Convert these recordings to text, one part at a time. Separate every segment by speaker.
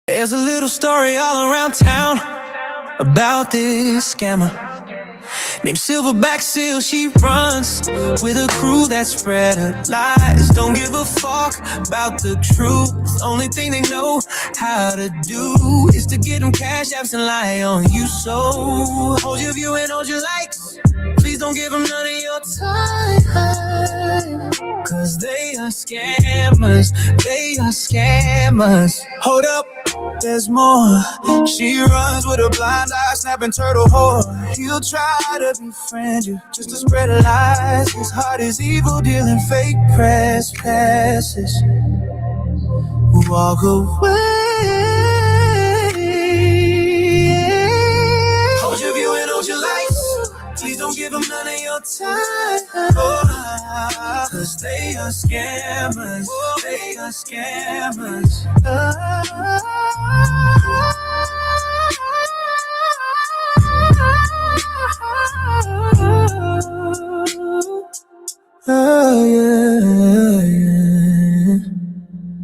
Speaker 1: There's a little story all around town about this scammer named Silverback Seal. She runs with a crew that spread her lies. Don't give a fuck about the truth. Only thing they know how to do is to get them cash apps and lie on you. So hold your view and hold your likes. Please don't give them none of your time, cause they are scammers. They are scammers. Hold up, there's more. She runs with a blind eye, snapping turtle whore. He'll try to befriend you just to spread lies. His heart is evil, dealing fake press passes. Walk away. Hold your view and hold your lights. Please don't give them none of your time, cause they are scammers. They are scammers. Yeah.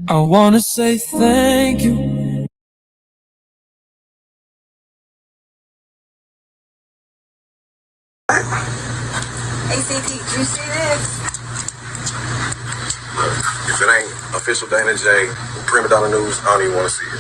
Speaker 1: I wanna say thank you.
Speaker 2: ACT, you see this?
Speaker 3: If it ain't official Dana J, Prima Donna News, I don't even want to see it.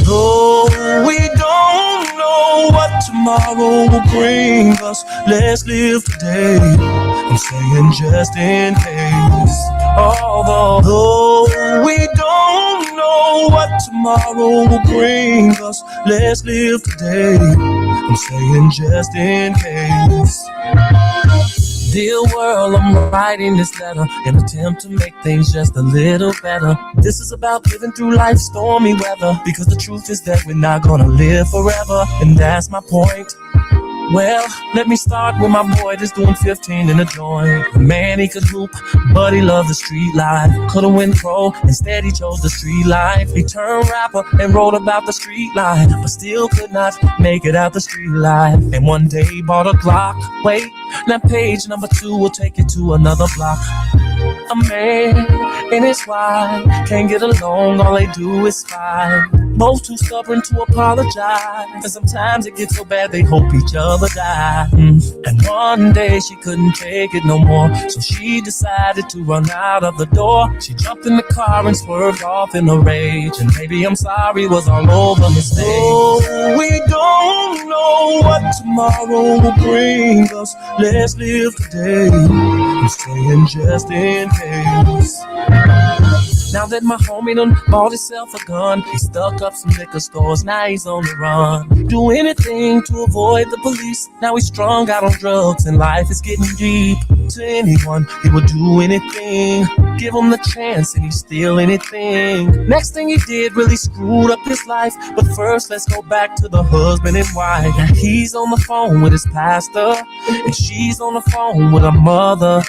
Speaker 1: Though we don't know what tomorrow will bring us, let's live today. I'm saying just in case. Although we don't know what tomorrow will bring us, let's live today. I'm saying just in case. Dear world, I'm writing this letter in an attempt to make things just a little better. This is about living through life's stormy weather, because the truth is that we're not gonna live forever, and that's my point. Well, let me start with my boy that's doing 15 in a joint. Man, he could hoop, but he loved the street life. Could've went pro, instead he chose the street life. He turned rapper and wrote about the street life, but still could not make it out the street life. And one day he bought a Glock. Wait, now page number 2 will take you to another block. A man and his wife can't get along, all they do is fight. Both too stubborn to apologize, and sometimes it gets so bad they hope each other die. And one day she couldn't take it no more, so she decided to run out of the door. She jumped in the car and swerved off in a rage, and baby I'm sorry was all over mistake. Oh, we don't know what tomorrow will bring us, let's live today. I'm saying just in case. Now that my homie done bought himself a gun, he stuck up some liquor stores, now he's on the run. Do anything to avoid the police, now he's strung out on drugs and life is getting deep. To anyone, he would do anything, give him the chance and he'd steal anything. Next thing he did really screwed up his life, but first let's go back to the husband and wife. Now he's on the phone with his pastor, and she's on the phone with her mother.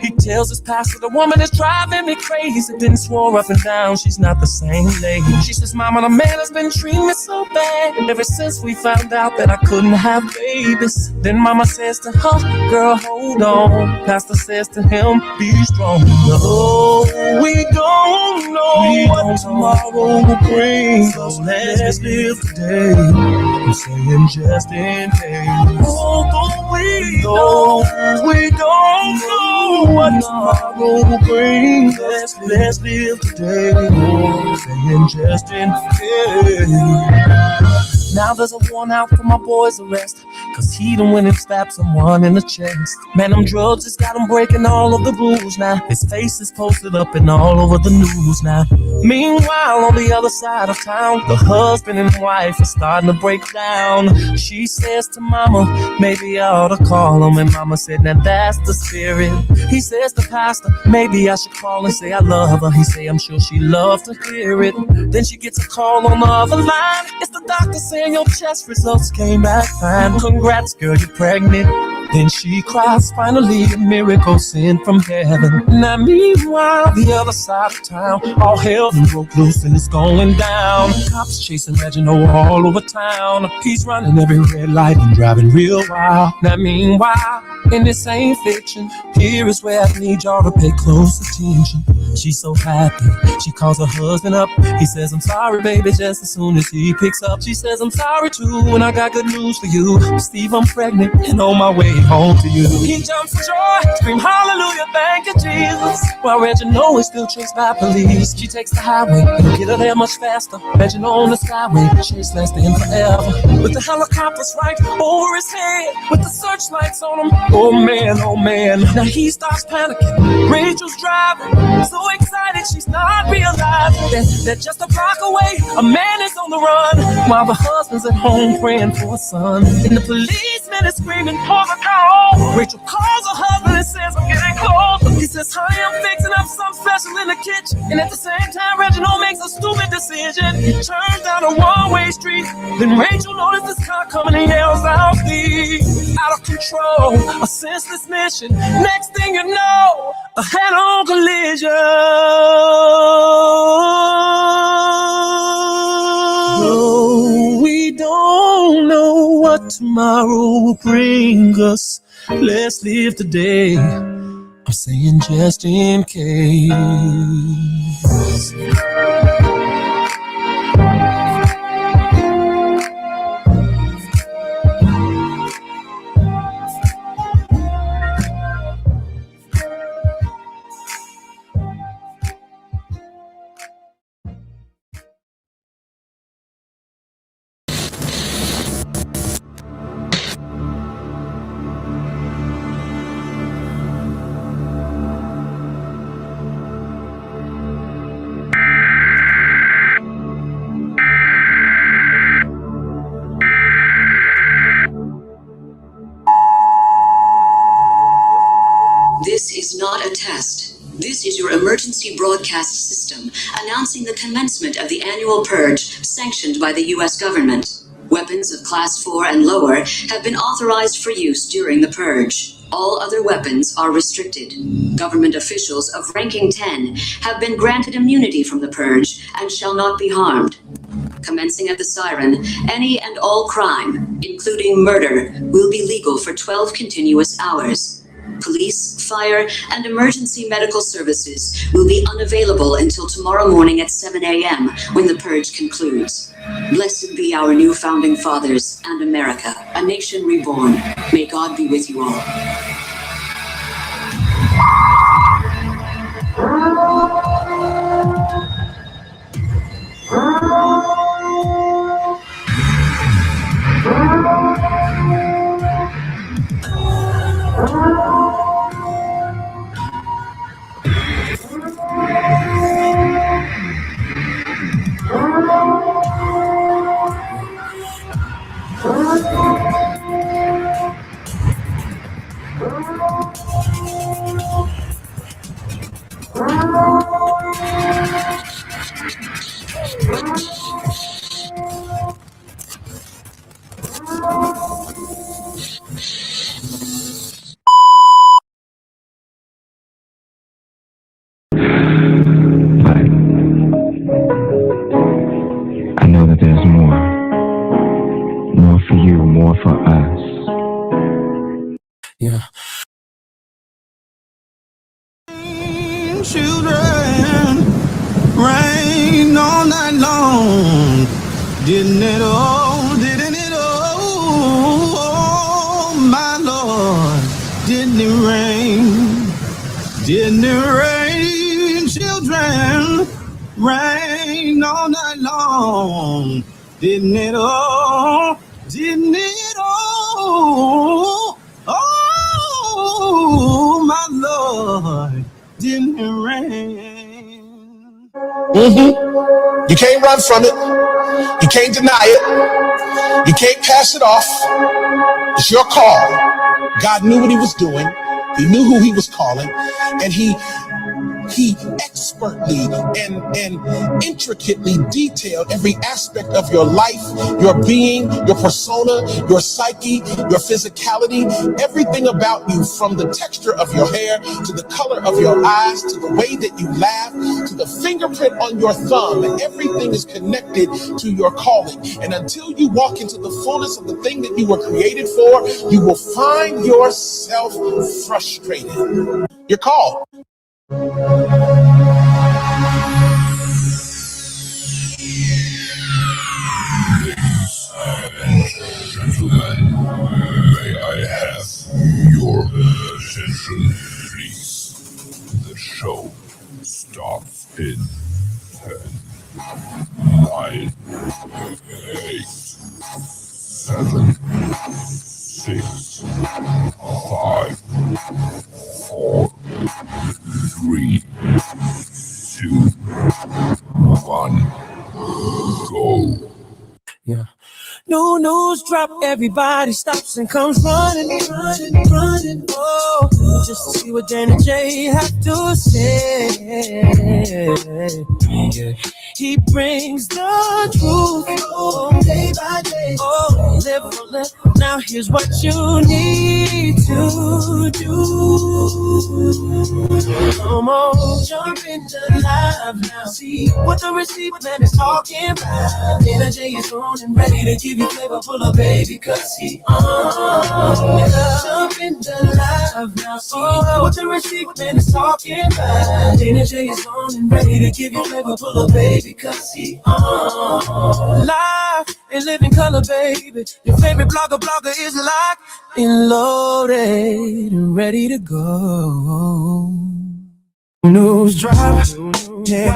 Speaker 1: He tells his pastor the woman is driving me crazy, then swore up and down she's not the same lady. She says, Mama, the man has been treating me so bad ever since we found out that I couldn't have babies. Then Mama says to her, girl, hold on. Pastor says to him, be strong. Oh, we don't know what tomorrow will bring, so let's live today. I'm saying just in case. Although we don't know what tomorrow will bring, let's live today. Saying just in case. Now there's a warrant out for my boy's arrest, cause he done went and stabbed someone in the chest. Man, them drugs just got him breaking all of the rules now. His face is posted up and all over the news now. Meanwhile, on the other side of town, the husband and wife are starting to break down. She says to Mama, maybe I ought to call him. And Mama said, now that's the spirit. He says to Pastor, maybe I should call and say I love her. He say, I'm sure she loves to hear it. Then she gets a call on the other line. It's the doctor saying your test results came back fine. Congrats, girl, you're pregnant. Then she cries, finally a miracle sent from heaven. Now meanwhile, the other side of town, all hell done broke loose and it's going down. Cops chasing Reginald all over town. He's running every red light and driving real wild. Now meanwhile, and this ain't fiction, here is where I need y'all to pay close attention. She's so happy, she calls her husband up. He says, I'm sorry, baby, just as soon as he picks up. She says, I'm sorry too, and I got good news for you. Steve, I'm pregnant and on my way home to you. He jumps for joy, scream hallelujah, thank you, Jesus. While Reginald is still chased by police. She takes the highway, it'll get her there much faster. Reginald on the skyway, chase lasting forever. With the helicopters right over his head, with the searchlights on him, oh man, oh man. Now he starts panicking, Rachel's driving, so excited she's not realizing that just a block away, a man is on the run, while the husband's at home praying for a son. And the policeman is screaming for the call. Rachel calls her husband and says, I'm getting close. He says, honey, I'm fixing up something special in the kitchen. And at the same time, Reginald makes a stupid decision. He turns down a one-way street. Then Rachel notices this car coming and yells out, Steve, out of control, a senseless mission. Next thing you know, a head-on collision. No, we don't know what tomorrow will bring us. Let's live today. I'm saying just in case.
Speaker 4: This is not a test. This is your emergency broadcast system announcing the commencement of the annual purge sanctioned by the U.S. government. Weapons of Class 4 and lower have been authorized for use during the purge. All other weapons are restricted. Government officials of ranking 10 have been granted immunity from the purge and shall not be harmed. Commencing at the siren, any and all crime, including murder, will be legal for 12 continuous hours. Police, fire, and emergency medical services will be unavailable until tomorrow morning at 7 a.m. when the purge concludes. Blessed be our new founding fathers and America, a nation reborn. May God be with you all.
Speaker 5: I know that there's more for you, more for us.
Speaker 1: Yeah.
Speaker 6: Children, rain all night long. Didn't it all, didn't it all, oh my Lord. Didn't it rain, didn't it rain, children, rain all night long. Didn't it all, didn't it all, oh my Lord. Didn't it rain?
Speaker 7: You can't run from it. You can't deny it. You can't pass it off. It's your call. God knew what he was doing. He knew who he was calling. And he He expertly and intricately detailed every aspect of your life, your being, your persona, your psyche, your physicality, everything about you, from the texture of your hair to the color of your eyes to the way that you laugh to the fingerprint on your thumb. Everything is connected to your calling. And until you walk into the fullness of the thing that you were created for, you will find yourself frustrated. You're called.
Speaker 8: Gentlemen, may I have your attention, please? The show starts in 10, 9, 8, 7, 6, 5, 4, 3, 2, 1, go.
Speaker 6: Yeah. New news drop, everybody stops and comes running. Oh, just to see what DanaJay have to say. Yeah. He brings the truth, oh, day by day. Oh, live. Now here's what you need to do. Come on, jump into live now. See what the receiver man is talking about. DanaJay is on and ready to give you flavor full of baby, cause he jump into live now. See what the receiver man is talking about. DanaJay is on and ready to give you flavor full of baby, cause he live and living color, baby. Your favorite blogger is locked and loaded and ready to go. News drop, yeah.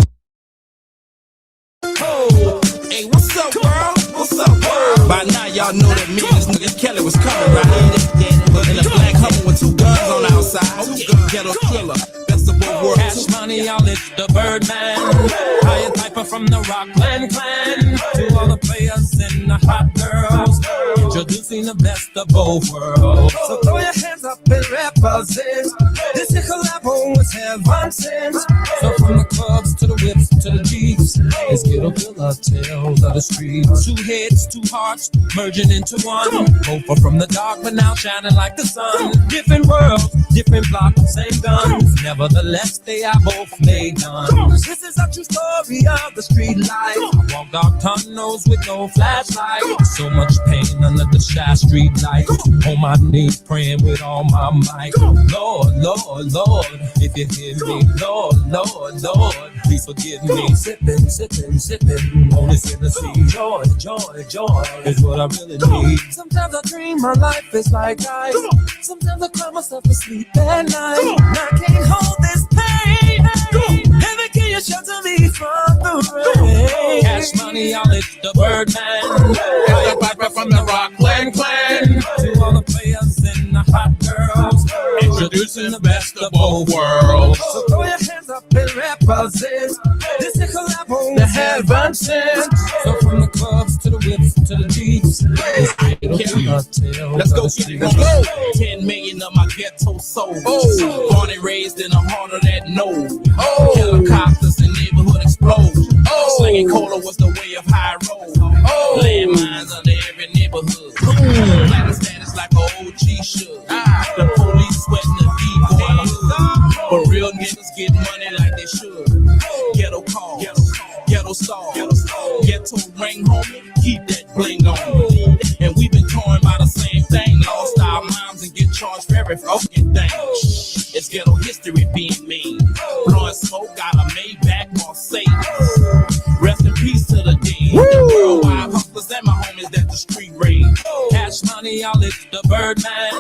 Speaker 9: Oh, hey, what's up, world? What's up, world? By now, y'all know that me and this nigga Kelly was coming, right? In a black Hummer with 2 guns on outside. Ghetto killer. Best of both worlds.
Speaker 6: Cash money, I'll lift the Birdman. Higher typer from the Rockland clan. To all the players and the hot girls. Introducing the best of both worlds. So throw your hands up and represent. This is collabo with heaven sent. So from the clubs to the whips to the jeeps, it's Ghetto Killer tales of the streets. 2 heads, 2 hearts, merging into one. Both are from the dark, but now shining like the sun. Different worlds, different blocks, same guns. Nevertheless, they are both made guns. This is a true story of the street life. I walk dark tunnels with no flashlight. So much pain under the shy street light. On my knees praying with all my might. Lord, Lord, Lord, if you hear me, Lord, Lord, Lord, please forgive me. Sipping, sipping, sipping on this Tennessee. Joy, joy, joy is what I really need. Sometimes I dream my life is like ice. Sometimes I cry myself to sleep at night. And I can't hold this pain. Heaven, can you shelter me from the rain? Cash money, I'll lift the Birdman.
Speaker 9: Higher typer from the Rockland clan.
Speaker 6: To all the players and the hot girls.
Speaker 9: Introducing the best of both worlds.
Speaker 6: So throw your hands up and represent. This is collabo the heaven sent. So from the clubs to the whips to the jeeps,
Speaker 9: Let's go get it, let's go. 10 million of my ghetto soul. Born and raised in the heart of that node. Helicopters and neighborhood explosions. Slinging cola was the way of high road. Landmines under every neighborhood. Platinum status like an OG should. The police sweating the D-boy. But real niggas get money like they should. Ghetto call, ghetto star, ghetto ring, homie. Keep that bling on. And we've been torn by the same thing. Lost our moms and get charged for every fucking thing. It's ghetto history being mean. Blowing smoke, got a Maybach Mercedes. Rest in peace to the dean. The worldwide hustlers and my homies that the street raid.
Speaker 6: Cash money, I'll lift the Birdman.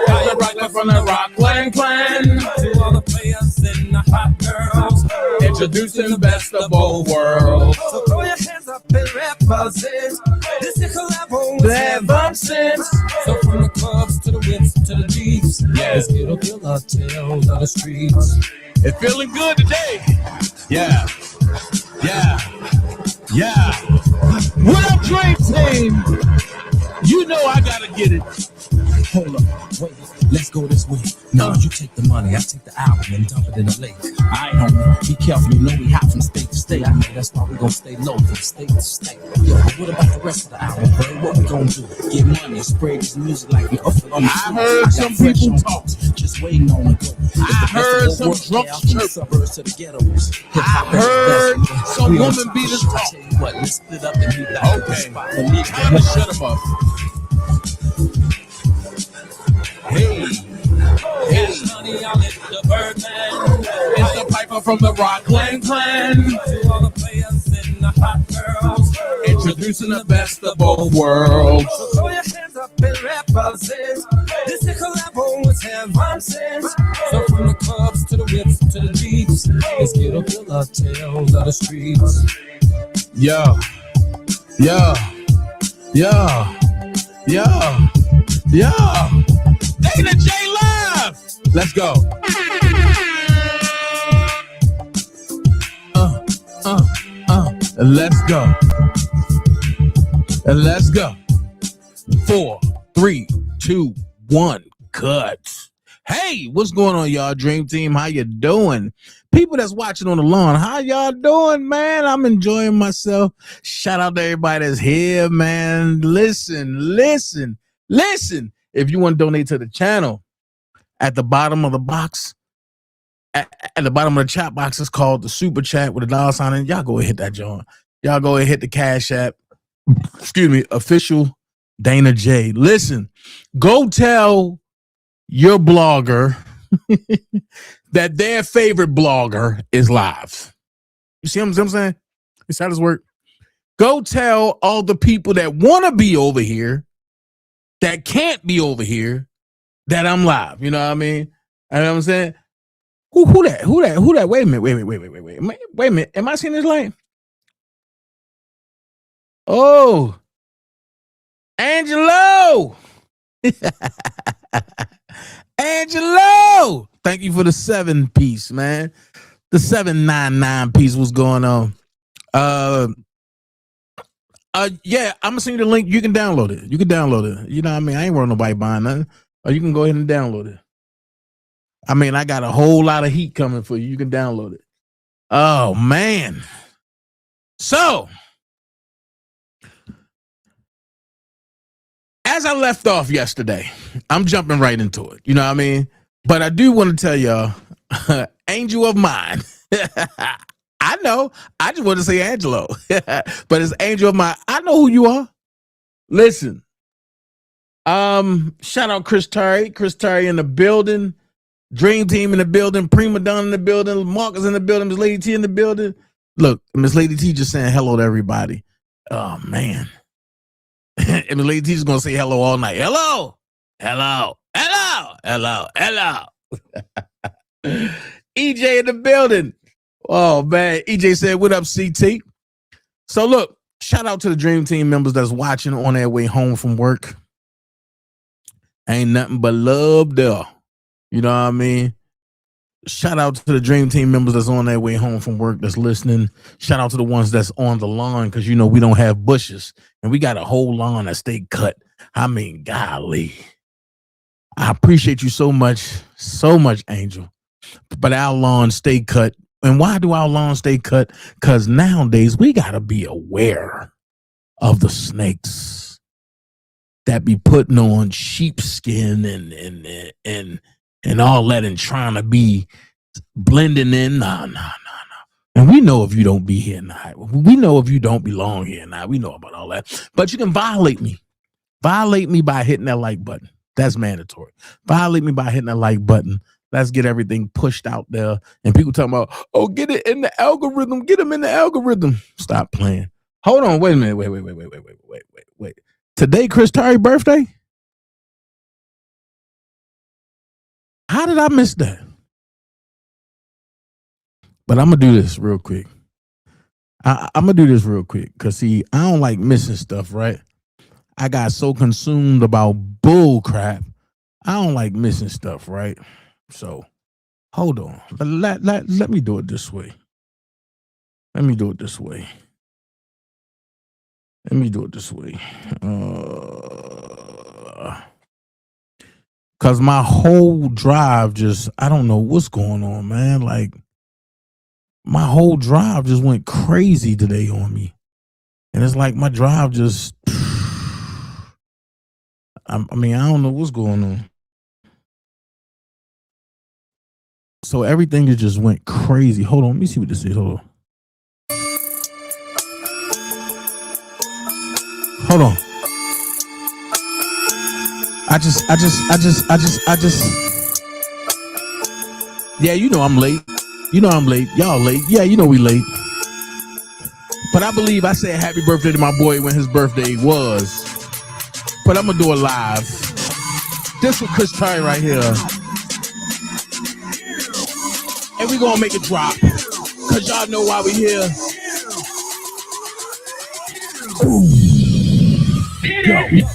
Speaker 9: Higher typer from the Rockland clan.
Speaker 6: To all the players and the hot girls.
Speaker 9: Introducing the best of both worlds.
Speaker 6: So throw your hands up and represent. This is collabo with heaven sent. So from the clubs to the whips to the jeeps, it's Ghetto Killer tales of the streets.
Speaker 9: It's feeling good today. Yeah. What up, Dream Team? You know I gotta get it. Hold up, wait. Let's go this way. No, you take the money, I take the album and dump it in the lake. Alright, homie, be careful. You know we hot from state to state. I know that's why we gon' stay low from state to state. Yeah, but what about the rest of the album, bro? What we gon' do? Get money, spread this music like we up on the
Speaker 7: I heard some people talk.
Speaker 9: just waiting on the go.
Speaker 7: I heard some drunks chirp.
Speaker 9: Suburbs to the ghettos.
Speaker 7: I heard some woman beaters talk.
Speaker 9: Tell you what, let's split up and meet back at the
Speaker 7: Okay,
Speaker 9: spot. For me,
Speaker 7: time to shut them up. Hey,
Speaker 6: Cash money, I lit the Birdman.
Speaker 7: it's the piper from the Rockland Clan.
Speaker 6: To all the players and the hot girls.
Speaker 7: Introducing the best of both worlds.
Speaker 6: So throw your hands up and represent. This is collabo with heaven sent. So from the clubs to the whips to the jeeps, let's get up the tales of the streets.
Speaker 7: Yeah, yeah, yeah, yeah, yeah. DanaJay live. Let's go. Let's go. Let's go. 4, 3, 2, 1, cut. Hey, what's going on, y'all? Dream Team, how you doing? People that's watching on the lawn, how y'all doing, man? I'm enjoying myself. Shout out to everybody that's here, man. Listen. If you want to donate to the channel, at the bottom of the box, at the bottom of the chat box, it's called the super chat with a dollar sign in. Y'all go and hit that joint. Y'all go and hit the Cash App. Excuse me, official DanaJay. Listen, go tell your blogger that their favorite blogger is live. You see what I'm saying? You see how this work? Go tell all the people that want to be over here, that can't be over here, that I'm live. You know what I mean? You know what I'm saying? Who that? Wait a minute. Wait a minute. Am I seeing this light? Oh, Angelo. Angelo. Thank you for the 7-piece, man. The 799 piece. What's going on? Yeah, I'm gonna send you the link. You can download it. You know what I mean? I ain't worried nobody buying nothing. Or you can go ahead and download it. I mean, I got a whole lot of heat coming for you. You can download it. Oh, man. So, as I left off yesterday, I'm jumping right into it. You know what I mean? But I do want to tell y'all, angel of mine. I know. I just want to say Angelo. But it's angel of mine. I know who you are. Listen. Shout out Chris Terry in the building, Dream Team in the building, Prima Donna in the building, Marcus in the building, Miss Lady T in the building. Look, Miss Lady T just saying hello to everybody. Oh man. And Miss Lady T is gonna say hello all night. Hello. EJ in the building. Oh man. EJ said, what up, CT? So look, shout out to the Dream Team members that's watching on their way home from work. Ain't nothing but love there. You know what I mean? Shout out to the Dream Team members that's on their way home from work that's listening. Shout out to the ones that's on the lawn because, you know, we don't have bushes. And we got a whole lawn that stay cut. I mean, golly. I appreciate you so much, Angel. But our lawn stay cut. And why do our lawn stay cut? Because nowadays we got to be aware of the snakes that be putting on sheepskin and all that and trying to be blending in. No. And we know if you don't be here now. We know if you don't belong here now. We know about all that. But you can violate me. Violate me by hitting that like button. That's mandatory. Violate me by hitting that like button. Let's get everything pushed out there. And people talking about, oh, get it in the algorithm. Get them in the algorithm. Stop playing. Hold on. Wait a minute. Wait. Today, Chris Terry's birthday? How did I miss that? But I'm going to do this real quick. I'm going to do this real quick because, see, I don't like missing stuff, right? I got so consumed about bull crap. I don't like missing stuff, right? So, hold on. Let me do it this way.
Speaker 10: Cause my whole drive just, I don't know what's going on, man. Like my whole drive just went crazy today on me. And it's like my drive just, I mean, I don't know what's going on. So everything just went crazy. Hold on, let me see what this is. Hold on. I just, yeah, you know I'm late. You know I'm late. Y'all late. Yeah, you know we late. But I believe I said happy birthday to my boy when his birthday was. But I'm going to do it live. This with Chris Terry right here. And we going to make it drop. Because y'all know why we here. Ooh. Go.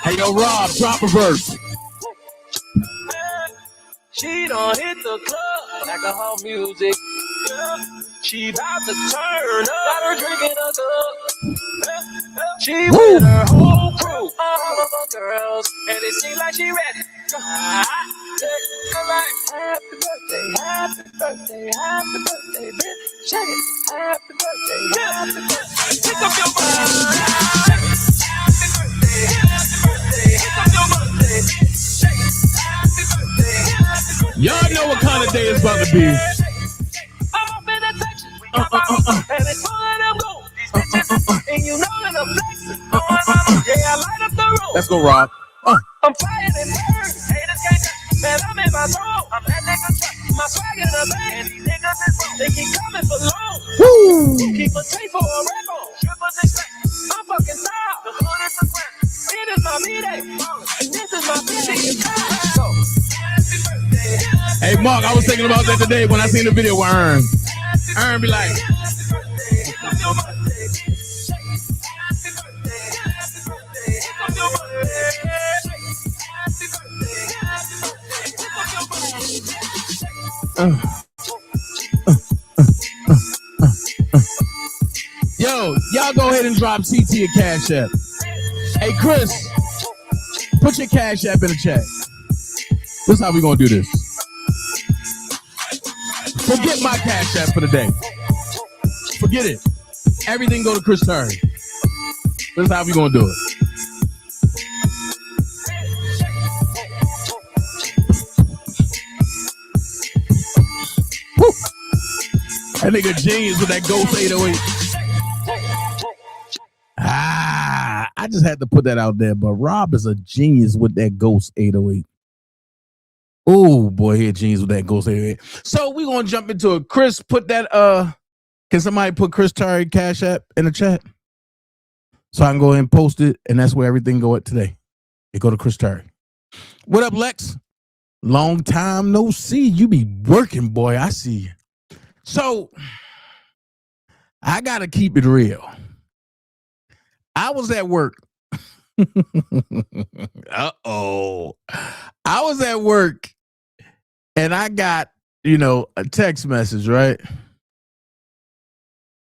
Speaker 10: Hey, yo, Rob, drop a verse.
Speaker 1: She done hit the club, alcohol music. She about to turn up, got her drinking a cup. She with her whole crew, all of the girls, and it seems like she ready. I'm like, happy birthday, bitch. Shake it, happy birthday. Pick up your body.
Speaker 10: Y'all know what kind of day it's about to be.
Speaker 1: I'm up in the Texas, and it's pulling them gold. And you know that I'm flexing. Yeah, I light up the road.
Speaker 10: Let's go, Rob.
Speaker 1: I'm flying in birds. Haters can't touch. Man, I'm in my zone. I'm that nigga truck. My swag in the bag. And these niggas is wrong. They keep coming for long.
Speaker 10: Woo!
Speaker 1: Keep a tape for a record. Triple six. I'm fucking style. The hood is the grand. It is my B-Day. And this is my B-Day. So.
Speaker 10: Hey, Mark, I was thinking about that today when I seen the video with Ern. Ern be like, yo, y'all go ahead and drop CT a Cash App. Hey, Chris, put your Cash App in the chat. This is how we gonna do this. Forget my Cash App for the day. Forget it. Everything go to Chris Terry. This is how we gonna do it. Woo. That nigga genius with that Ghost 808. I just had to put that out there, but Rob is a genius with that Ghost 808. Oh boy, he a genius with that Ghost 808. So we gonna jump into it. Chris, put that can somebody put Chris Terry Cash App in the chat? So I can go ahead and post it, and that's where everything go at today. It go to Chris Terry. What up, Lex? Long time no see. You be working, boy. I see you. So I gotta keep it real. I was at work. Uh-oh. I was at work and I got, a text message, right?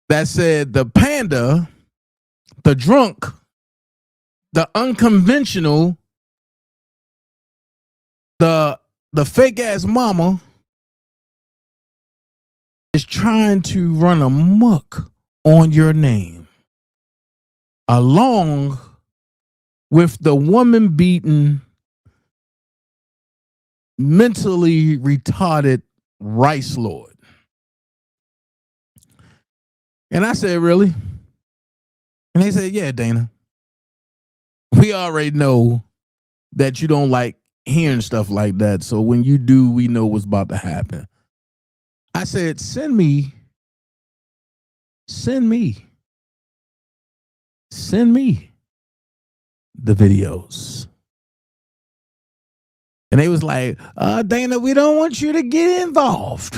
Speaker 10: That said the panda, the drunk, the unconventional, the fake ass mama is trying to run amok on your name, along with the woman beaten, mentally retarded Rice Lord. And I said, really? And they said, yeah, Dana. We already know that you don't like hearing stuff like that. So when you do, we know what's about to happen. I said, send me the videos. And they was like, Dana, we don't want you to get involved.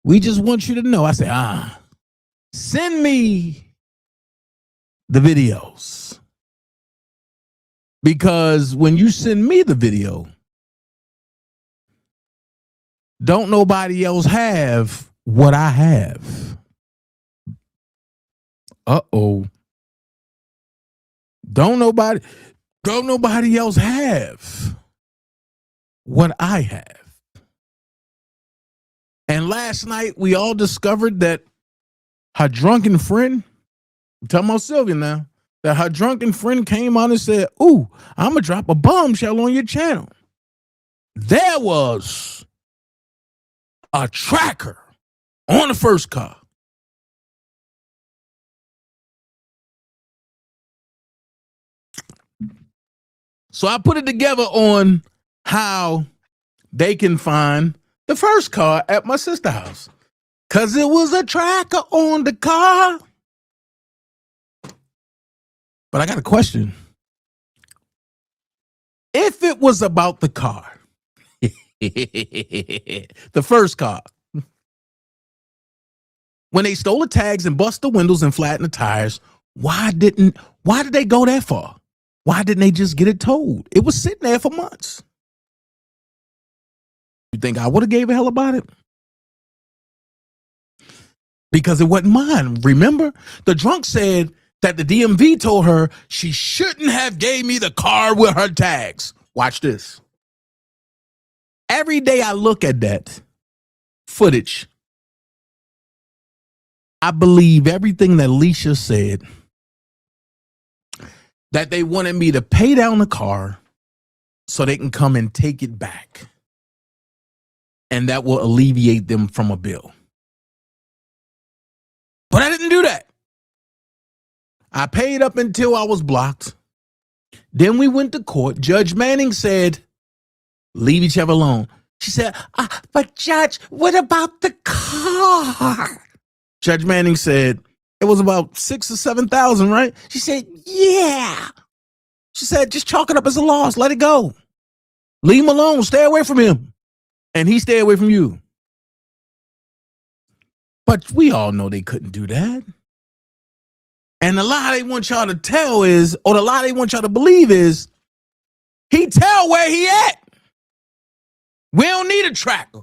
Speaker 10: We just want you to know. I said, send me the videos. Because when you send me the video, don't nobody else have what I have. Uh-oh. Don't nobody else have what I have. And last night we all discovered that her drunken friend, I'm talking about Sylvia now, that her drunken friend came on and said, "Ooh, I'm gonna drop a bombshell on your channel." There was a tracker on the first car. So I put it together on how they can find the first car at my sister's house. Because it was a tracker on the car. But I got a question. If it was about the car, the first car, when they stole the tags and bust the windows and flattened the tires, why did they go that far? Why didn't they just get it towed? It was sitting there for months. You think I would have gave a hell about it? Because it wasn't mine. Remember, the drunk said that the DMV told her she shouldn't have gave me the car with her tags. Watch this. Every day I look at that footage, I believe everything that Leisha said, that they wanted me to pay down the car so they can come and take it back. And that will alleviate them from a bill. But I didn't do that. I paid up until I was blocked. Then we went to court. Judge Manning said, leave each other alone. She said, but Judge, what about the car? Judge Manning said, it was about 6,000 or 7,000, right? She said, yeah. She said, just chalk it up as a loss. Let it go. Leave him alone. Stay away from him. And he stay away from you. But we all know they couldn't do that. And the lie they want y'all to tell is, or the lie they want y'all to believe is, he tell where he at. We don't need a tracker.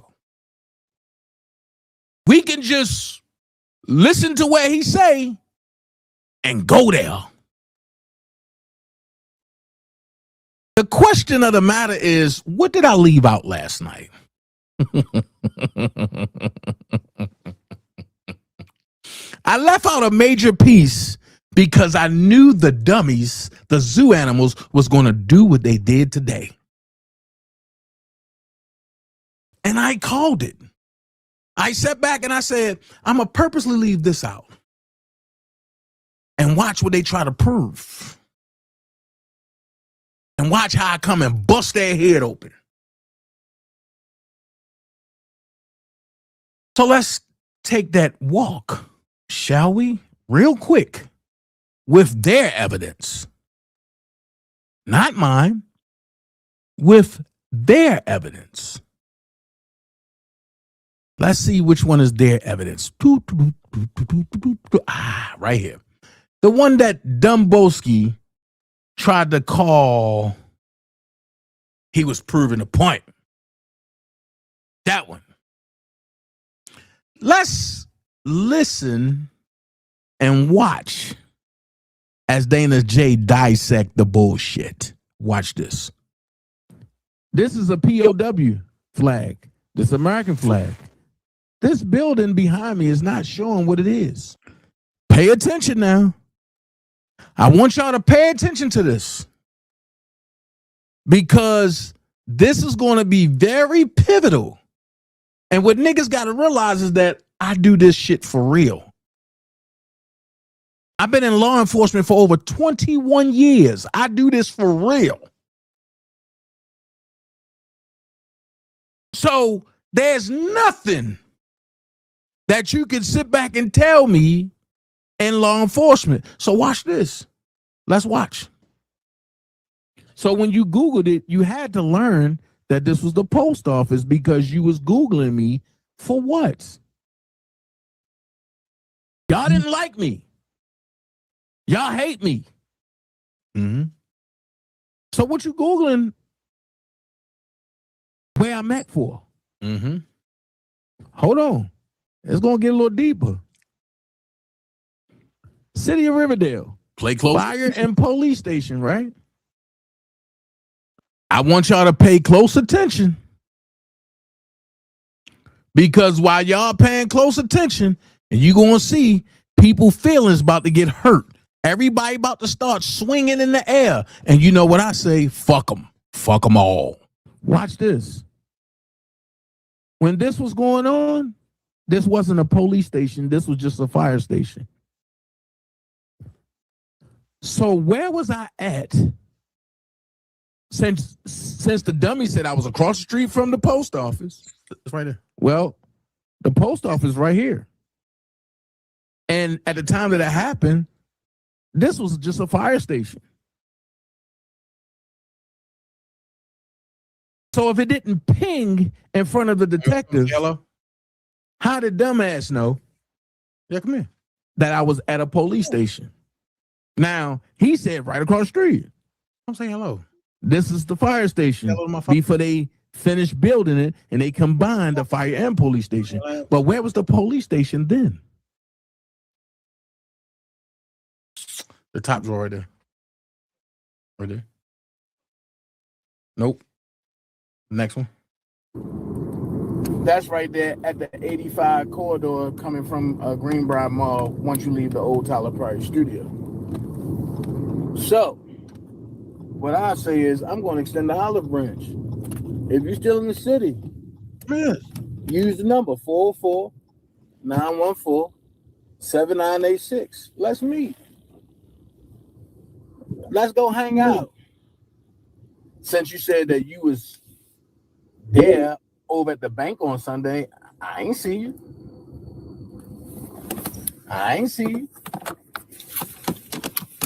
Speaker 10: We can just listen to where he say and go there. The question of the matter is, what did I leave out last night? I left out a major piece because I knew the dummies, the zoo animals, was going to do what they did today. And I called it. I sat back and I said, I'm going to purposely leave this out and watch what they try to prove. And watch how I come and bust their head open. So let's take that walk, shall we? Real quick, with their evidence. Not mine, with their evidence. Let's see which one is their evidence. Right here. The one that Domboski tried to call, he was proving a point. That one. Let's listen and watch as DanaJay dissect the bullshit. Watch this. This is a POW flag. This American flag. This building behind me is not showing what it is. Pay attention now. I want y'all to pay attention to this, because this is going to be very pivotal. And what niggas got to realize is that I do this shit for real. I've been in law enforcement for over 21 years. I do this for real. So there's nothing that you can sit back and tell me in law enforcement. So watch this. Let's watch. So when you Googled it, you had to learn that this was the post office because you was Googling me for what? Y'all didn't like me. Y'all hate me. So So what you Googling where I'm at for? Mm-hmm. Hold on. It's going to get a little deeper. City of Riverdale.
Speaker 11: Play close.
Speaker 10: Fire and police station, right? I want y'all to pay close attention. Because while y'all paying close attention, and you're going to see people feelings about to get hurt. Everybody about to start swinging in the air. And you know what I say? Fuck them. Fuck them all. Watch this. When this was going on, this wasn't a police station. This was just a fire station. So where was I at? Since the dummy said I was across the street from the post office.
Speaker 11: It's right there.
Speaker 10: Well, the post office right here. And at the time that it happened, this was just a fire station. So if it didn't ping in front of the detective,
Speaker 11: Yellow.
Speaker 10: how did dumbass know?
Speaker 11: Yeah, come here.
Speaker 10: That I was at a police station? Now, he said right across the street.
Speaker 11: I'm saying hello.
Speaker 10: This is the fire station.
Speaker 11: Hello to my phone.
Speaker 10: Before they finished building it and they combined the fire and police station. But where was the police station then?
Speaker 11: The top drawer right there. Right there. Nope. Next one.
Speaker 10: That's right there at the 85 corridor coming from Greenbrier Mall once you leave the old Tyler Perry studio. So, what I say is I'm going to extend the olive branch. If you're still in the city,
Speaker 11: Yes.
Speaker 10: use the number 404-914-7986. Let's meet. Let's go hang out. Since you said that you was there over at the bank on Sunday, I ain't see you.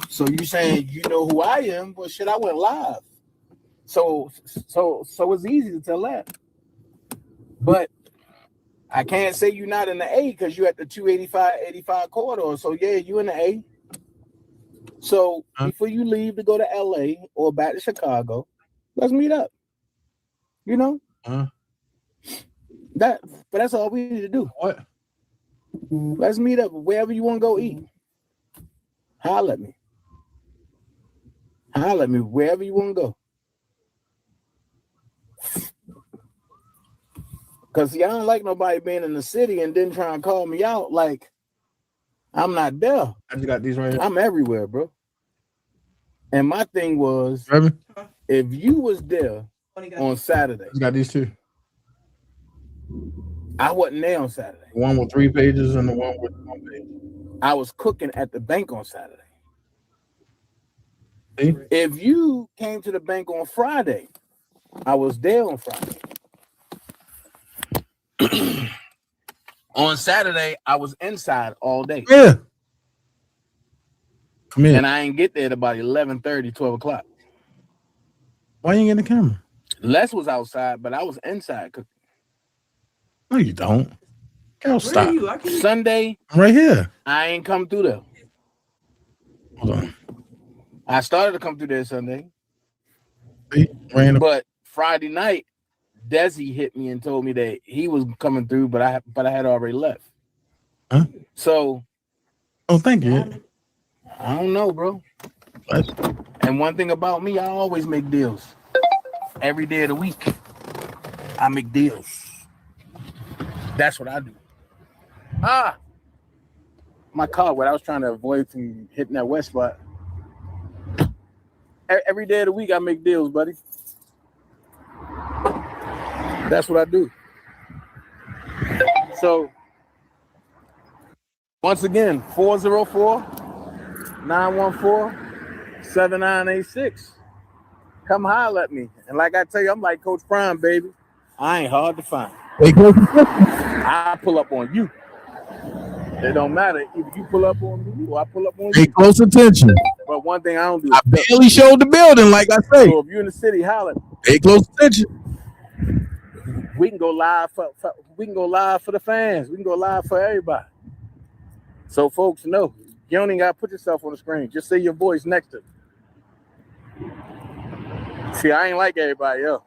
Speaker 10: So you saying you know who I am? Well, shit, I went live. So it's easy to tell that. But I can't say you're not in the A because you're at the 285 corridor. So yeah, you in the A. So before you leave to go to LA or back to Chicago, let's meet up. You know? But that's all we need to do.
Speaker 11: What?
Speaker 10: Let's meet up wherever you want to go eat. Holler at me. Wherever you want to go. Because see, I don't like nobody being in the city and then trying to call me out like I'm not there.
Speaker 11: I just got these right here.
Speaker 10: I'm everywhere, bro. And my thing was, if you was there on Saturday,
Speaker 11: I got these two.
Speaker 10: I wasn't there on Saturday.
Speaker 11: The one with 3 pages and the one with 1 page.
Speaker 10: I was cooking at the bank on Saturday.
Speaker 11: See?
Speaker 10: If you came to the bank on Friday, I was there on Friday. On Saturday, I was inside all day.
Speaker 11: Yeah. Come here.
Speaker 10: And I ain't get there at about 11:30, 12 o'clock.
Speaker 11: Why you ain't getting the camera?
Speaker 10: Les was outside, but I was inside cooking.
Speaker 11: No, you don't. Girl, stop.
Speaker 10: Sunday,
Speaker 11: I'm right here.
Speaker 10: I ain't come through there.
Speaker 11: Hold on.
Speaker 10: I started to come through there Sunday.
Speaker 11: See?
Speaker 10: But Friday night, Desi hit me and told me that he was coming through, but I had already left.
Speaker 11: Huh?
Speaker 10: So,
Speaker 11: oh, thank you.
Speaker 10: I don't know, bro.
Speaker 11: What?
Speaker 10: And one thing about me, I always make deals. Every day of the week, I make deals. That's what I do. My car, what I was trying to avoid from hitting that west spot. Every day of the week, I make deals, buddy. That's what I do. So, once again, 404-914-7986. Come holler at me. And like I tell you, I'm like Coach Prime, baby. I ain't hard to find. I pull up on you. It don't matter if you pull up on me or I pull up on you.
Speaker 11: Pay close attention.
Speaker 10: But one thing I don't do.
Speaker 11: I barely showed the building, like I say.
Speaker 10: So if you're in the city, holler.
Speaker 11: Pay close attention.
Speaker 10: We can go live for the fans. We can go live for everybody. So folks know you don't even gotta put yourself on the screen. Just say your voice next to it. See, I ain't like everybody else.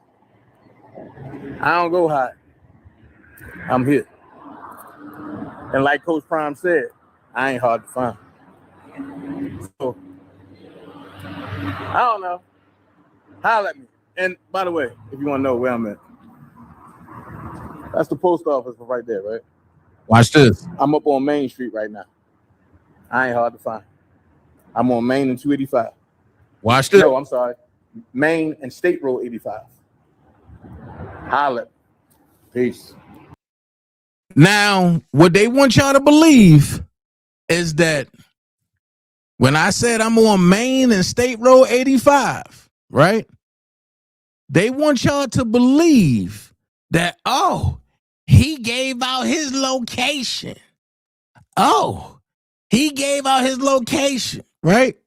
Speaker 10: I don't go high. I'm here. And like Coach Prime said, I ain't hard to find. So, I don't know. Holler at me. And by the way, if you want to know where I'm at, that's the post office right there, right?
Speaker 11: Watch this.
Speaker 10: I'm up on Main Street right now. I ain't hard to find. I'm on Main and 285.
Speaker 11: Watch this.
Speaker 10: No, I'm sorry. Main and State Road 85. Holler. Peace.
Speaker 11: Now, what they want y'all to believe is that when I said I'm on Main and State Road 85, right? They want y'all to believe that, oh, he gave out his location. Oh, he gave out his location, right?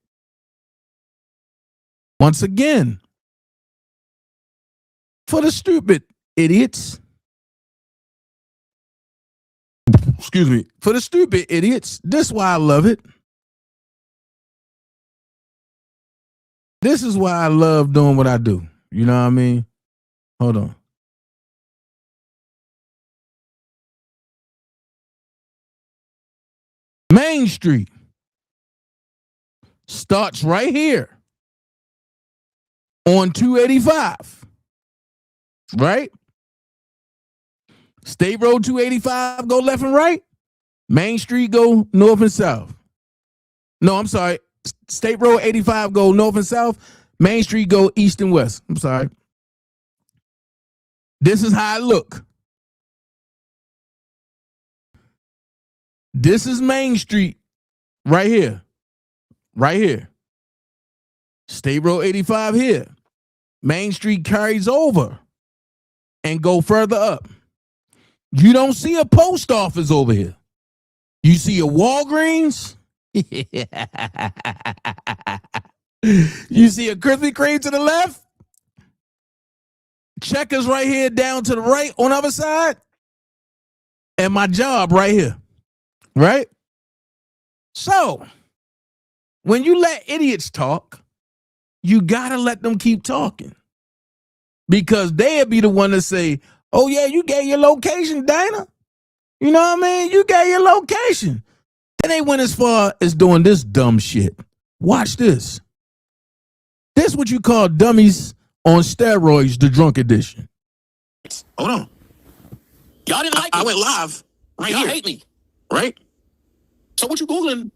Speaker 11: Once again, for the stupid idiots, for the stupid idiots, this is why I love it. This is why I love doing what I do. You know what I mean? Hold on. Main Street starts right here on 285, right? State Road 285 go left and right. Main Street go north and south. No, I'm sorry. State Road 85 go north and south. Main Street go east and west. I'm sorry. This is how I look. This is Main Street right here. Right here. State Road 85 here. Main Street carries over and go further up. You don't see a post office over here. You see a Walgreens. You see a Krispy Kreme to the left. Checkers right here down to the right on the other side. And my job right here. Right? So, when you let idiots talk, you gotta let them keep talking. Because they'll be the one to say, oh yeah, you gave your location, Dana. You know what I mean? You gave your location. And they went as far as doing this dumb shit. Watch this. This what you call dummies on steroids, the drunk edition.
Speaker 12: Hold on. Y'all didn't like it. I went live right here. Y'all hate me. Right? So what you Googling?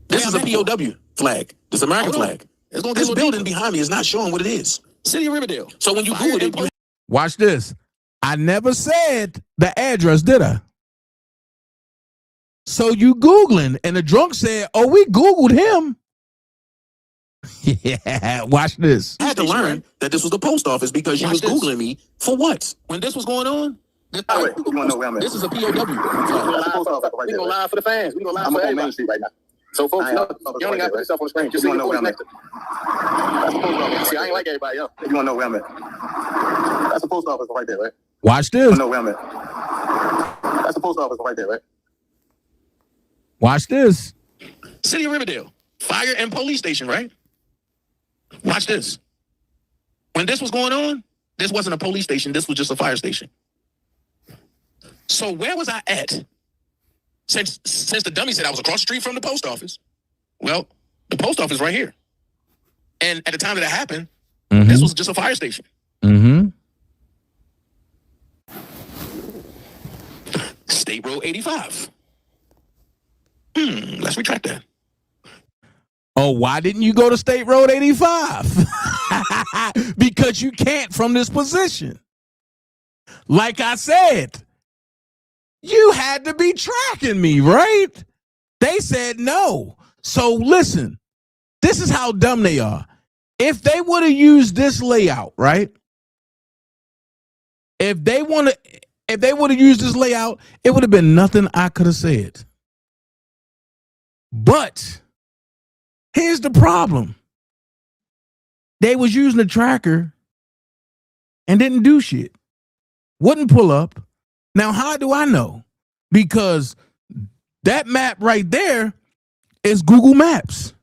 Speaker 12: This is a POW flag. This American flag. This building behind me is not showing what it is. City of Riverdale. So when you Google it, you...
Speaker 11: Watch this. I never said the address, did I? So you Googling, and the drunk said, oh, we Googled him. Yeah, watch this.
Speaker 12: I had to learn that this was the post office because you was Googling me for what? When this was going on, this is a POW. We gonna live for the fans. We gonna live for everybody. I'm on Main Street right now. So folks, you don't even got to put yourself on the screen. Just so you know where I'm at. That's the post office. See, I ain't like everybody else. You want to know where I'm at? That's the post office right there, right?
Speaker 11: Watch this.
Speaker 12: You know where I'm at? That's the post office right there, right?
Speaker 11: Watch this.
Speaker 12: City of Riverdale, fire and police station, right? Watch this. When this was going on, this wasn't a police station. This was just a fire station. So where was I at? Since the dummy said I was across the street from the post office. Well, the post office right here. And at the time that it happened, this was just a fire station. State Road 85. Let's retract that.
Speaker 11: Oh, why didn't you go to State Road 85? Because you can't from this position. Like I said, you had to be tracking me, right? They said no. So listen, this is how dumb they are. If they would have used this layout, right? If they would have used this layout, it would have been nothing I could have said. But here's the problem. They was using a tracker and didn't do shit. Wouldn't pull up. Now, how do I know? Because that map right there is Google Maps.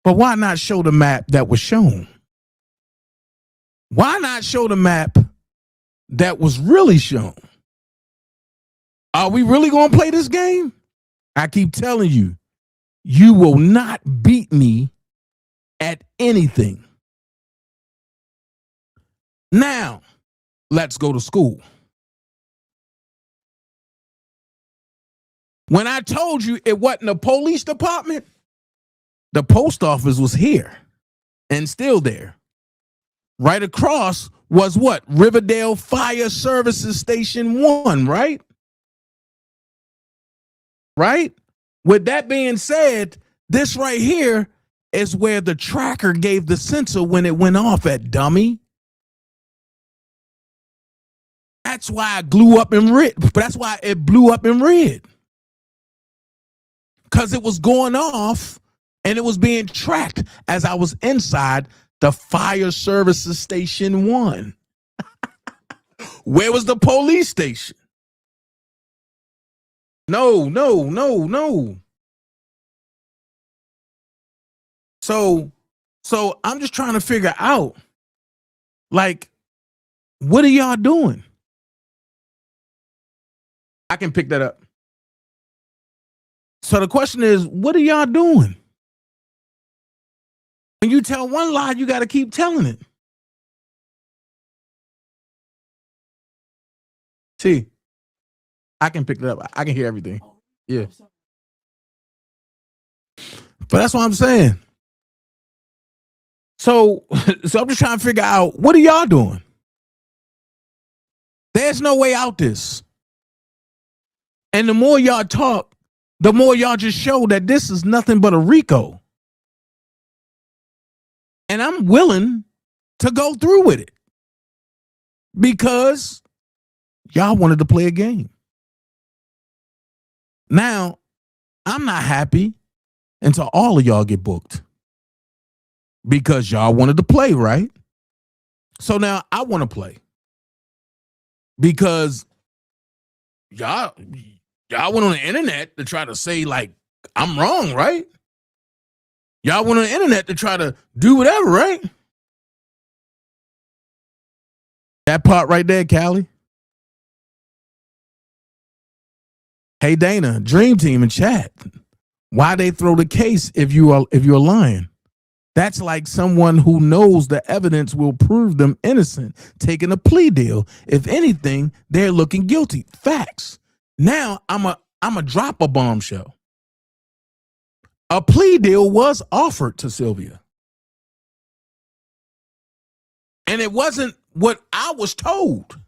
Speaker 11: But why not show the map that was shown? Why not show the map that was really shown? Are we really going to play this game? I keep telling you, you will not beat me at anything. Now, let's go to school. When I told you it wasn't a police department, the post office was here and still there. Right across was what? Riverdale Fire Services Station 1, right? Right? With that being said, this right here is where the tracker gave the sensor when it went off at dummy. That's why I blew up in red. That's why it blew up in red. Because it was going off and it was being tracked as I was inside the Fire Services Station 1. Where was the police station? No. So I'm just trying to figure out, like, what are y'all doing? I can pick that up. So the question is, what are y'all doing? When you tell one lie, you got to keep telling it. See, I can pick that up. I can hear everything. Yeah. But that's what I'm saying. So I'm just trying to figure out, what are y'all doing? There's no way out this. And the more y'all talk, the more y'all just show that this is nothing but a RICO. And I'm willing to go through with it because y'all wanted to play a game. Now, I'm not happy until all of y'all get booked because y'all wanted to play, right? So now I want to play because y'all went on the internet to try to say, like, I'm wrong, right? Y'all went on the internet to try to do whatever, right? That part right there, Callie. Hey, Dana, Dream Team in chat. Why they throw the case if you're lying? That's like someone who knows the evidence will prove them innocent, taking a plea deal. If anything, they're looking guilty. Facts. Now I'm a drop a bombshell. A plea deal was offered to Sylvia. And it wasn't what I was told.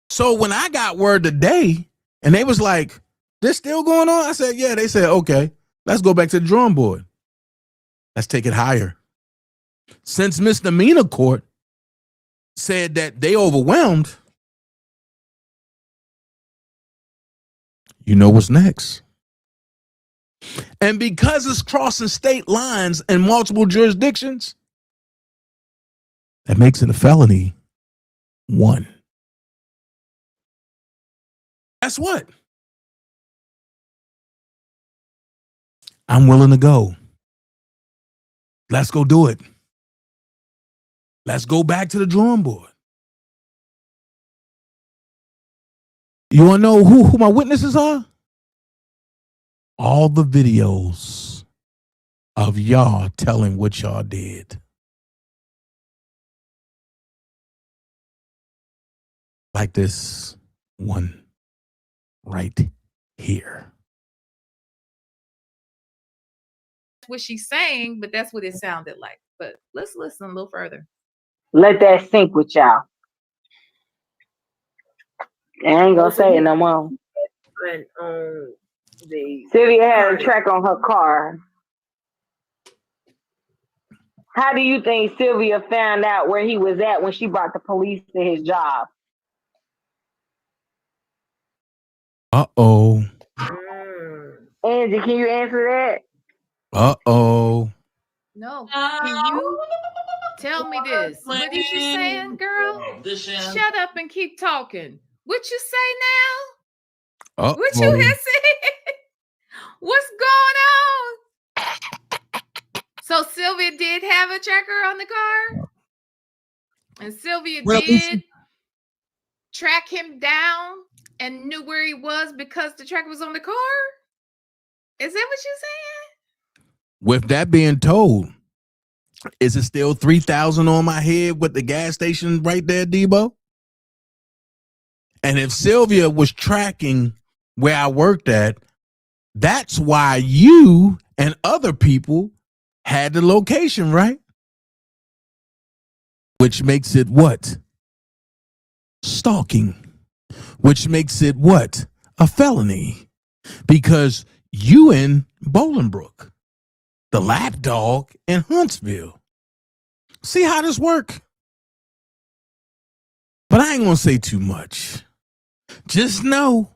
Speaker 11: So when I got word today and they was like, this still going on? I said, yeah. They said, okay, let's go back to the drawing board. Let's take it higher. Since misdemeanor court said that they overwhelmed, you know what's next. And because it's crossing state lines and multiple jurisdictions, that makes it a felony 1. Guess what? I'm willing to go. Let's go do it. Let's go back to the drawing board. You want to know who my witnesses are? All the videos of y'all telling what y'all did. Like this one right here.
Speaker 13: What she's saying, but that's what it sounded like. But let's listen a little further.
Speaker 14: Let that sink with y'all. I ain't gonna say it no more. Sylvia had a track on her car. How do you think Sylvia found out where he was at when she brought the police to his job?
Speaker 11: Uh-oh.
Speaker 14: Angie, can you answer that?
Speaker 11: Uh-oh.
Speaker 13: No. Can you tell me this? What is you saying, girl? Shut up and keep talking. What you say now?
Speaker 11: Uh-oh.
Speaker 13: What you had said? What's So Sylvia did have a tracker on the car? And Sylvia
Speaker 11: Well,
Speaker 13: did track him down and knew where he was because the tracker was on the car? Is that what you're saying?
Speaker 11: with that being told, is it still 3,000 on my head with the gas station right there, Debo? And if Sylvia was tracking where I worked at, that's why you and other people had the location, right? Which makes it what? Stalking. Which makes it what? A felony. Because you in Bolingbrook, the lapdog in Huntsville. See how this work? But I ain't gonna say too much. Just know,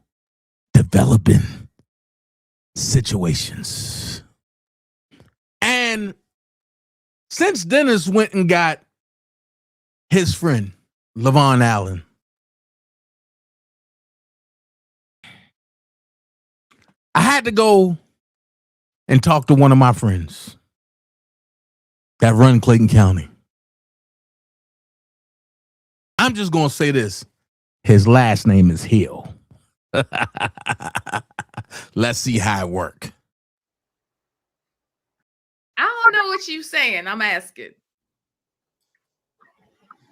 Speaker 11: developing situations. And since Dennis went and got his friend, Levon Allen, I had to go and talk to one of my friends that run Clayton County. I'm just going to say this. His last name is Hill. Let's see how it work.
Speaker 13: I don't know what you're saying. I'm asking.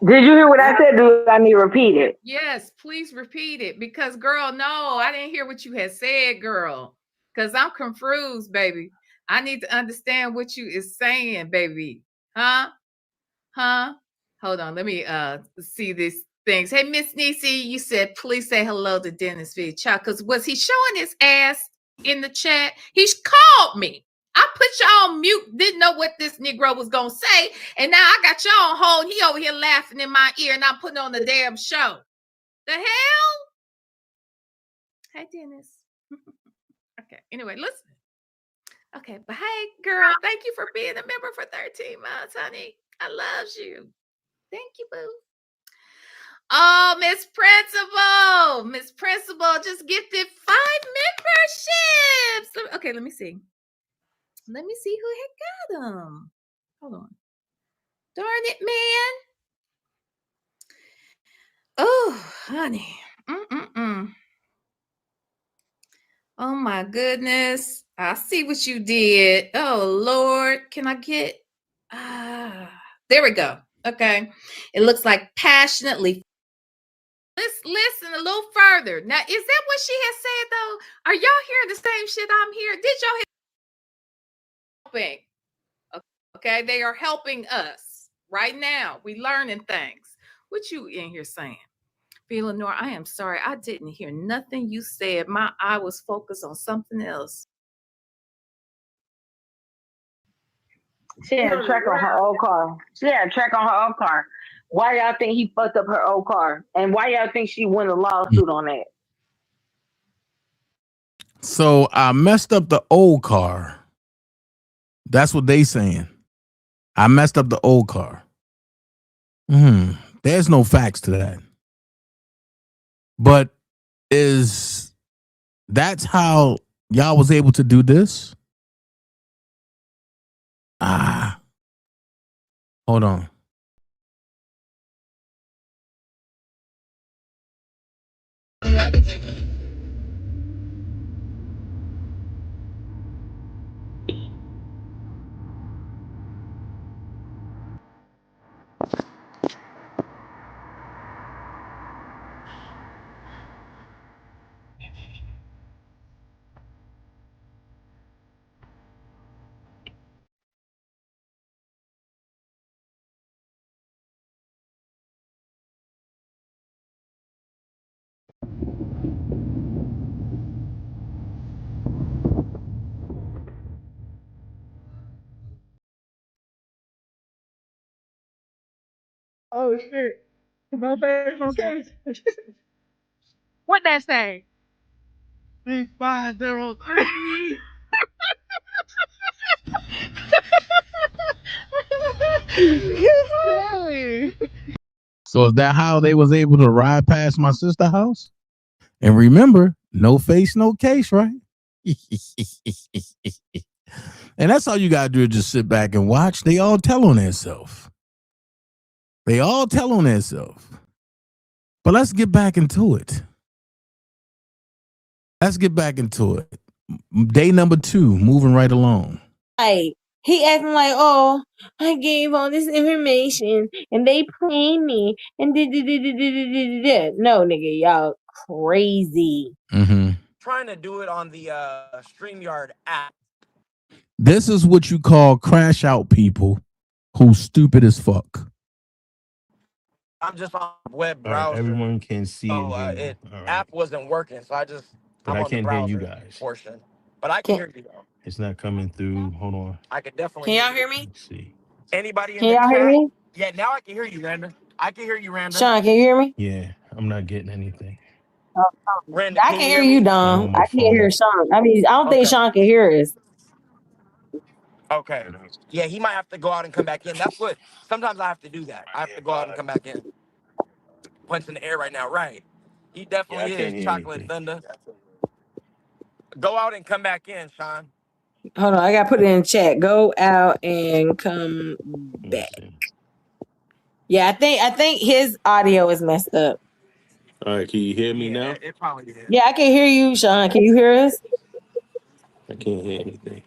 Speaker 14: Did you hear what I said? Do I need to repeat it?
Speaker 13: Yes, please repeat it. Because, girl, no, I didn't hear what you had said, girl. Because I'm confused, baby. I need to understand what you is saying, baby. Huh? Hold on. Let me see these things. Hey, Miss Nisi, you said please say hello to Dennis V. Chuck. Because was he showing his ass in the chat? He's called me. I put y'all on mute, didn't know what this Negro was going to say. And now I got y'all on hold. He over here laughing in my ear and I'm putting on the damn show. The hell? Hey, Dennis. Okay, anyway, listen. Okay, but hey, girl, thank you for being a member for 13 months, honey. I love you. Thank you, boo. Oh, Miss Principal just gifted 5 memberships. Okay, let me see. Let me see who had got them. Hold on. Darn it, man. Oh, honey. Oh, my goodness. I see what you did. Oh, Lord. Can I get... there we go. Okay. It looks like passionately. Let's listen a little further. Now, is that what she has said, though? Are y'all hearing the same shit I'm hearing? Did y'all hear? Okay, they are helping us right now. We learning things. What you in here saying? Lenore, I am sorry. I didn't hear nothing you said. My eye was focused on something else.
Speaker 14: She had a track on her old car. Why y'all think he fucked up her old car? And why y'all think she won a lawsuit on that?
Speaker 11: So I messed up the old car. That's what they saying. I messed up the old car. There's no facts to that. But that's how y'all was able to do this? Hold on.
Speaker 15: Oh shit. My bad, okay. What that say? 3503.
Speaker 11: So is that how they was able to ride past my sister's house? And remember, no face, no case, right? And that's all you gotta do is just sit back and watch. They all tell on themselves. They all tell on themselves. But let's get back into it. Let's get back into it. Day number 2, moving right along.
Speaker 14: Like, he acting like, oh, I gave all this information and they played me and no, nigga, y'all crazy.
Speaker 11: Mm-hmm.
Speaker 16: Trying to do it on the StreamYard app.
Speaker 11: This is what you call crash out people who's stupid as fuck.
Speaker 16: I'm just on the web browser.
Speaker 17: Right, everyone can see
Speaker 16: so,
Speaker 17: and hear you.
Speaker 16: app wasn't working, so
Speaker 17: But
Speaker 16: I'm
Speaker 17: I
Speaker 16: on the
Speaker 17: can't hear you
Speaker 16: browser
Speaker 17: guys.
Speaker 16: portion. But I can hear you though.
Speaker 17: It's not coming through. Hold on.
Speaker 16: I can definitely.
Speaker 14: Can y'all hear me?
Speaker 17: Let's see.
Speaker 16: Anybody in
Speaker 14: Can
Speaker 16: the
Speaker 14: y'all hear
Speaker 16: chat?
Speaker 14: me?
Speaker 16: Yeah, now I can hear you, Randa. I can hear you, Randa.
Speaker 14: Sean, can you hear me?
Speaker 17: Yeah, I'm not getting anything.
Speaker 16: Randa,
Speaker 14: I can hear you, Dom. I can't hear Sean. I mean, I don't think Sean can hear us.
Speaker 16: Okay. Yeah, he might have to go out and come back in. That's what sometimes I have to do that. I have to go out and come back in. Punch in the air right now, right? He definitely is chocolate thunder. Go out and come back in, Sean.
Speaker 14: Hold on, I gotta put it in chat. Go out and come back. Yeah, I think his audio is messed up.
Speaker 17: All right, can you hear me now?
Speaker 16: It probably is.
Speaker 14: Yeah, I can hear you, Sean. Can you hear us?
Speaker 17: I can't hear anything.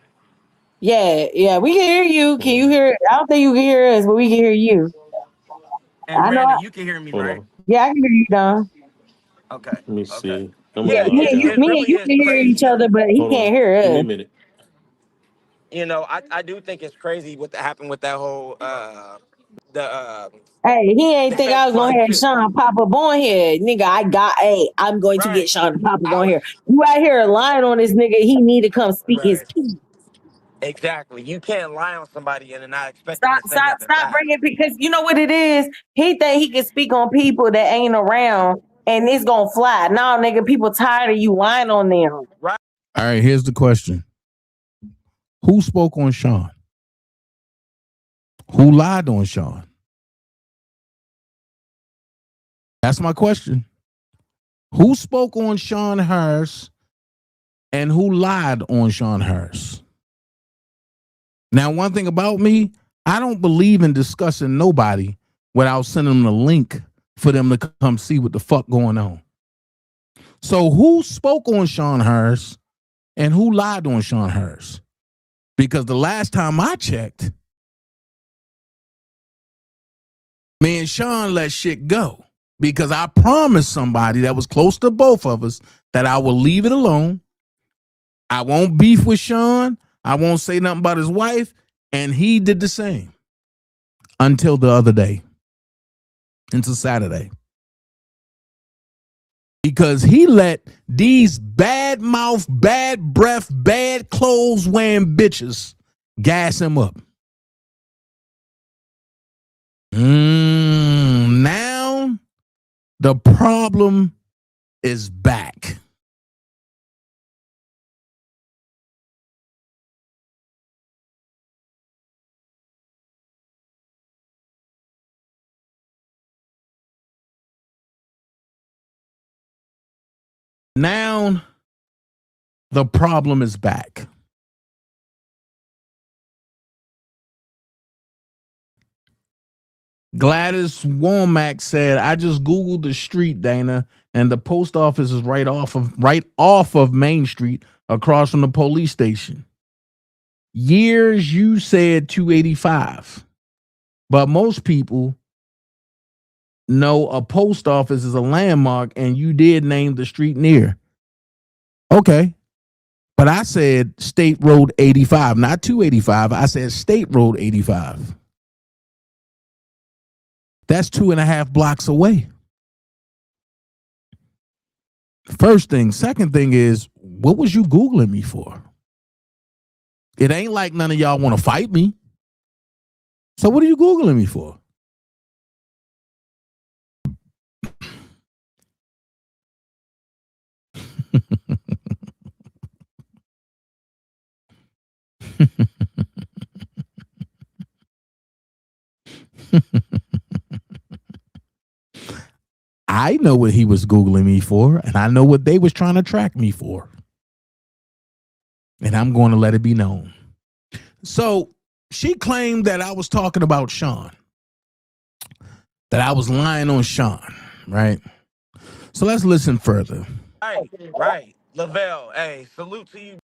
Speaker 14: Yeah, we can hear you. Can you hear? I don't think you can hear us, but we can hear you.
Speaker 16: And
Speaker 14: I know.
Speaker 16: Randa, you can hear me, right?
Speaker 14: Yeah, I can hear you, Don.
Speaker 16: Okay.
Speaker 17: Let me see. I'm
Speaker 14: Yeah,
Speaker 17: gonna
Speaker 14: me
Speaker 17: log
Speaker 14: and you,
Speaker 17: out.
Speaker 14: me and you can hear each other, but he
Speaker 17: Hold
Speaker 14: can't
Speaker 17: on.
Speaker 14: hear
Speaker 17: Give me a
Speaker 14: us.
Speaker 17: minute.
Speaker 16: You know, I do think it's crazy what happened with that whole
Speaker 14: Hey, he ain't
Speaker 16: the
Speaker 14: think I
Speaker 16: hedge
Speaker 14: was gonna
Speaker 16: fund
Speaker 14: have
Speaker 16: shit.
Speaker 14: Sean pop up on here, nigga. I'm going to get Sean to pop up on here. You out here lying on this nigga? He need to come speak his piece.
Speaker 16: Exactly. You can't lie on somebody and not expect them to say nothing
Speaker 14: Stop
Speaker 16: back.
Speaker 14: bringing, because you know what it is. He think he can speak on people that ain't around, and it's gonna fly. No, nigga, people tired of you lying on them.
Speaker 16: Right.
Speaker 11: All right, here's the question. Who spoke on Sean? Who lied on Sean? That's my question. Who spoke on Sean Harris and who lied on Sean Harris? Now, one thing about me, I don't believe in discussing nobody without sending them the link for them to come see what the fuck going on. So who spoke on Sean Harris and who lied on Sean Harris? Because the last time I checked, me and Sean let shit go. Because I promised somebody that was close to both of us that I will leave it alone. I won't beef with Sean. I won't say nothing about his wife. And he did the same until the other day, until Saturday. Because he let these bad mouth, bad breath, bad clothes wearing bitches gas him up. Now the problem is back. Now the problem is back. Gladys Womack said, I just Googled the street, Dana, and the post office is right off of Main Street across from the police station. Years you said 285. But most people know a post office is a landmark, and you did name the street near. Okay. But I said State Road 85, not 285. I said State Road 85. That's 2.5 blocks away. First thing. Second thing is, what was you Googling me for? It ain't like none of y'all want to fight me. So what are you Googling me for? I know what he was Googling me for, and I know what they was trying to track me for. And I'm going to let it be known. So she claimed that I was talking about Sean, that I was lying on Sean, right? So let's listen further.
Speaker 16: Right. Lavelle, hey, salute to you.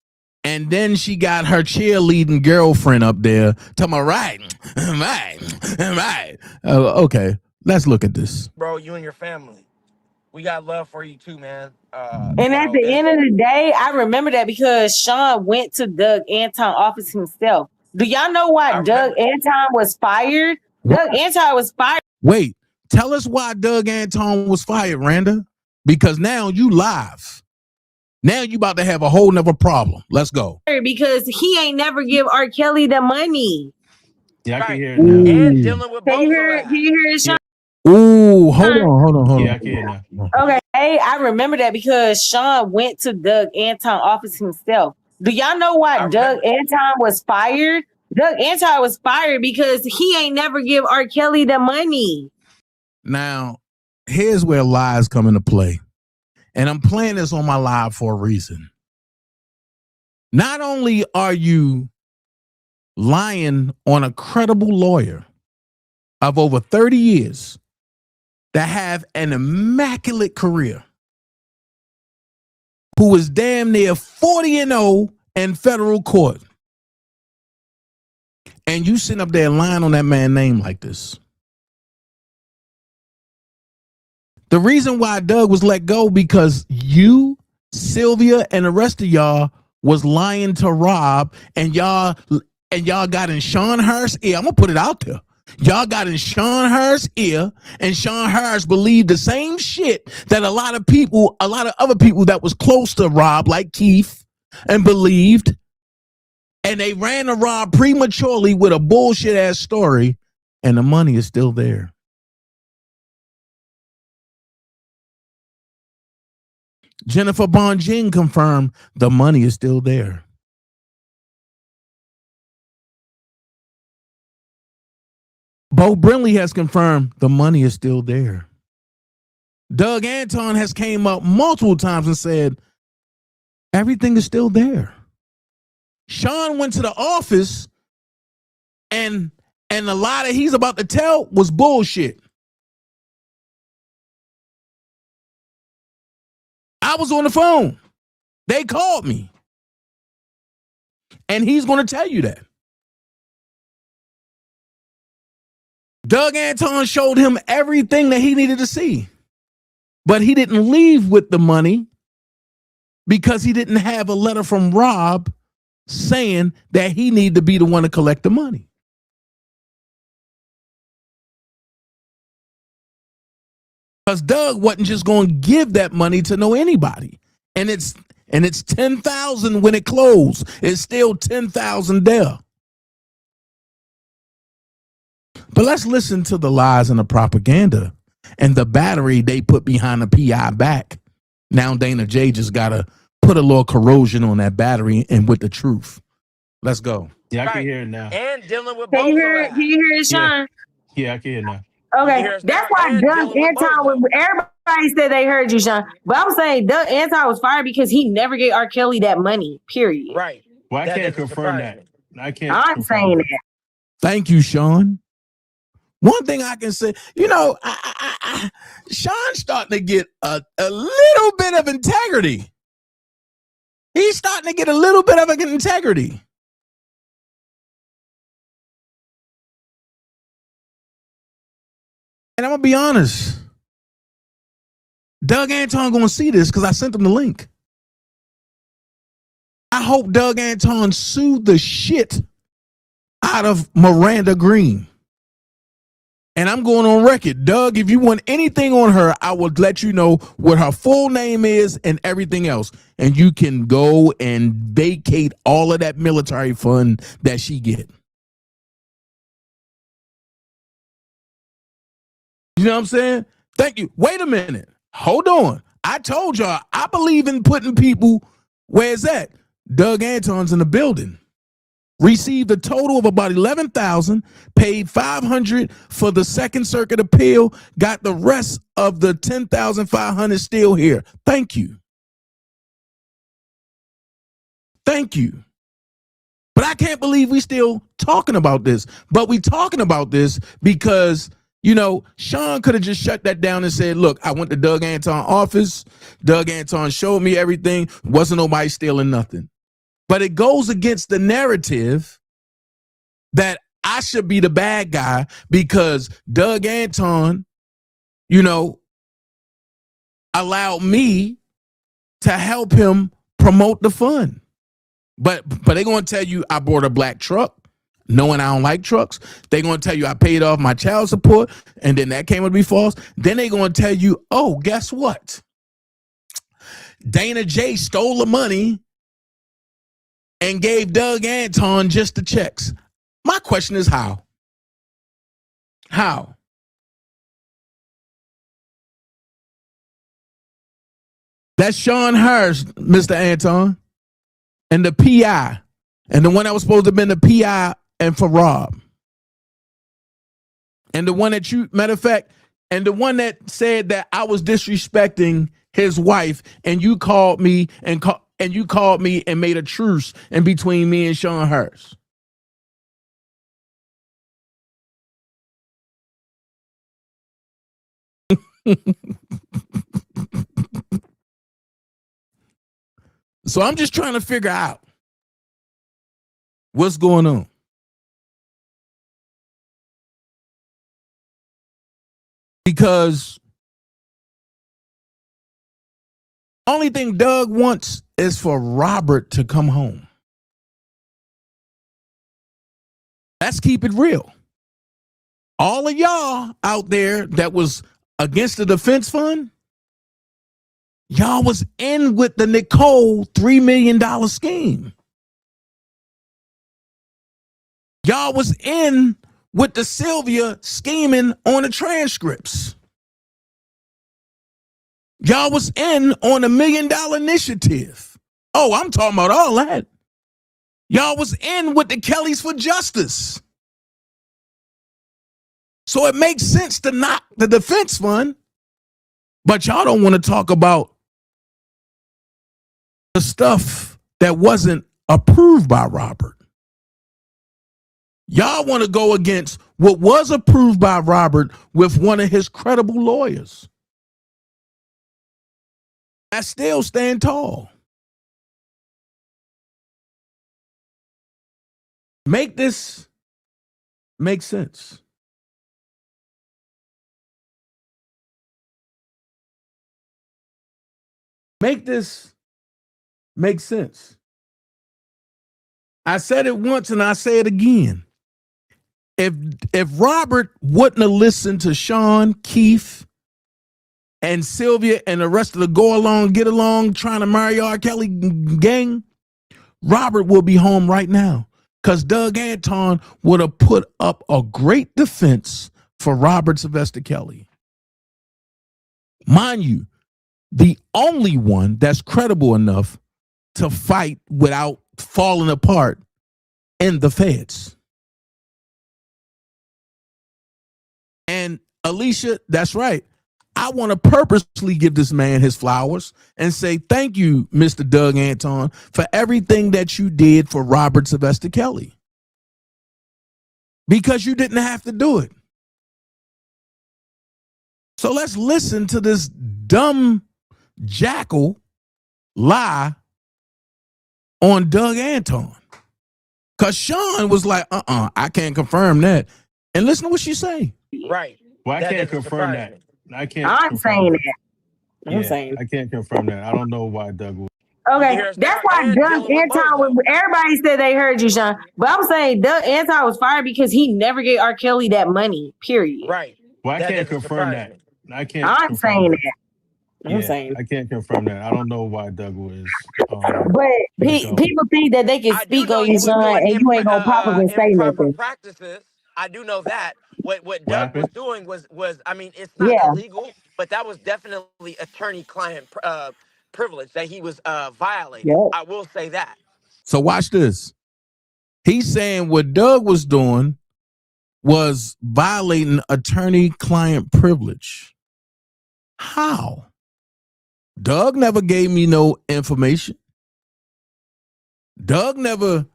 Speaker 11: And then she got her cheerleading girlfriend up there talking about right. Okay, let's look at this.
Speaker 16: Bro, you and your family. We got love for you too, man.
Speaker 14: And at the end of the day, I remember that because Sean went to Doug Anton office himself. Do y'all know why Doug Anton was fired? Doug Anton was fired.
Speaker 11: Wait, tell us why Doug Anton was fired, Randa. Because now you live. Now you about to have a whole nother problem. Let's go.
Speaker 14: Because he ain't never give R. Kelly the money.
Speaker 17: Yeah, I can hear it now.
Speaker 16: And dealing with
Speaker 14: Can you hear it, Sean?
Speaker 11: Ooh, hold on.
Speaker 17: Yeah, I can hear it now.
Speaker 14: Okay, hey, I remember that because Sean went to Doug Anton office himself. Do y'all know why Doug Anton was fired? Doug Anton was fired because he ain't never give R. Kelly the money.
Speaker 11: Now, here's where lies come into play. And I'm playing this on my live for a reason. Not only are you lying on a credible lawyer of over 30 years that have an immaculate career, who is damn near 40-0 in federal court, and you sitting up there lying on that man's name like this. The reason why Doug was let go because you, Sylvia, and the rest of y'all was lying to Rob, and y'all got in Sean Hurst's ear. I'm gonna put it out there. Y'all got in Sean Hurst's ear, and Sean Hurst believed the same shit that a lot of other people that was close to Rob, like Keith, and believed, and they ran to Rob prematurely with a bullshit ass story, and the money is still there. Jennifer Bonjean confirmed the money is still there. Bo Brinley has confirmed the money is still there. Doug Anton has came up multiple times and said everything is still there. Sean went to the office and a lie that he's about to tell was bullshit. I was on the phone. They called me. And he's going to tell you that. Doug Anton showed him everything that he needed to see. But he didn't leave with the money because he didn't have a letter from Rob saying that he needed to be the one to collect the money. Because Doug wasn't just going to give that money to no anybody. And it's $10,000 when it closed. It's still $10,000 there. But let's listen to the lies and the propaganda and the battery they put behind the PI back. Now DanaJay just got to put a little corrosion on that battery and with the truth. Let's go.
Speaker 17: Yeah, I can hear it now.
Speaker 16: And dealing with
Speaker 14: Can you hear it, Sean?
Speaker 17: Yeah, I can hear it now.
Speaker 14: Okay, that's why Doug Anton was. Everybody said they heard you, Sean. But I'm saying Doug Anton was fired because he never gave R. Kelly that money. Period.
Speaker 16: Right.
Speaker 17: Well, I can't confirm that.
Speaker 14: I'm saying that.
Speaker 11: Thank you, Sean. One thing I can say, you know, Sean's starting to get a little bit of integrity. He's starting to get a little bit of integrity. And I'm going to be honest. Doug Anton going to see this because I sent him the link. I hope Doug Anton sued the shit out of Miranda Green. And I'm going on record. Doug, if you want anything on her, I will let you know what her full name is and everything else. And you can go and vacate all of that military fund that she get. You know what I'm saying? Thank you. Wait a minute. Hold on. I told y'all, I believe in putting people where it's at. Doug Anton's in the building. Received a total of about $11,000, paid $500 for the Second Circuit appeal, got the rest of the $10,500 still here. Thank you. Thank you. But I can't believe we still talking about this. But we talking about this because, you know, Sean could have just shut that down and said, look, I went to Doug Anton office. Doug Anton showed me everything. Wasn't nobody stealing nothing. But it goes against the narrative that I should be the bad guy because Doug Anton, you know, allowed me to help him promote the fund. But they're going to tell you I bought a black truck, knowing I don't like trucks. They're going to tell you I paid off my child support, and then that came to be false. Then they're going to tell you, oh, guess what? DanaJay stole the money and gave Doug Anton just the checks. My question is how? How? That's Sean Hurst, Mr. Anton, and the PI, and the one that was supposed to have been the PI and for Rob. And the one that you, matter of fact, and the one that said that I was disrespecting his wife, and you called me and made a truce in between me and Sean Hurst. So I'm just trying to figure out what's going on. Because only thing Doug wants is for Robert to come home. Let's keep it real. All of y'all out there that was against the defense fund, y'all was in with the Nicole $3 million scheme. Y'all was in with the Sylvia scheming on the transcripts. Y'all was in on $1 million initiative. Oh, I'm talking about all that. Y'all was in with the Kellys for Justice. So it makes sense to knock the defense fund, but y'all don't want to talk about the stuff that wasn't approved by Robert. Y'all want to go against what was approved by Robert with one of his credible lawyers. I still stand tall. Make this make sense. Make this make sense. I said it once and I say it again. If Robert wouldn't have listened to Sean, Keith, and Sylvia and the rest of the go along, get along, trying to marry R. Kelly gang, Robert will be home right now. Because Doug Anton would have put up a great defense for Robert Sylvester Kelly. Mind you, the only one that's credible enough to fight without falling apart in the feds. And Alicia, that's right. I want to purposely give this man his flowers and say thank you, Mr. Doug Anton, for everything that you did for Robert Sylvester Kelly. Because you didn't have to do it. So let's listen to this dumb jackal lie on Doug Anton. Because Sean was like, I can't confirm that. And listen to what she say.
Speaker 16: Right.
Speaker 17: Well, I can't confirm that. I can't.
Speaker 14: I'm saying that. I'm saying
Speaker 17: I can't confirm that. I don't know why Doug would.
Speaker 14: Okay, that's why Doug Anton, everybody said they heard you, Sean. But I'm saying Doug Anton was fired because he never gave R. Kelly that money, period.
Speaker 16: Right.
Speaker 17: Well, I can't confirm that. I can't.
Speaker 14: I'm saying that. I'm saying
Speaker 17: I can't confirm that. I don't know why Doug was.
Speaker 14: But people think that they can speak on you, Sean, and you ain't gonna pop up and say nothing.
Speaker 16: Practices. I do know that. What Doug was doing was I mean, it's not illegal, but that was definitely attorney-client privilege that he was violating. Yep. I will say that.
Speaker 11: So watch this. He's saying what Doug was doing was violating attorney-client privilege. How? Doug never gave me no information. Doug never,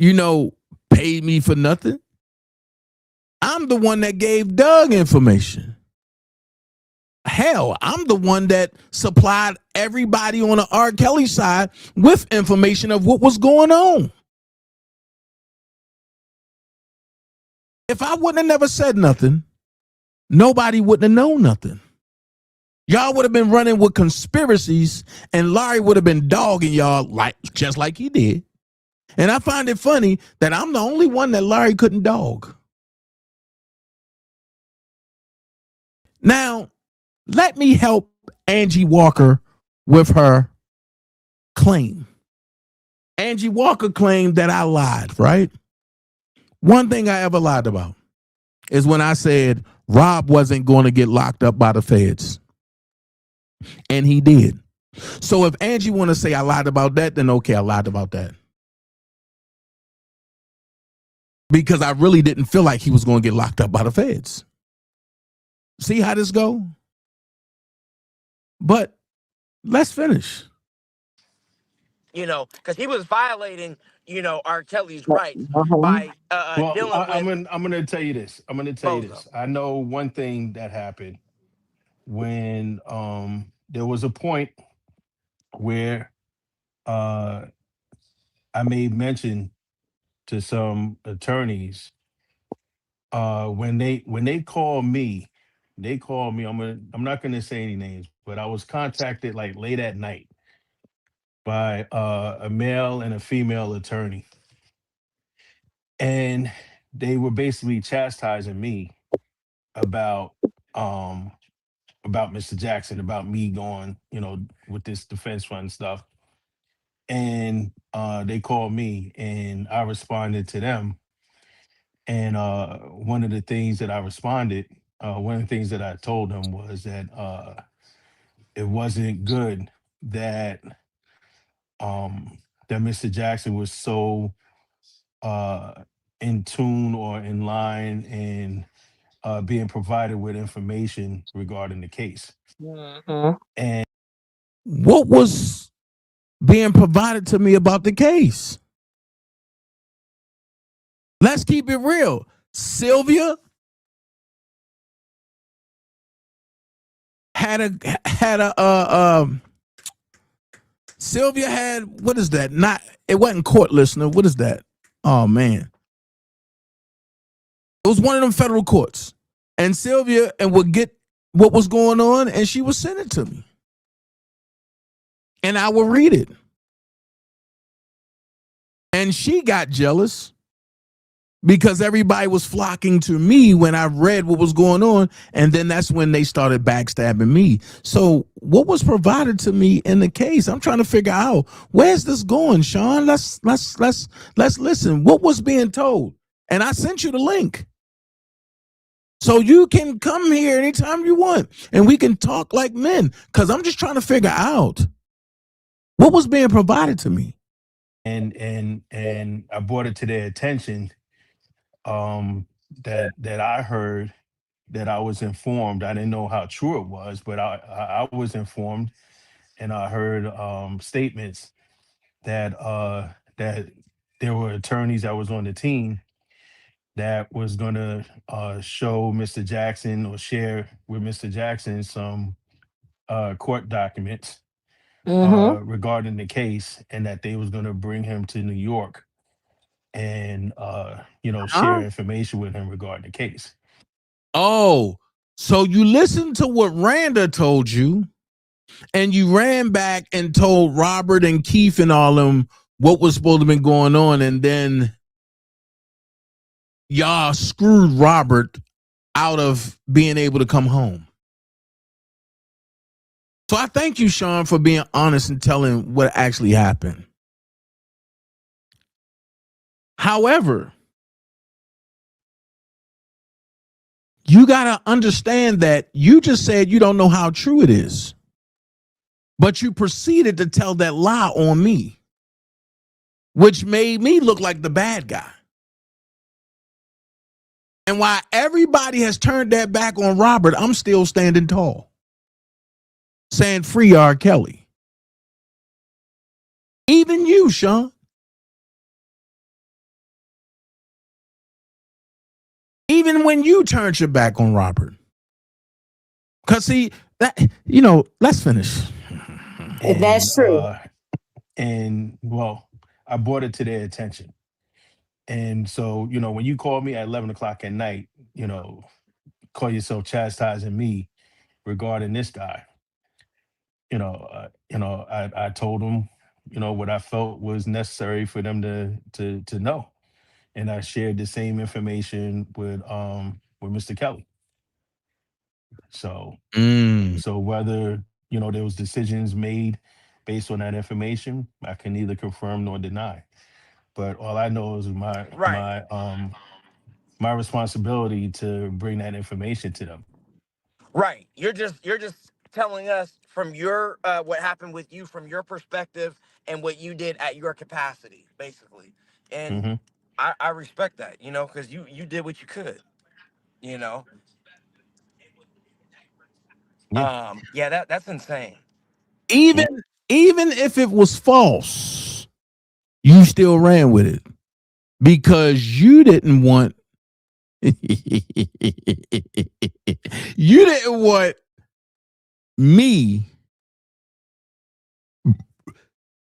Speaker 11: paid me for nothing. I'm the one that gave Doug information. Hell, I'm the one that supplied everybody on the R. Kelly side with information of what was going on. If I wouldn't have never said nothing, nobody wouldn't have known nothing. Y'all would have been running with conspiracies, and Larry would have been dogging y'all just like he did. And I find it funny that I'm the only one that Larry couldn't dog. Now, let me help Angie Walker with her claim. Angie Walker claimed that I lied, right? One thing I ever lied about is when I said Rob wasn't going to get locked up by the feds. And he did. So if Angie want to say I lied about that, then okay, I lied about that. Because I really didn't feel like he was going to get locked up by the feds. See how this go? But let's finish.
Speaker 16: Because he was violating, R. Kelly's rights by dealing with.
Speaker 17: I'm gonna tell you this. I know one thing that happened when there was a point where I made mention to some attorneys when they call me. I'm not gonna say any names, but I was contacted like late at night by a male and a female attorney, and they were basically chastising me about Mr. Jackson, about me going, with this defense fund stuff. And they called me and I responded to them. And one of the things that I told them was that it wasn't good that that Mr. Jackson was so in tune or in line and being provided with information regarding the case. And
Speaker 11: what was being provided to me about the case? Let's keep it real. Sylvia had Sylvia had, what is that? It wasn't court listener. What is that? Oh man. It was one of them federal courts. And Sylvia would get what was going on and she would send it to me. And I would read it. And she got jealous because everybody was flocking to me when I read what was going on. And then that's when they started backstabbing me. So what was provided to me in the case? I'm trying to figure out, where's this going, Sean? Let's listen. What was being told? And I sent you the link. So you can come here anytime you want and we can talk like men, because I'm just trying to figure out what was being provided to me.
Speaker 17: And I brought it to their attention that I heard, that I was informed. I didn't know how true it was, but I was informed, and I heard statements that that there were attorneys that was on the team that was going to show Mr. Jackson or share with Mr. Jackson some court documents regarding the case, and that they was going to bring him to New York and share information with him regarding the case.
Speaker 11: Oh, so you listened to what Randa told you, and you ran back and told Robert and Keith and all them what was supposed to be going on, and then y'all screwed Robert out of being able to come home. So I thank you, Sean, for being honest and telling what actually happened. However, you got to understand that you just said you don't know how true it is, but you proceeded to tell that lie on me, which made me look like the bad guy. And while everybody has turned their back on Robert, I'm still standing tall, saying free R. Kelly. Even you, Sean. even when you turned your back on Robert. Because see, that, let's finish.
Speaker 17: And,
Speaker 14: That's true.
Speaker 17: And well, I brought it to their attention. And so, when you call me at 11 o'clock at night, call yourself chastising me regarding this guy. I told them, what I felt was necessary for them to know, and I shared the same information with Mr. Kelly. So, so whether there was decisions made based on that information, I can neither confirm nor deny. But all I know is my responsibility to bring that information to them.
Speaker 16: Right. You're just telling us from your what happened with you from your perspective and what you did at your capacity, basically. And
Speaker 17: Mm-hmm.
Speaker 16: I respect that, because you did what you could, you know.
Speaker 17: Yeah.
Speaker 16: Yeah, that's insane.
Speaker 11: Even if it was false, you still ran with it because you didn't want you didn't want me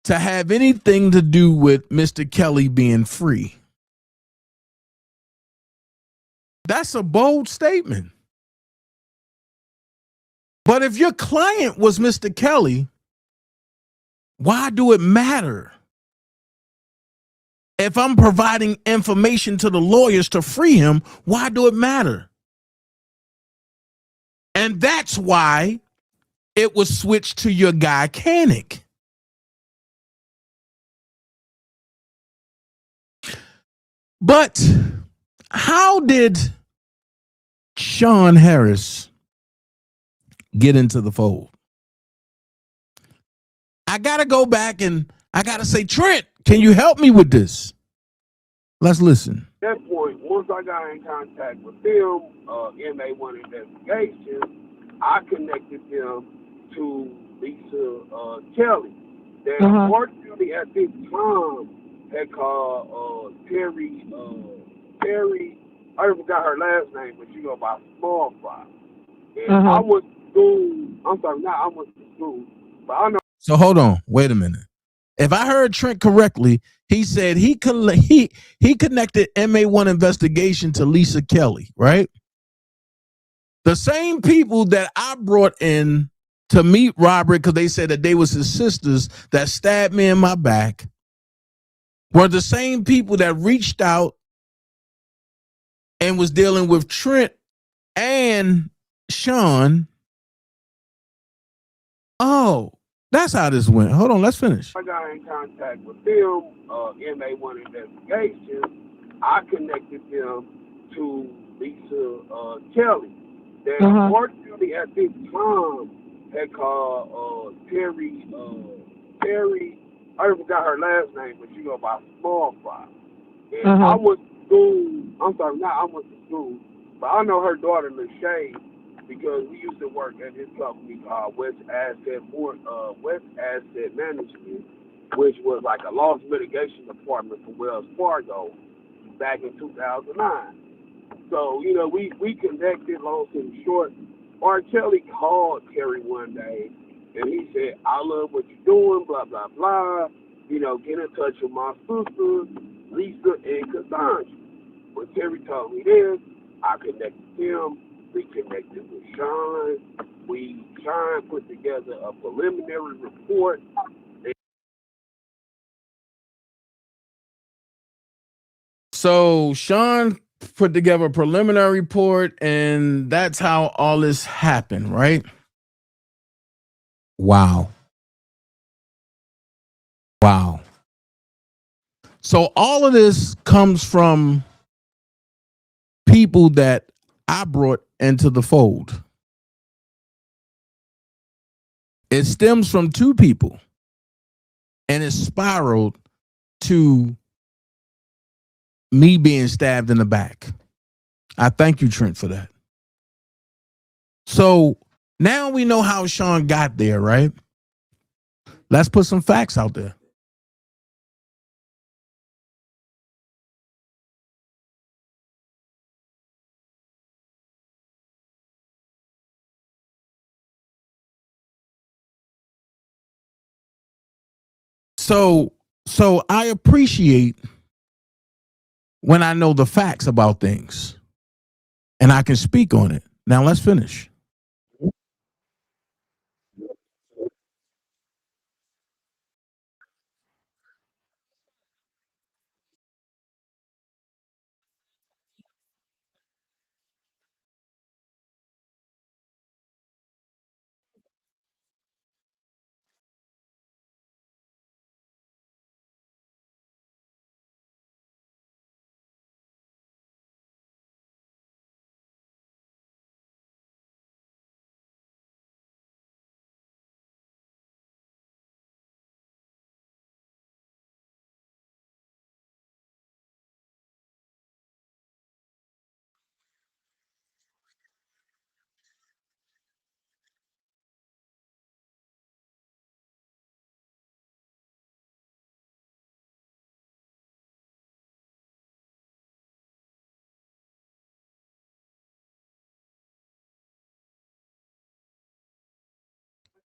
Speaker 11: to have anything to do with Mr. Kelly being free. That's a bold statement. But if your client was Mr. Kelly, why do it matter? If I'm providing information to the lawyers to free him, why do it matter? And that's why it was switched to your guy, Canick. But how did Sean Harris get into the fold? I got to go back and I got to say, Trent, can you help me with this? Let's listen.
Speaker 18: At that point, once I got in contact with them, MA1 investigation, I connected them to Lisa Kelly. That unfortunately at this time had called Terry, I forgot her last name, but she go by Small Fry. And I went to school, I went to school, but I know.
Speaker 11: So hold on, wait a minute. If I heard Trent correctly, he said he connected MA1 investigation to Lisa Kelly, right? The same people that I brought in to meet Robert because they said that they was his sisters that stabbed me in my back were the same people that reached out and was dealing with Trent and Sean. Oh, that's how this went. Hold on, let's finish.
Speaker 18: I got in contact with them, MA1 investigation. I connected them to Lisa Kelly. That unfortunately at this time had called Terry, I forgot her last name, but she go by Small Fry. And I went to school, I went to school, but I know her daughter, Lachey, because we used to work at this company called West Asset Management, which was like a loss mitigation department for Wells Fargo back in 2009. So, we connected, long story short. R. Kelly called Terry one day, and he said, I love what you're doing, blah, blah, blah. Get in touch with my sisters, Lisa and Cassandra. When Terry told me this, I connected them. We connected with Sean. Sean put together a preliminary report.
Speaker 11: So Sean put together a preliminary report, and that's how all this happened, right? Wow. So all of this comes from people that I brought into the fold. It stems from two people, and it spiraled to me being stabbed in the back. I thank you, Trent, for that. So now we know how Sean got there, right? Let's put some facts out there. So I appreciate when I know the facts about things and I can speak on it. Now let's finish.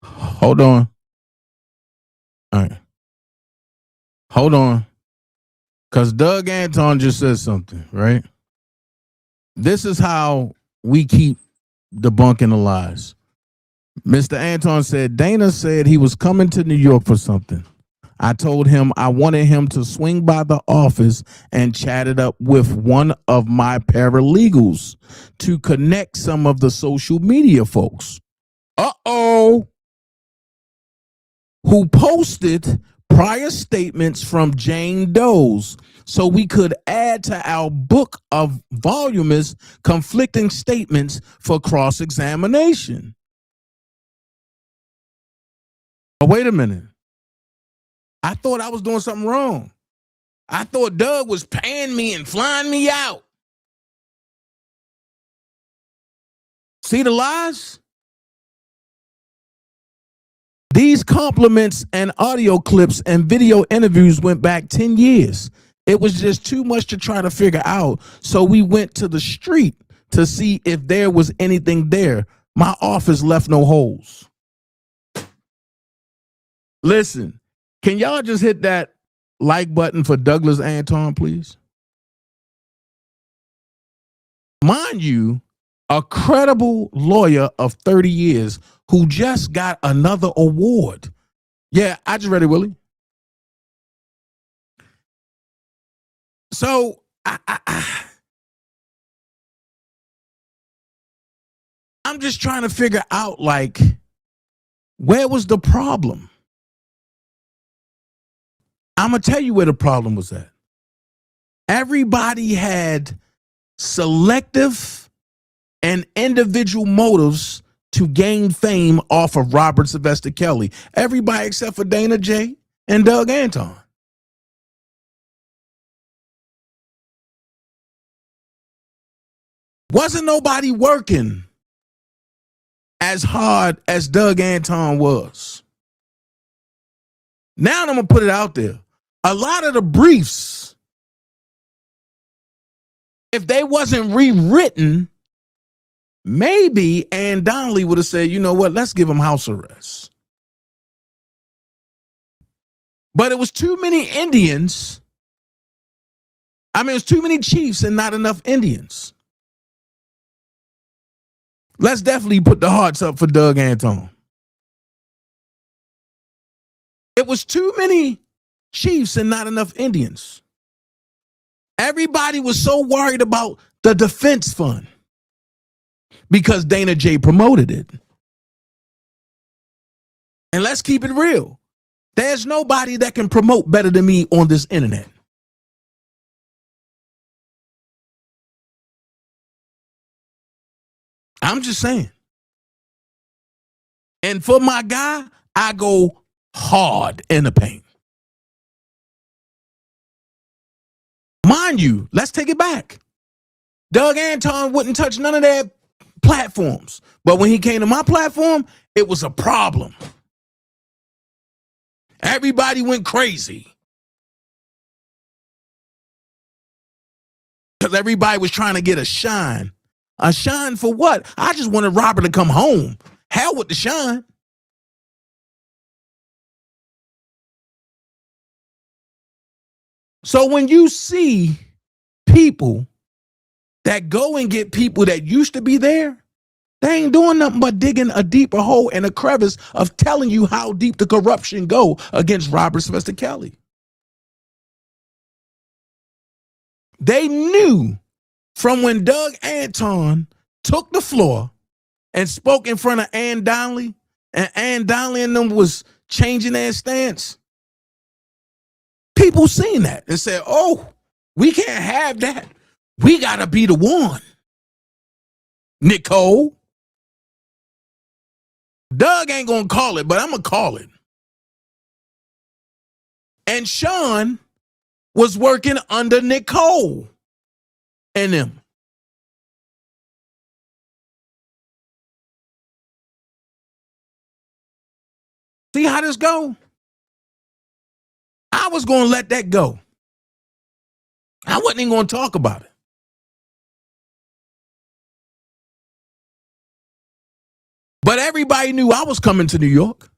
Speaker 11: Hold on. All right. Hold on. Because Doug Anton just said something, right? This is how we keep debunking the lies. Mr. Anton said, Dana said he was coming to New York for something. I told him I wanted him to swing by the office and chat it up with one of my paralegals to connect some of the social media folks. Uh-oh. Who posted prior statements from Jane Doe's so we could add to our book of voluminous conflicting statements for cross-examination. Oh, wait a minute. I thought I was doing something wrong. I thought Doug was paying me and flying me out. See the lies? These compliments and audio clips and video interviews went back 10 years. It was just too much to try to figure out. So we went to the street to see if there was anything there. My office left no holes. Listen, can y'all just hit that like button for Douglas Anton, please? Mind you, a credible lawyer of 30 years who just got another award. Yeah, I just read it, Willie. So I'm just trying to figure out, like, where was the problem? I'm going to tell you where the problem was at. Everybody had selective and individual motives to gain fame off of Robert Sylvester Kelly. Everybody except for DanaJay and Doug Anton. Wasn't nobody working as hard as Doug Anton was. Now I'm going to put it out there. A lot of the briefs, if they wasn't rewritten, maybe Ann Donnelly would have said, you know what, let's give him house arrest. But it was too many Indians. I mean, it was too many chiefs and not enough Indians. Let's definitely put the hearts up for Doug Anton. It was too many chiefs and not enough Indians. Everybody was so worried about the defense fund because DanaJay promoted it. And let's keep it real. There's nobody that can promote better than me on this internet. I'm just saying. And for my guy, I go hard in the paint. Mind you, let's take it back. Doug Anton wouldn't touch none of their platforms. But when he came to my platform, it was a problem. Everybody went crazy. Because everybody was trying to get a shine. A shine for what? I just wanted Robert to come home. Hell with the shine. So when you see people that go and get people that used to be there, they ain't doing nothing but digging a deeper hole and a crevice of telling you how deep the corruption go against Robert Sylvester Kelly. They knew from when Doug Anton took the floor and spoke in front of Ann Donnelly, and Ann Donnelly and them was changing their stance. People seen that and said, oh, we can't have that. We got to be the one. Nicole. Doug ain't going to call it, but I'm going to call it. And Sean was working under Nicole and them. See how this go? I was going to let that go. I wasn't even going to talk about it. But everybody knew I was coming to New York.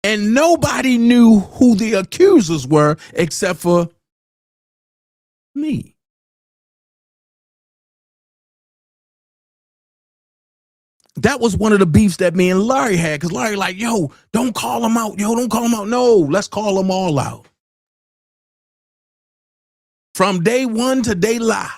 Speaker 11: And nobody knew who the accusers were except for me. That was one of the beefs that me and Larry had, because Larry like, yo, don't call them out. Yo, don't call them out. No, let's call them all out. From day one to day lie.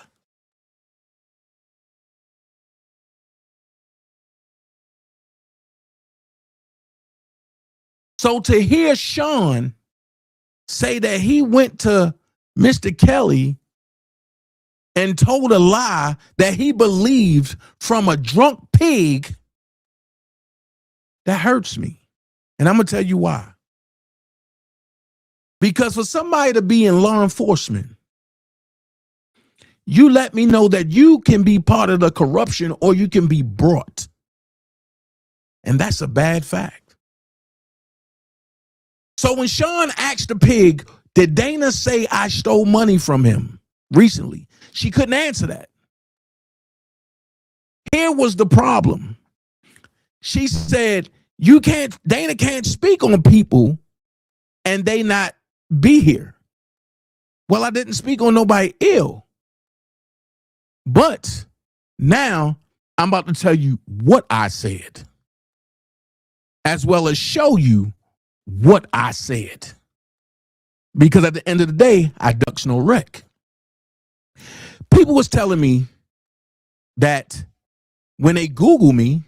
Speaker 11: So to hear Sean say that he went to Mr. Kelly and told a lie that he believed from a drunk pig, that hurts me. And I'm going to tell you why. Because for somebody to be in law enforcement, you let me know that you can be part of the corruption or you can be brought. And that's a bad fact. So when Sean asked the pig, did Dana say I stole money from him recently? She couldn't answer that. Here was the problem. She said, Dana can't speak on people and they not be here. Well, I didn't speak on nobody ill. But now I'm about to tell you what I said, as well as show you what I said. Because at the end of the day, I ducks no wreck. People was telling me that when they Google me,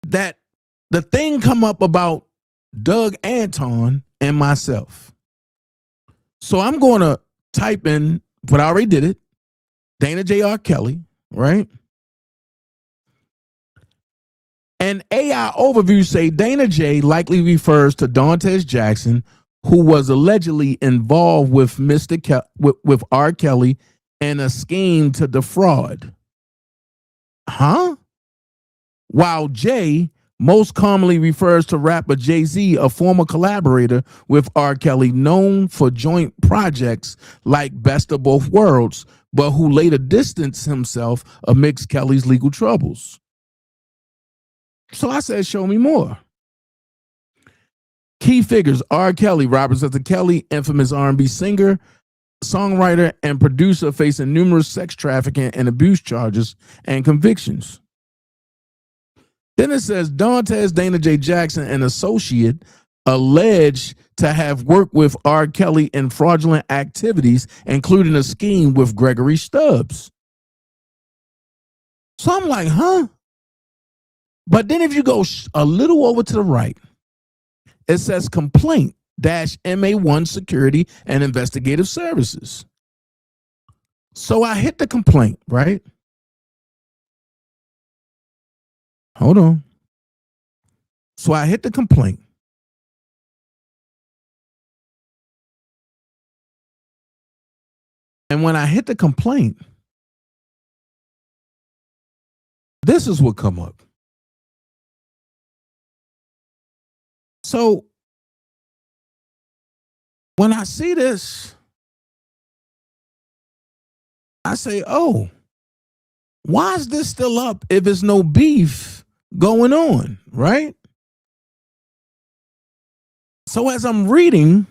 Speaker 11: that the thing come up about Doug Anton and myself. So I'm going to type in, but I already did it, Dana J. R. Kelly, right? And AI overview say Dana J likely refers to daintezjackson, who was allegedly involved with with R. Kelly in a scheme to defraud. Huh? While J most commonly refers to rapper Jay-Z, a former collaborator with R. Kelly, known for joint projects like Best of Both Worlds, but who later distanced himself amidst Kelly's legal troubles. So I said, show me more. Key figures: R. Kelly, Robert Sylvester Kelly, infamous R&B singer, songwriter, and producer, facing numerous sex trafficking and abuse charges and convictions. Then it says Dantez Dana J. Jackson, an associate, alleged to have worked with R. Kelly in fraudulent activities, including a scheme with Gregory Stubbs. So I'm like, huh? But then if you go a little over to the right, it says complaint -MA1 Security and Investigative Services. So I hit the complaint, right? Hold on. So I hit the complaint. And when I hit the complaint, this is what come up. So when I see this, I say, oh, why is this still up if there's no beef going on, right? So as I'm reading,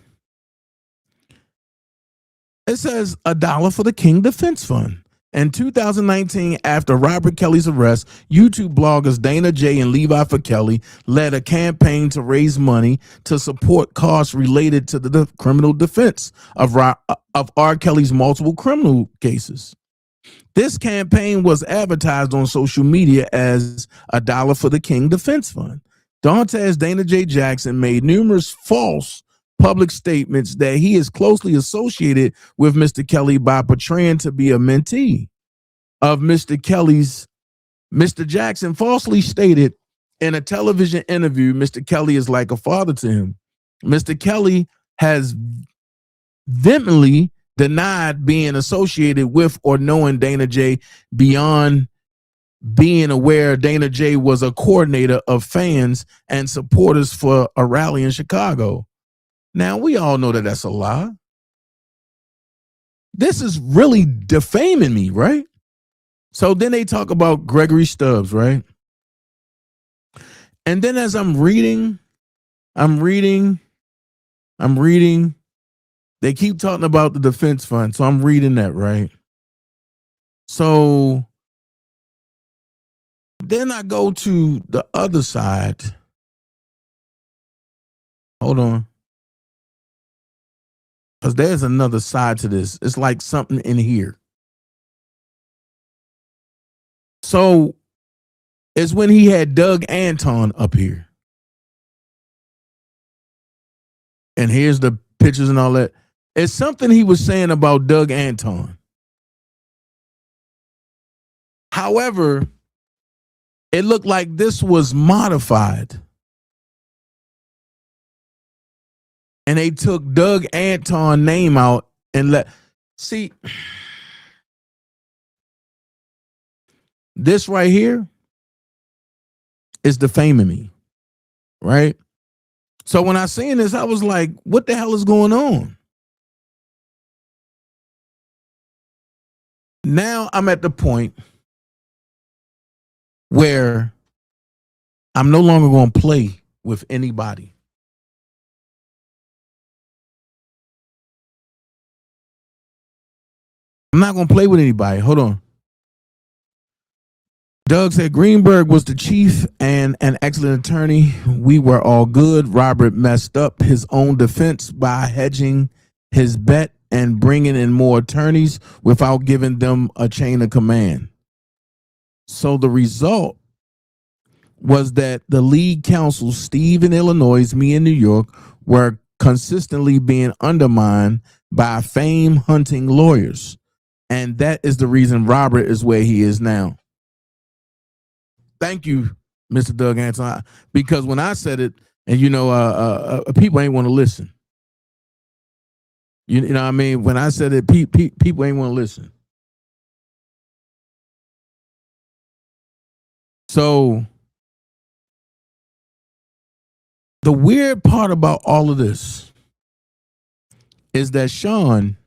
Speaker 11: it says $1 for the King Defense Fund. In 2019, after Robert Kelly's arrest, YouTube bloggers Dana J and Levi for Kelly led a campaign to raise money to support costs related to the criminal defense of R. Kelly's multiple criminal cases. This campaign was advertised on social media as $1 for the King Defense Fund. DaintezJay Jackson made numerous false public statements that he is closely associated with Mr. Kelly by portraying to be a mentee of Mr. Kelly's. Mr. Jackson falsely stated in a television interview, Mr. Kelly is like a father to him. Mr. Kelly has vehemently denied being associated with or knowing Dana J beyond being aware Dana J was a coordinator of fans and supporters for a rally in Chicago. Now, we all know that that's a lie. This is really defaming me, right? So then they talk about Gregory Stubbs, right? And then as I'm reading, they keep talking about the defense fund. So I'm reading that, right? So then I go to the other side. Hold on. Because there's another side to this. It's like something in here. So it's when he had Doug Anton up here. And here's the pictures and all that. It's something he was saying about Doug Anton. However, it looked like this was modified. And they took Doug Anton name out and see, this right here is defaming me, right? So when I seen this, I was like, what the hell is going on? Now I'm at the point where I'm no longer going to play with anybody. I'm not going to play with anybody. Hold on. Doug said Greenberg was the chief and an excellent attorney. We were all good. Robert messed up his own defense by hedging his bet and bringing in more attorneys without giving them a chain of command. So the result was that the league counsel, Steve in Illinois, me in New York, were consistently being undermined by fame-hunting lawyers. And that is the reason Robert is where he is now. Thank you, Mr. Doug Anton, because when I said it, and people ain't want to listen. You know what I mean? When I said it, people ain't want to listen. So the weird part about all of this is that Sean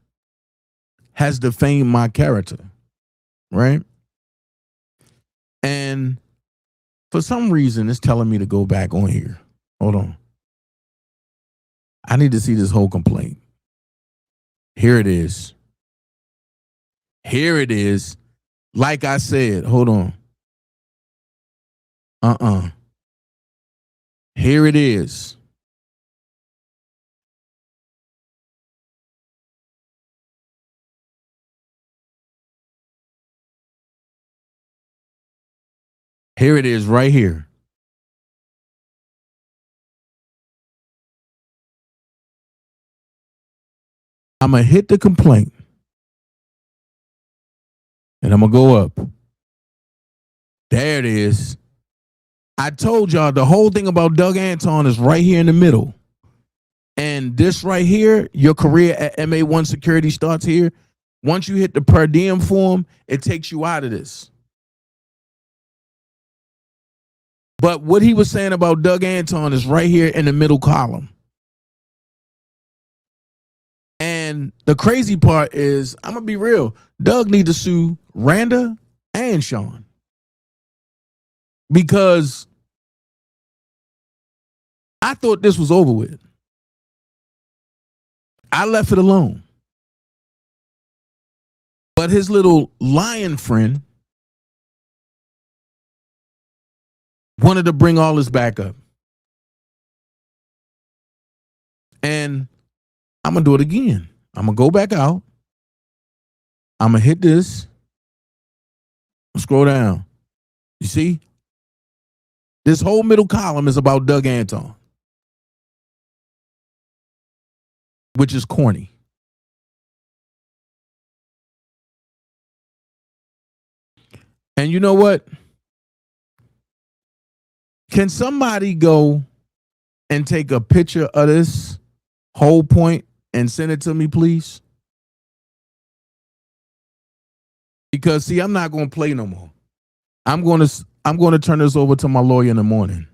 Speaker 11: has defamed my character, right? And for some reason, it's telling me to go back on here. Hold on. I need to see this whole complaint. Here it is. Here it is. Like I said, hold on. Here it is. Here it is right here. I'm going to hit the complaint. And I'm going to go up. There it is. I told y'all the whole thing about Doug Anton is right here in the middle. And this right here, your career at MA1 Security starts here. Once you hit the per diem form, it takes you out of this. But what he was saying about Doug Anton is right here in the middle column. And the crazy part is, I'm going to be real, Doug need to sue Randa and Sean. Because I thought this was over with. I left it alone. But his little lion friend wanted to bring all this back up. And I'm going to do it again. I'm going to go back out. I'm going to hit this. Scroll down. You see? This whole middle column is about Doug Anton, which is corny. And you know what? Can somebody go and take a picture of this whole point and send it to me, please? Because see, I'm not going to play no more. I'm going to turn this over to my lawyer in the morning.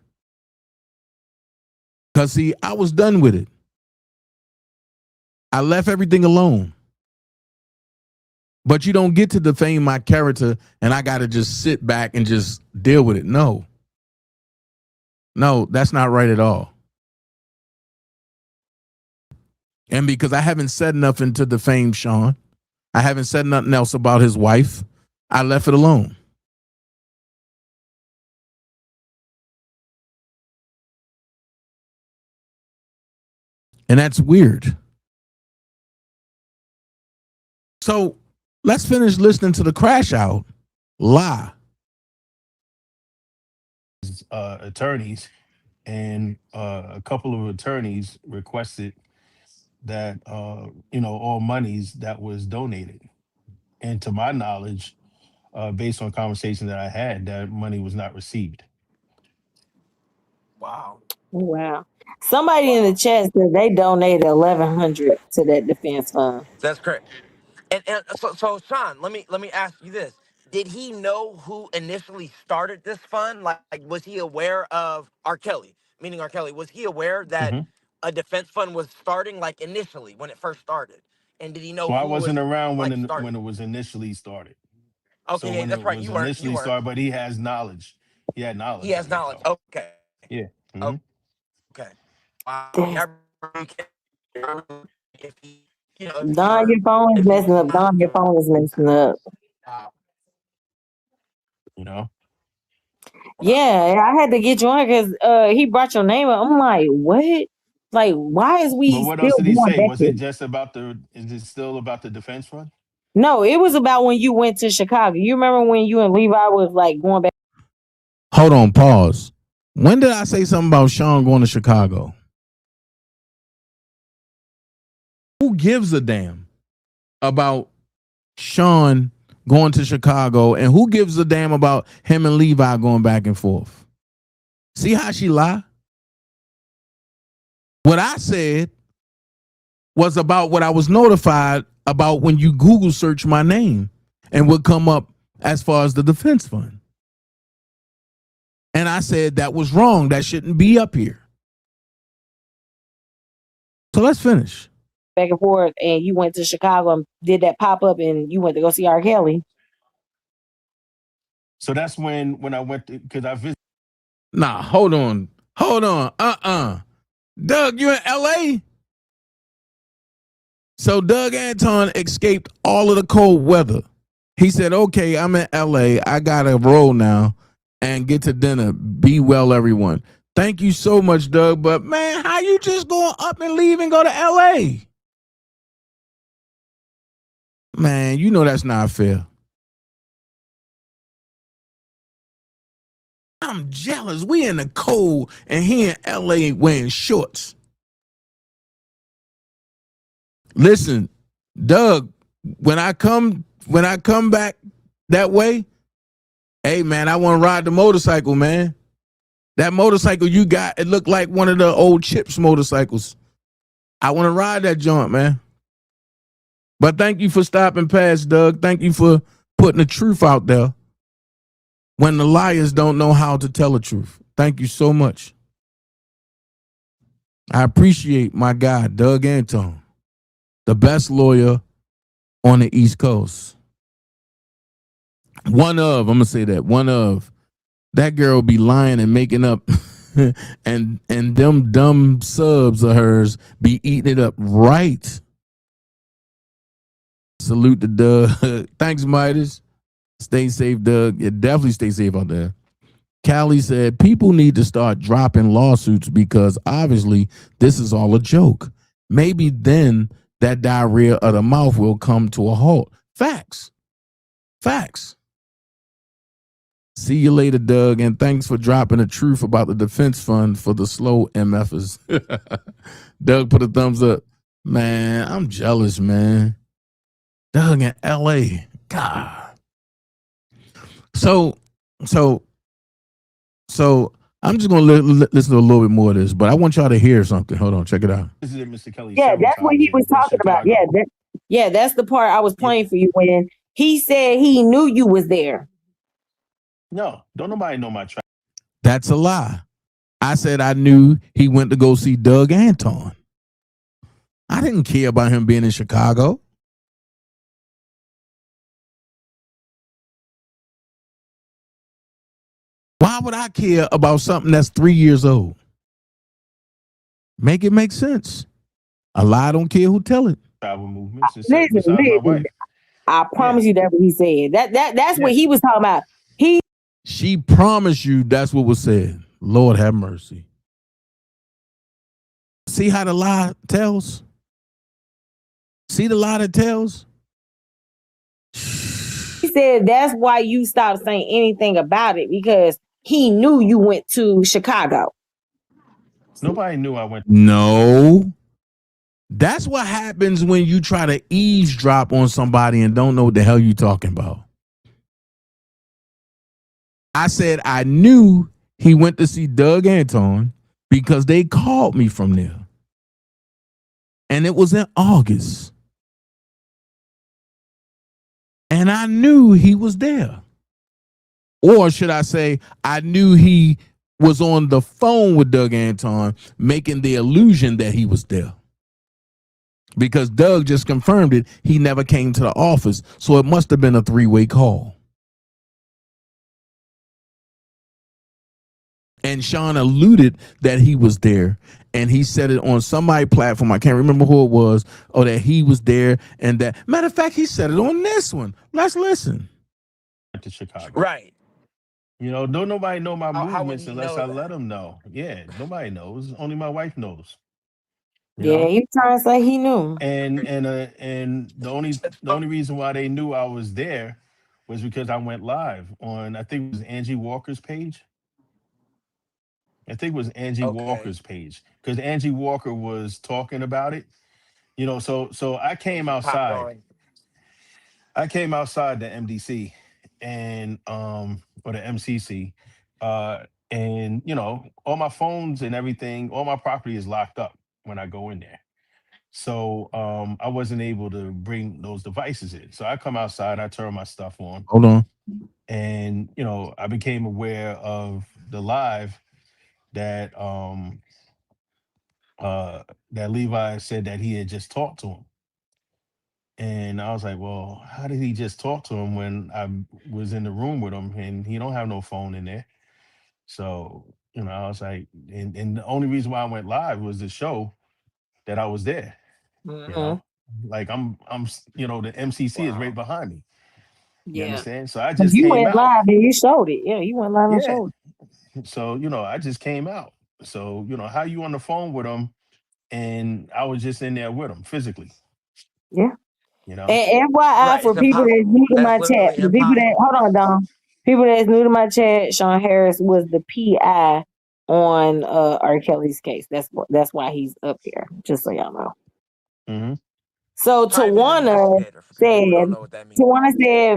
Speaker 11: Because see, I was done with it. I left everything alone. But you don't get to defame my character and I got to just sit back and just deal with it. No, that's not right at all. And because I haven't said nothing to defame Sean, I haven't said nothing else about his wife, I left it alone. And that's weird. So let's finish listening to the crash out lie.
Speaker 17: Attorneys and a couple of attorneys requested that all monies that was donated, and to my knowledge, based on conversation that I had, that money was not received.
Speaker 16: Wow.
Speaker 14: Wow. Somebody in the chat said they donated $1,100 to that defense fund.
Speaker 16: That's correct. And so Sean, let me ask you this. Did he know who initially started this fund? Like was he aware of R. Kelly? Meaning R. Kelly, was he aware that
Speaker 17: Mm-hmm.
Speaker 16: a defense fund was starting like initially when it first started? And did he know
Speaker 17: Well, I
Speaker 16: who
Speaker 17: wasn't
Speaker 16: was
Speaker 17: around
Speaker 16: like
Speaker 17: when
Speaker 16: starting?
Speaker 17: it was initially started. So
Speaker 16: Okay, yeah,
Speaker 17: when
Speaker 16: that's
Speaker 17: it
Speaker 16: right.
Speaker 17: was
Speaker 16: You
Speaker 17: initially
Speaker 16: weren't.
Speaker 17: started, but he has knowledge. He had
Speaker 16: He
Speaker 17: knowledge
Speaker 16: has
Speaker 17: of it,
Speaker 16: knowledge.
Speaker 17: though.
Speaker 16: Okay.
Speaker 17: Yeah. Mm-hmm.
Speaker 16: Okay. Wow.
Speaker 14: Damn.
Speaker 16: If he, if he
Speaker 14: Don,
Speaker 16: ever,
Speaker 14: your phone is
Speaker 16: if he
Speaker 14: messing up.
Speaker 16: decided
Speaker 14: Don, your
Speaker 16: to,
Speaker 14: phone is messing up.
Speaker 16: wow.
Speaker 14: Yeah, I had to get you on because he brought your name up. I'm like, what? Like, why is
Speaker 17: But
Speaker 14: we
Speaker 17: what else
Speaker 14: still
Speaker 17: did he
Speaker 14: going
Speaker 17: say?
Speaker 14: back
Speaker 17: Was
Speaker 14: there?
Speaker 17: it just about is it still about the defense fund?
Speaker 14: No, it was about when you went to Chicago. You remember when you and Levi was like going back?
Speaker 11: Hold on, pause. When did I say something about Sean going to Chicago? Who gives a damn about Sean going to Chicago, and who gives a damn about him and Levi going back and forth? See how she lie? What I said was about what I was notified about when you Google search my name and would come up as far as the defense fund. And I said that was wrong. That shouldn't be up here. So let's finish.
Speaker 14: Back and forth, and you went to Chicago and did that pop up, and you went to go see R. Kelly.
Speaker 17: So that's when I went because I visited.
Speaker 11: Nah, hold on. Doug, you in LA? So Doug Anton escaped all of the cold weather. He said, okay, I'm in LA. I got to roll now and get to dinner. Be well, everyone. Thank you so much, Doug. But man, how you just going up and leave and go to LA? Man, you know that's not fair. I'm jealous. We in the cold and he in LA wearing shorts. Listen, Doug, when I come back that way, hey man, I want to ride the motorcycle, man. That motorcycle you got, it looked like one of the old Chips motorcycles. I want to ride that joint, man. But thank you for stopping past, Doug. Thank you for putting the truth out there when the liars don't know how to tell the truth. Thank you so much. I appreciate my guy, Doug Anton, the best lawyer on the East Coast. I'm going to say that, one of. That girl be lying and making up and them dumb subs of hers be eating it up right. Salute to Doug. Thanks, Midas. Stay safe, Doug. Yeah, definitely stay safe out there. Callie said, people need to start dropping lawsuits because obviously this is all a joke. Maybe then that diarrhea of the mouth will come to a halt. Facts. Facts. See you later, Doug, and thanks for dropping the truth about the defense fund for the slow MFers. Doug put a thumbs up. Man, I'm jealous, man. Doug in LA. God. So I'm just going to listen to a little bit more of this, but I want y'all to hear something. Hold on, check it out.
Speaker 17: This is Mr. Kelly.
Speaker 14: Yeah, that's what he was talking about. Yeah, that's the part I was playing for you when he said he knew you was there.
Speaker 17: No, don't nobody know my track.
Speaker 11: That's a lie. I said I knew he went to go see Doug Anton. I didn't care about him being in Chicago. Why would I care about something that's 3 years old? Make it make sense. A lie don't care who tell it.
Speaker 17: Travel movements.
Speaker 14: Listen. I promise you that's what he said. That's what he was talking about.
Speaker 11: She promised you that's what was said. Lord have mercy. See how the lie tells? See the lie that tells?
Speaker 14: He said that's why you stopped saying anything about it because he knew you went to Chicago.
Speaker 17: Nobody knew I went.
Speaker 11: No. That's what happens when you try to eavesdrop on somebody and don't know what the hell you're talking about. I said I knew he went to see Doug Anton because they called me from there. And it was in August. And I knew he was there. Or should I say, I knew he was on the phone with Doug Anton, making the illusion that he was there. Because Doug just confirmed it. He never came to the office. So it must have been a three-way call. And Sean alluded that he was there. And he said it on somebody's platform. I can't remember who it was. Or that he was there. And that, matter of fact, he said it on this one. Let's listen.
Speaker 17: To Chicago.
Speaker 16: Right.
Speaker 17: You know, don't nobody know my movements unless I
Speaker 16: that?
Speaker 17: let them know. Yeah, nobody knows. Only my wife knows.
Speaker 14: Yeah, he trying to say he knew.
Speaker 17: And the only reason why they knew I was there was because I went live on, I think it was Angie Walker's page. Walker's page, because Angie Walker was talking about it. You know, so I came outside. I came outside the MDC and or the MCC, and you know, all my phones and everything, all my property is locked up when I go in there. So I wasn't able to bring those devices in. So I come outside, I turn my stuff on.
Speaker 11: Hold on.
Speaker 17: And you know, I became aware of the live that that Levi said that he had just talked to him. And I was like, well, how did he just talk to him when I was in the room with him and he don't have no phone in there? So, you know, I was like, and the only reason why I went live was to show that I was there. You know, like I'm, you know, the MCC is right behind me. You understand? So I just
Speaker 14: you
Speaker 17: came
Speaker 14: went
Speaker 17: out.
Speaker 14: live and you showed it. Yeah, you went live and showed it.
Speaker 17: So, you know, I just came out. So, you know, how you on the phone with him and I was just in there with him physically.
Speaker 14: Yeah.
Speaker 17: You know,
Speaker 14: and FYI for people that's new to my chat, the people that hold on, Dom. People that's new to my chat, Sean Harris was the PI on R. Kelly's case. That's why he's up here. Just so y'all know.
Speaker 17: Mm-hmm.
Speaker 14: So Tawana said,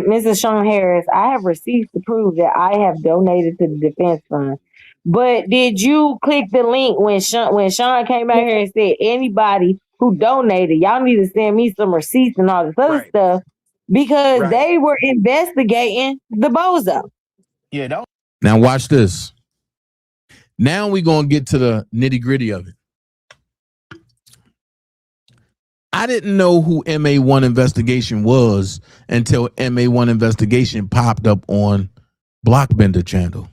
Speaker 14: Mrs. Sean Harris, I have receipts to prove that I have donated to the defense fund. But did you click the link when Sean came out here and said anybody who donated, y'all need to send me some receipts and all this other stuff because they were investigating the bozo.
Speaker 17: Yeah.
Speaker 11: Now watch this. Now we're going to get to the nitty gritty of it. I didn't know who MA1 Investigation was until MA1 Investigation popped up on Blockbender channel.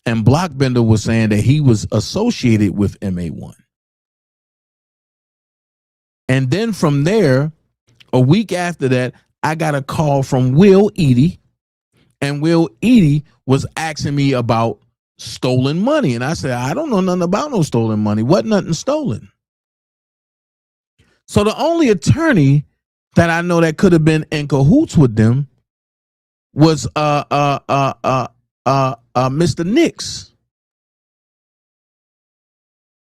Speaker 11: And Blockbender was saying that he was associated with MA1. And then from there, A week after that, I got a call from Will Eady, and Will Eady was asking me about stolen money. And I said, I don't know nothing about no stolen money. What nothing stolen? So the only attorney that I know that could have been in cahoots with them was Mr. Nix.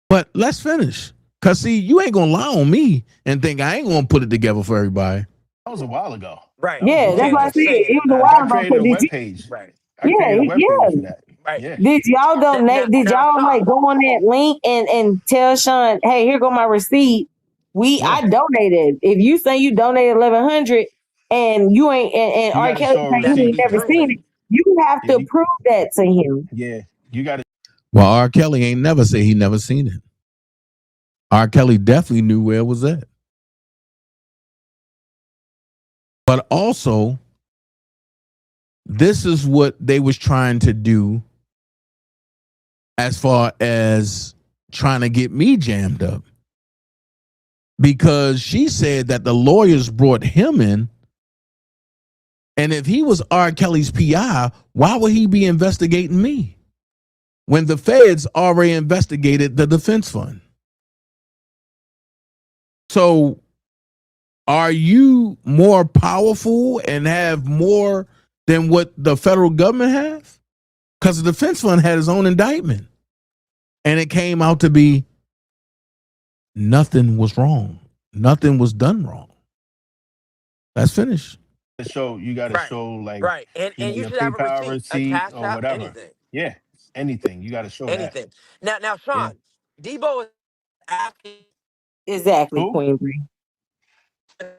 Speaker 11: But let's finish. Cause see, you ain't gonna lie on me and think I ain't gonna put it together for everybody.
Speaker 17: That was a while ago.
Speaker 16: Right.
Speaker 14: Yeah, that's why I said it was a
Speaker 17: I
Speaker 14: while ago.
Speaker 17: created a
Speaker 14: Did you?
Speaker 17: webpage.
Speaker 16: Right.
Speaker 17: I created a
Speaker 14: Yeah,
Speaker 17: webpage for
Speaker 14: yeah.
Speaker 17: that.
Speaker 16: Right.
Speaker 17: Yeah.
Speaker 14: Did y'all donate? Did
Speaker 16: Now,
Speaker 14: y'all like
Speaker 16: Sean,
Speaker 14: go on that link and tell Sean, hey, here go my receipt. I donated. If you say you donated 1,100 and you ain't and
Speaker 17: You
Speaker 14: R.
Speaker 17: got to
Speaker 14: Kelly
Speaker 17: show a
Speaker 14: say
Speaker 16: that
Speaker 14: he
Speaker 16: should
Speaker 14: ain't
Speaker 17: receipt.
Speaker 16: be
Speaker 14: never seen
Speaker 16: proven.
Speaker 14: it, you have
Speaker 17: Yeah,
Speaker 14: to prove that to him.
Speaker 17: you got to.
Speaker 11: Well, R. Kelly ain't never say he never seen it. R. Kelly definitely knew where it was at. But also, this is what they was trying to do as far as trying to get me jammed up. Because she said that the lawyers brought him in. And if he was R. Kelly's PI, why would he be investigating me? When the feds already investigated the defense fund. So are you more powerful and have more than what the federal government have? Because the defense fund had its own indictment. And it came out to be nothing was wrong. Nothing was done wrong. Let's finish.
Speaker 17: Show you got to
Speaker 16: Right.
Speaker 17: show like
Speaker 16: Right. And you
Speaker 17: your
Speaker 16: should have a
Speaker 17: PayPal
Speaker 16: receipt, a
Speaker 17: receipt
Speaker 16: cash
Speaker 17: or
Speaker 16: app,
Speaker 17: whatever.
Speaker 16: anything.
Speaker 17: Yeah, anything. You got to show that.
Speaker 16: Anything. Now,
Speaker 17: Yeah.
Speaker 16: Sean, Debo is asking.
Speaker 14: Exactly,
Speaker 17: Who?
Speaker 14: Queen Bree.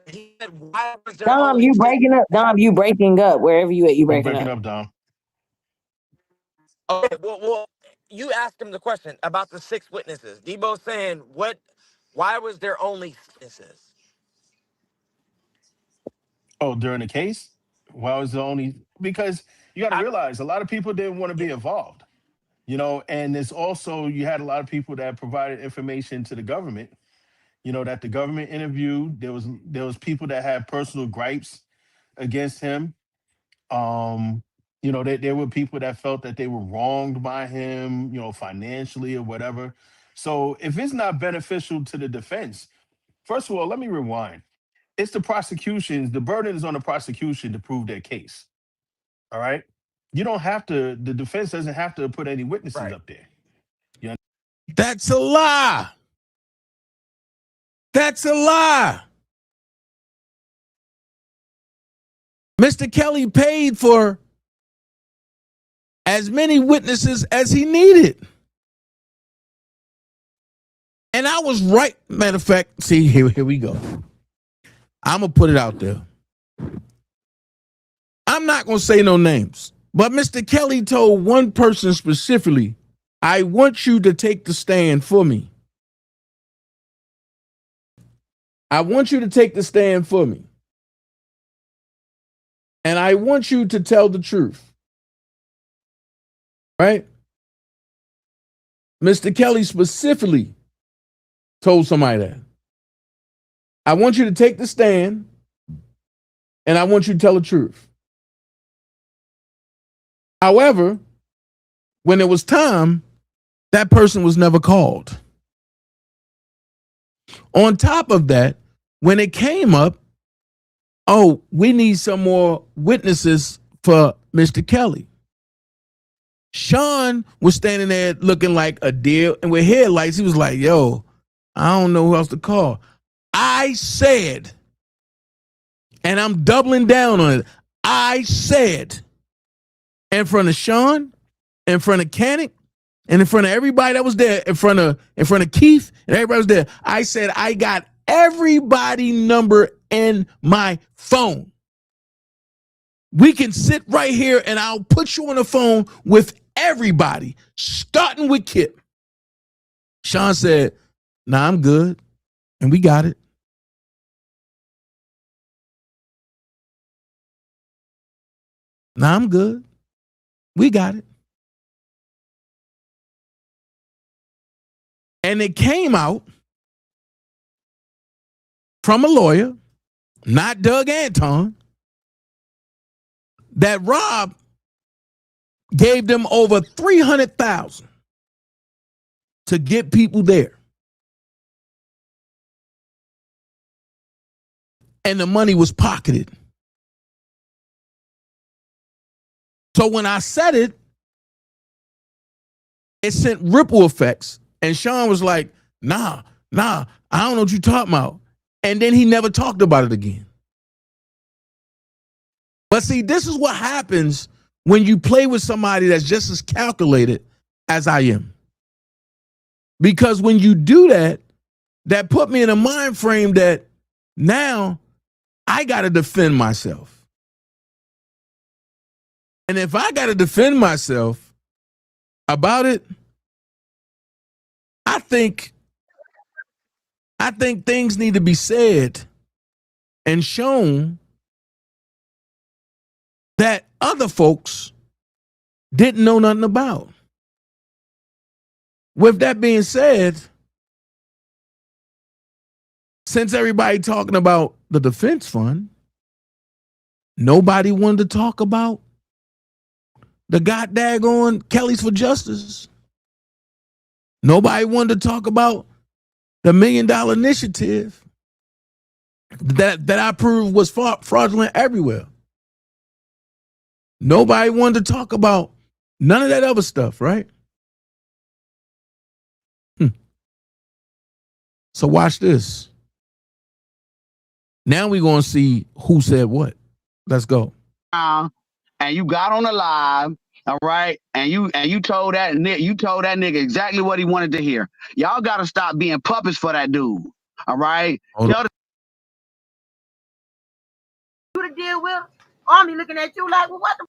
Speaker 16: He said, why was there
Speaker 14: Dom,
Speaker 16: only
Speaker 14: you
Speaker 16: six?
Speaker 14: breaking up. Dom, you breaking up. Wherever you at, you
Speaker 17: I'm
Speaker 14: breaking
Speaker 17: breaking
Speaker 14: up.
Speaker 17: up, Dom.
Speaker 16: Okay, well, you asked him the question about the 6 witnesses. Debo saying, why was there only witnesses?
Speaker 17: Oh, during the case? Why was the only because you got to realize a lot of people didn't want to be involved. And it's also you had a lot of people that provided information to the government. That the government interviewed. There was people that had personal gripes against him. There were people that felt that they were wronged by him, financially or whatever. So if it's not beneficial to the defense, first of all, let me rewind. It's the prosecution's, the burden is on the prosecution to prove their case. All right. You don't have to, the defense doesn't have to put any witnesses
Speaker 16: Right.
Speaker 17: up there.
Speaker 11: That's a lie. That's a lie. Mr. Kelly paid for as many witnesses as he needed. And I was right. Matter of fact, see, here we go. I'm going to put it out there. I'm not going to say no names, but Mr. Kelly told one person specifically, I want you to take the stand for me. I want you to take the stand for me. And I want you to tell the truth. Right? Mr. Kelly specifically told somebody that. I want you to take the stand and I want you to tell the truth. However, when it was time, that person was never called. On top of that, when it came up, oh, we need some more witnesses for Mr. Kelly. Sean was standing there looking like a deer and with headlights. He was like, yo, I don't know who else to call. I said, and I'm doubling down on it. I said in front of Sean, in front of Canick, and in front of everybody that was there, in front of Keith, and everybody was there. I said, I got everybody number in my phone. We can sit right here and I'll put you on the phone with everybody, starting with Kip. Sean said, nah, I'm good. And we got it. Nah, I'm good. We got it. And it came out from a lawyer not Doug Anton, that Rob gave them over $300,000 to get people there. And the money was pocketed. So when I said it, it sent ripple effects. And Sean was like, nah, I don't know what you're talking about. And then he never talked about it again. But see, this is what happens when you play with somebody that's just as calculated as I am. Because when you do that, that put me in a mind frame that now I got to defend myself. And if I got to defend myself about it, I think things need to be said and shown that other folks didn't know nothing about. With that being said, since everybody talking about the defense fund, nobody wanted to talk about the goddamn Kelly's for Justice. Nobody wanted to talk about the $1 Million Initiative that I proved was fraudulent everywhere. Nobody wanted to talk about none of that other stuff, right? So watch this. Now we're going to see who said what. Let's go.
Speaker 19: And you got on the live, all right, and you told that nigga exactly what he wanted to hear. Y'all got to stop being puppets for that dude, all right?
Speaker 14: You to deal with, Army looking at you like, well, what the?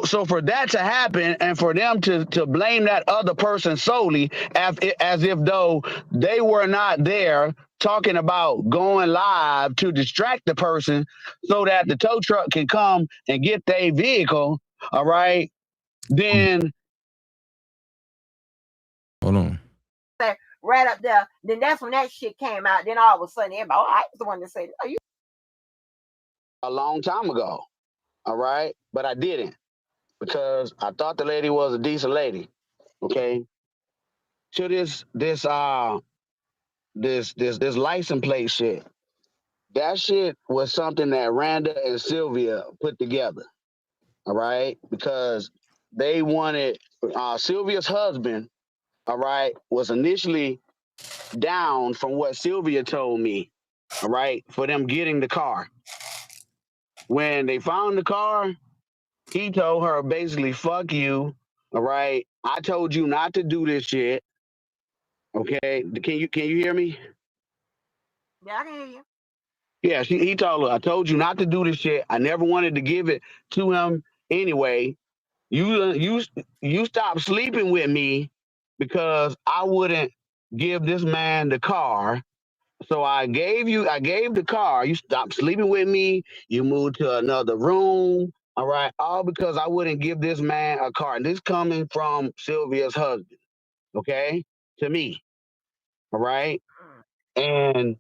Speaker 19: So for that to happen and for them to blame that other person solely as if though they were not there talking about going live to distract the person so that the tow truck can come and get their vehicle, all right, then...
Speaker 11: Hold on.
Speaker 14: Right up there, then that's when that shit came out. Then all of a sudden, everybody, oh, I was the one that said, "Are you?"
Speaker 19: A long time ago, all right, but I didn't because I thought the lady was a decent lady. Okay, to this license plate shit. That shit was something that Randa and Sylvia put together. All right, because they wanted Sylvia's husband. All right, was initially down from what Sylvia told me. All right, for them getting the car. When they found the car, he told her basically, "Fuck you." All right, I told you not to do this shit. Okay, can you hear me?
Speaker 14: Yeah, I can hear you.
Speaker 19: Yeah, he told her, "I told you not to do this shit. I never wanted to give it to him anyway. You stopped sleeping with me because I wouldn't give this man the car. So I gave the car. You stopped sleeping with me. You moved to another room. All right, all because I wouldn't give this man a car. And this coming from Sylvia's husband, okay, to me. All right, and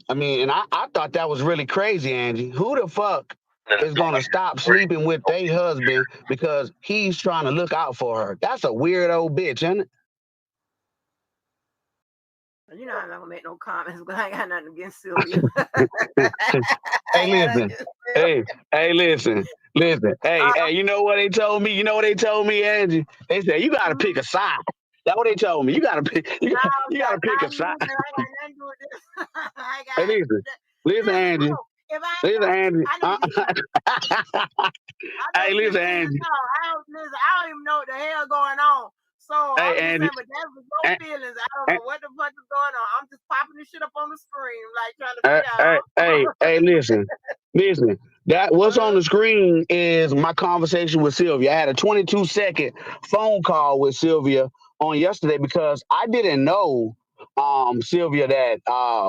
Speaker 19: I mean, and I thought that was really crazy, Angie. Who the fuck is gonna stop sleeping with their husband because he's trying to look out for her? That's a weird old bitch, isn't it?
Speaker 14: You know I'm not gonna make no comments because I ain't got nothing against Sylvia.
Speaker 19: Hey, listen. Listen. Hey, you know what they told me? You know what they told me, Angie? They said you gotta pick a side. That's what they told me. You gotta pick. You gotta pick a side. Hey, listen, Angie. Listen, Angie. Hey, listen, Angie.
Speaker 14: I don't even know what the hell going on. So
Speaker 19: hey,
Speaker 14: I'm just
Speaker 19: Angie.
Speaker 14: saying, but that's no feelings. I don't know what the fuck is going on. I'm just popping this shit up on the screen, like trying to figure out.
Speaker 19: Hey, listen. That what's on the screen is my conversation with Sylvia. I had a 22-second phone call with Sylvia on yesterday because I didn't know Sylvia that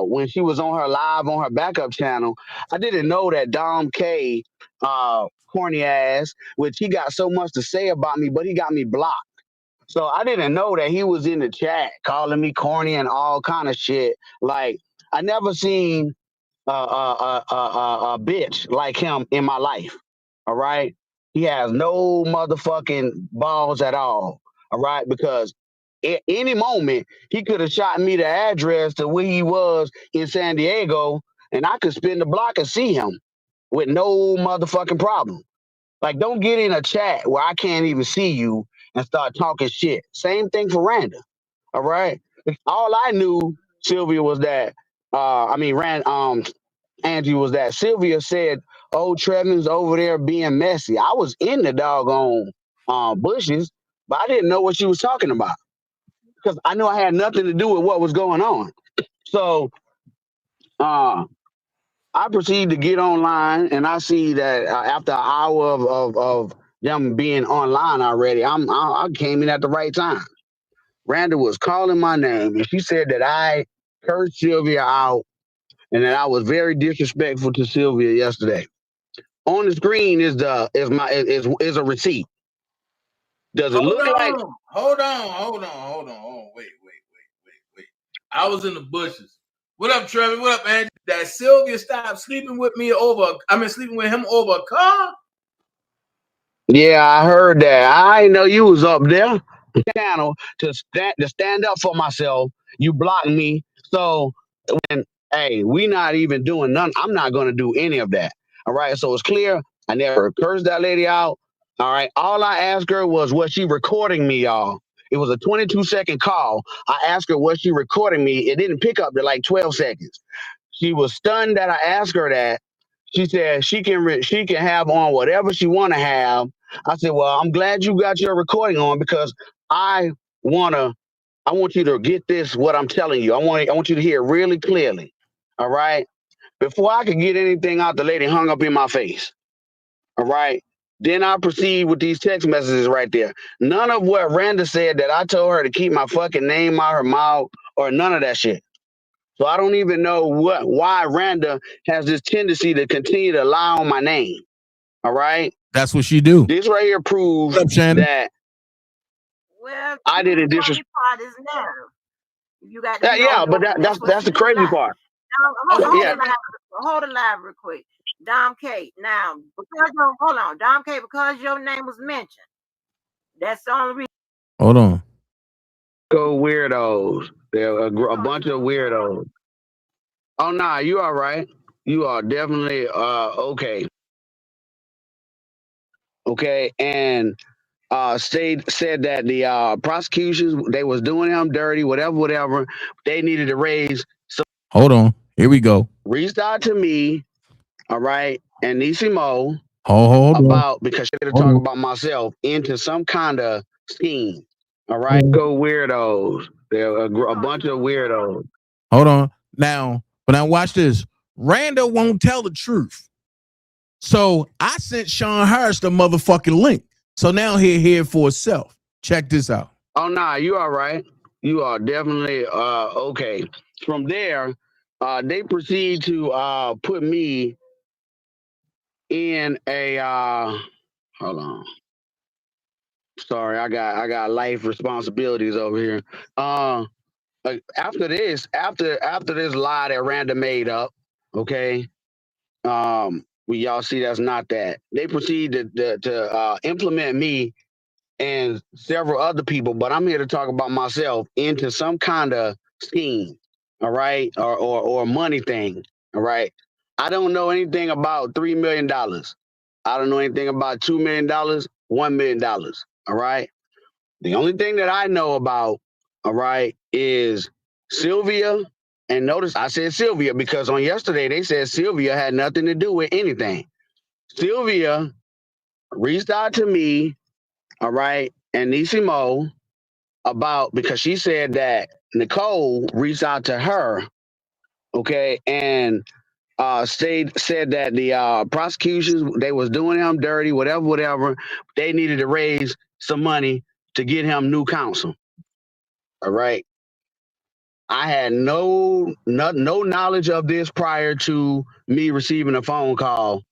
Speaker 19: when she was on her live on her backup channel, I didn't know that Dom K corny ass, which he got so much to say about me, but he got me blocked. So I didn't know that he was in the chat calling me corny and all kind of shit. Like I never seen a bitch like him in my life. All right. He has no motherfucking balls at all. All right. Because at any moment, he could have shot me the address to where he was in San Diego, and I could spin the block and see him with no motherfucking problem. Like, don't get in a chat where I can't even see you and start talking shit. Same thing for Randa. All right. All I knew, Sylvia, was that Angie, was that Sylvia said, "Oh, Trevin's over there being messy." I was in the doggone bushes, but I didn't know what she was talking about because I knew I had nothing to do with what was going on. So uh, I proceed to get online, and I see that after an hour of them being online already, I came in at the right time. Randa was calling my name, and she said that I cursed Sylvia out and that I was very disrespectful to Sylvia yesterday. On the screen is a receipt. Does it
Speaker 11: Hold
Speaker 19: look like?
Speaker 11: on, hold on. Wait. I was in the bushes. What up, Trevor? What up, Angie? That Sylvia stopped sleeping with me sleeping with him over a car?
Speaker 19: Yeah, I heard that. I didn't know you was up there. Channel to stand up for myself. You blocked me. So when we not even doing none. I'm not gonna do any of that. All right. So it's clear. I never cursed that lady out. All right. All I asked her was she recording me, y'all? It was a 22-second call. I asked her, was she recording me? It didn't pick up to like 12 seconds. She was stunned that I asked her that. She said she can have on whatever she want to have. I said, well, I'm glad you got your recording on because I wanna I want you to get this what I'm telling you. I want you to hear it really clearly. All right. Before I could get anything out, the lady hung up in my face. All right. Then I proceed with these text messages right there. None of what Randa said that I told her to keep my fucking name out her mouth or none of that shit. So I don't even know why Randa has this tendency to continue to lie on my name. All right.
Speaker 11: That's what she do.
Speaker 19: This right here proves
Speaker 11: What up, Shannon?
Speaker 19: that
Speaker 14: Well,
Speaker 19: I
Speaker 14: the
Speaker 19: didn't
Speaker 14: funny part is narrative. You got to be
Speaker 19: Yeah,
Speaker 14: on
Speaker 19: but
Speaker 14: your. That's what
Speaker 19: that's
Speaker 14: she
Speaker 19: the
Speaker 14: do a
Speaker 19: crazy
Speaker 14: lot.
Speaker 19: part. Yeah.
Speaker 14: Hold it live real quick. Dom K. Now, hold on, Dom K. Because your name was mentioned. That's the only reason.
Speaker 11: Hold on.
Speaker 19: Go weirdos. They're a bunch of weirdos. Oh nah, you all right. You are definitely okay. Okay. And said that the prosecutions, they was doing him dirty, whatever. They needed to raise some.
Speaker 11: Hold on. Here we go.
Speaker 19: Reached out to me, all right, and Nisimo
Speaker 11: Hold on.
Speaker 19: about because she had to talk about myself into some kind of scheme. All right. Go weirdos. They're a bunch of weirdos.
Speaker 11: Hold on. But now watch this. Randa won't tell the truth. So I sent Sean Harris the motherfucking link. So now he'll hear it for itself. Check this out.
Speaker 19: Oh nah, you all right. You are definitely okay. From there, they proceed to put me in a hold on. Sorry, I got life responsibilities over here. After this lie that Randa made up, okay. Y'all see that's not that. They proceed to implement me and several other people, but I'm here to talk about myself into some kind of scheme, all right, or money thing, all right. I don't know anything about $3 million. I don't know anything about $2 million, $1 million, all right. The only thing that I know about, all right, is Sylvia. And notice I said Sylvia because on yesterday they said Sylvia had nothing to do with anything. Sylvia reached out to me, all right, and Nisimo about because she said that Nicole reached out to her, okay, and said that the prosecutions, they was doing him dirty, whatever. They needed to raise some money to get him new counsel. All right. I had no knowledge of this prior to me receiving a phone call,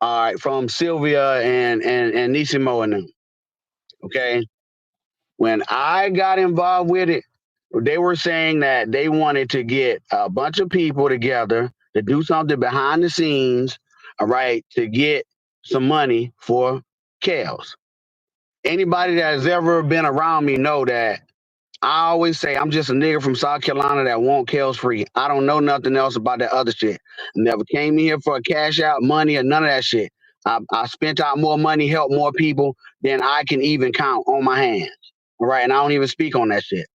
Speaker 19: all right, from Sylvia and Nisimo and them. Okay. When I got involved with it, they were saying that they wanted to get a bunch of people together. to do something behind the scenes, all right, to get some money for Kels. Anybody that has ever been around me know that I always say I'm just a nigga from South Carolina that want Kels free. I don't know nothing else about that other shit. Never came in here for a cash out money or none of that shit. I spent out more money, helped more people than I can even count on my hands. All right. And I don't even speak on that shit.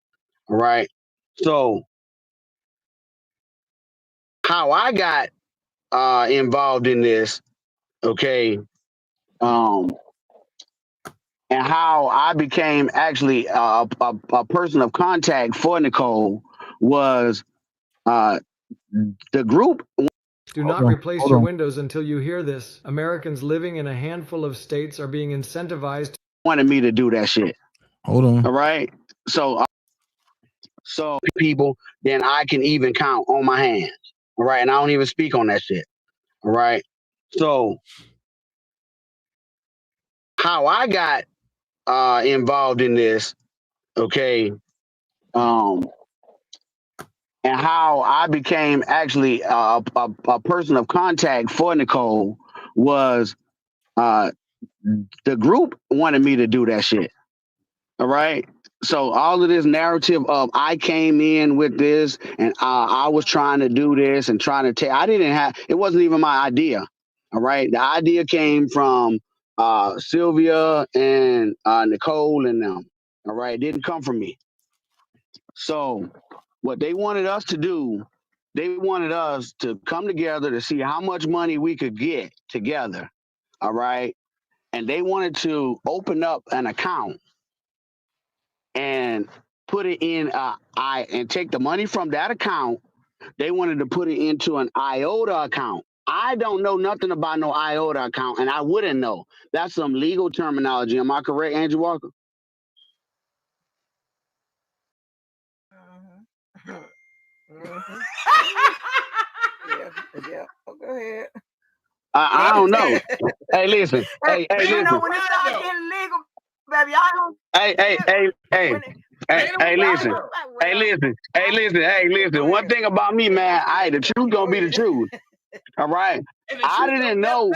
Speaker 19: All right. So how I got involved in this, okay, and how I became actually a person of contact for Nicole was the group.
Speaker 20: Do not replace your windows until you hear this. Americans living in a handful of states are being incentivized.
Speaker 19: Wanted me to do that shit.
Speaker 11: Hold on.
Speaker 19: All right. So people, then I can even count on my hands. All right. And I don't even speak on that shit. All right. So how I got involved in this, okay, and how I became actually a person of contact for Nicole was the group wanted me to do that shit. All right. So all of this narrative of I came in with this and I was trying to do this and trying to take, I didn't have, it wasn't even my idea. All right. The idea came from Sylvia and Nicole and them. All right. It didn't come from me. So what they wanted us to do, they wanted us to come together to see how much money we could get together. All right. And they wanted to open up an account and put it in and take the money from that account. They wanted to put it into an IOTA account. I don't know nothing about no IOTA account, and I wouldn't know. That's some legal terminology. Am I correct, Angie Walker?
Speaker 2: Yeah. Oh, go ahead.
Speaker 19: I don't know. Hey, listen. Hey,
Speaker 2: You
Speaker 19: listen.
Speaker 2: know when it starts getting legal, baby, I don't.
Speaker 19: Hey, listen. Hey, listen. One thing about me, man, the truth gonna be the truth. All right. I didn't know.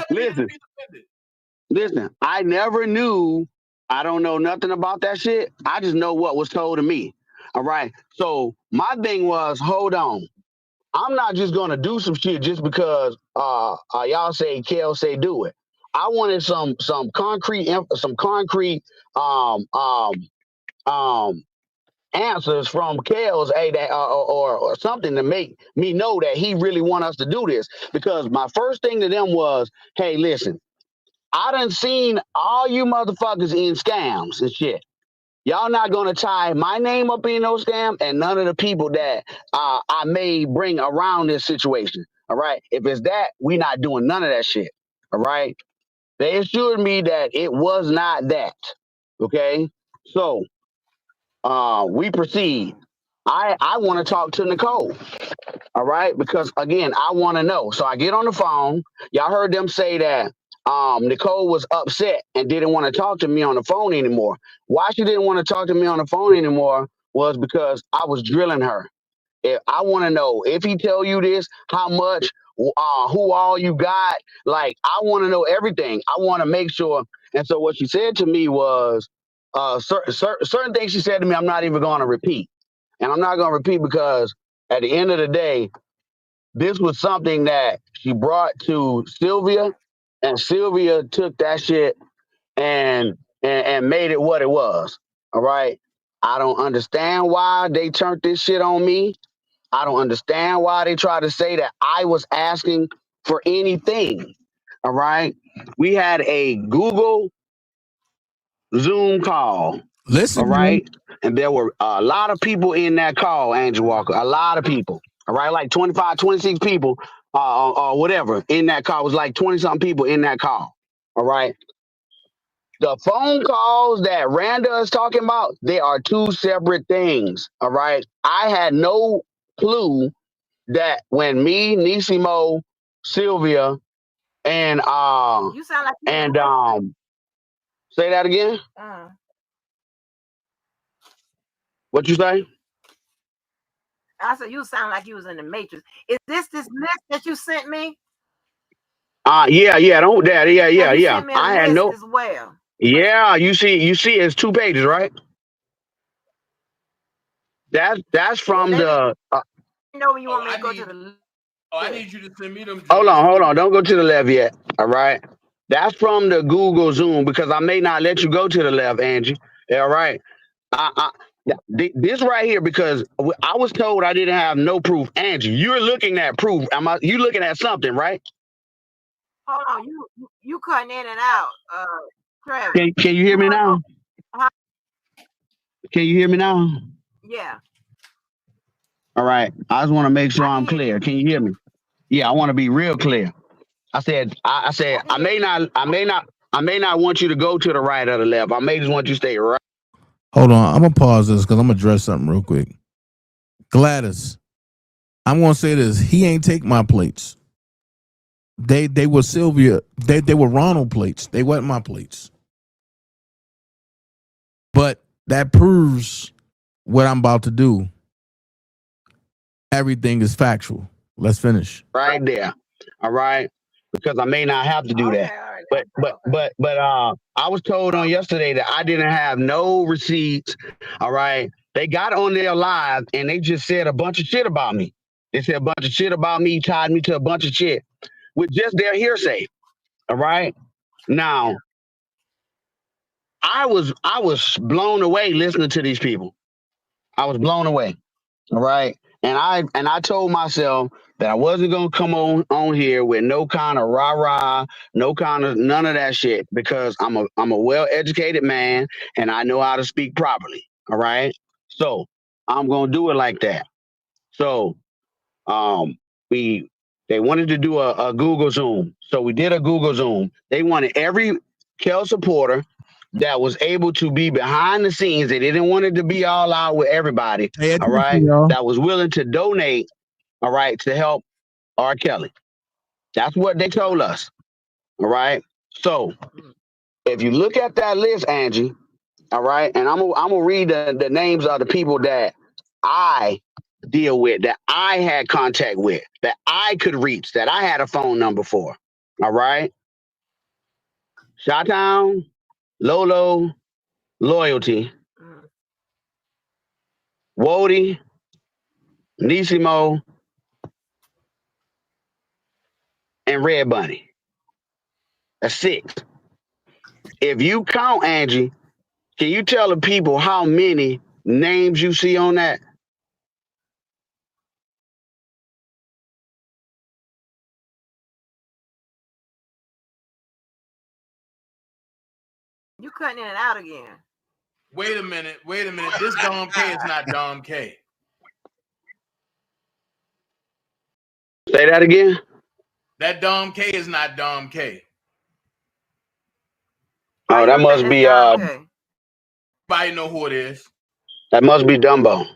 Speaker 19: Listen, I never knew. I don't know nothing about that shit. I just know what was told to me. All right. So my thing was, hold on. I'm not just gonna do some shit just because y'all say Kel say do it. I wanted some concrete answers from Kel's or something to make me know that he really want us to do this. Because my first thing to them was, hey, listen, I done seen all you motherfuckers in scams and shit. Y'all not gonna tie my name up in no scam and none of the people that I may bring around this situation. All right. If it's that, we not doing none of that shit. All right. They assured me that it was not that. Okay. So we proceed. I want to talk to Nicole. All right, because again, I want to know. So I get on the phone. Y'all heard them say that Nicole was upset and didn't want to talk to me on the phone anymore. Why she didn't want to talk to me on the phone anymore was because I was drilling her. If I want to know if he tell you this, how much, who all you got. Like, I want to know everything. I want to make sure. And so what she said to me was certain things she said to me, I'm not even going to repeat. And I'm not going to repeat because at the end of the day, this was something that she brought to Sylvia, and Sylvia took that shit and made it what it was. All right. I don't understand why they turned this shit on me. I don't understand why they try to say that I was asking for anything. All right. We had a Google Zoom call.
Speaker 11: Listen,
Speaker 19: all right. And there were a lot of people in that call, Angie Walker. A lot of people. All right. Like 25, 26 people or whatever in that call. It was like 20 something people in that call. All right. The phone calls that Randa is talking about, they are two separate things. All right. I had no clue that when me, Nisimo, Sylvia, and
Speaker 2: You sound like
Speaker 19: say that again.
Speaker 2: I
Speaker 19: What you say?
Speaker 2: I said, you sound like you was in the Matrix. Is this list that you sent me?
Speaker 19: Yeah. Don't that. Yeah.
Speaker 2: You sent me a list as well.
Speaker 19: Yeah, you see, it's 2 pages, right? That's from the.
Speaker 2: You know when you want me to go to the list.
Speaker 11: I need you to send me them.
Speaker 19: Hold on. Don't go to the left yet. All right. That's from the Google Zoom because I may not let you go to the left, Angie. All right. This right here because I was told I didn't have no proof. Angie, you're looking at proof. You looking at something, right?
Speaker 2: Hold on, you cutting in and out, Travis.
Speaker 19: Can you hear me now? Can you hear me now?
Speaker 2: Yeah.
Speaker 19: All right. I just want to make sure I'm clear. Can you hear me? Yeah, I want to be real clear. I said I may not want you to go to the right or the left. I may just want you to stay right.
Speaker 11: Hold on, I'm gonna pause this because I'm gonna address something real quick. Gladys, I'm gonna say this. He ain't take my plates. They were Sylvia. They were Ronald plates. They weren't my plates. But that proves what I'm about to do. Everything is factual. Let's finish.
Speaker 19: Right there. All right. Because I may not have to do that. But I was told on yesterday that I didn't have no receipts. All right. They got on there live and they just said a bunch of shit about me. They said a bunch of shit about me, tied me to a bunch of shit with just their hearsay. All right. Now, I was blown away listening to these people. I was blown away. All right. And I told myself that I wasn't gonna come on here with no kind of rah-rah, none of that shit, because I'm a well-educated man and I know how to speak properly. All right. So I'm gonna do it like that. So they wanted to do a Google Zoom. So we did a Google Zoom. They wanted every Kel supporter that was able to be behind the scenes. They didn't want it to be all out with everybody. All right. That was willing to donate, all right, to help R. Kelly. That's what they told us. All right. So if you look at that list, Angie, all right, and I'm gonna read the names of the people that I deal with, that I had contact with, that I could reach, that I had a phone number for. All right. Shottown, Lolo, Loyalty, Wody, Nisimo, and Red Bunny. That's 6. If you count, Angie, can you tell the people how many names you see on that?
Speaker 2: You cutting in and out again.
Speaker 11: Wait a minute. This Dom K is not Dom K.
Speaker 19: Say that again.
Speaker 11: That Dom K is not Dom K.
Speaker 19: Oh, that must be
Speaker 11: everybody know who it is.
Speaker 19: That must be Dumbo.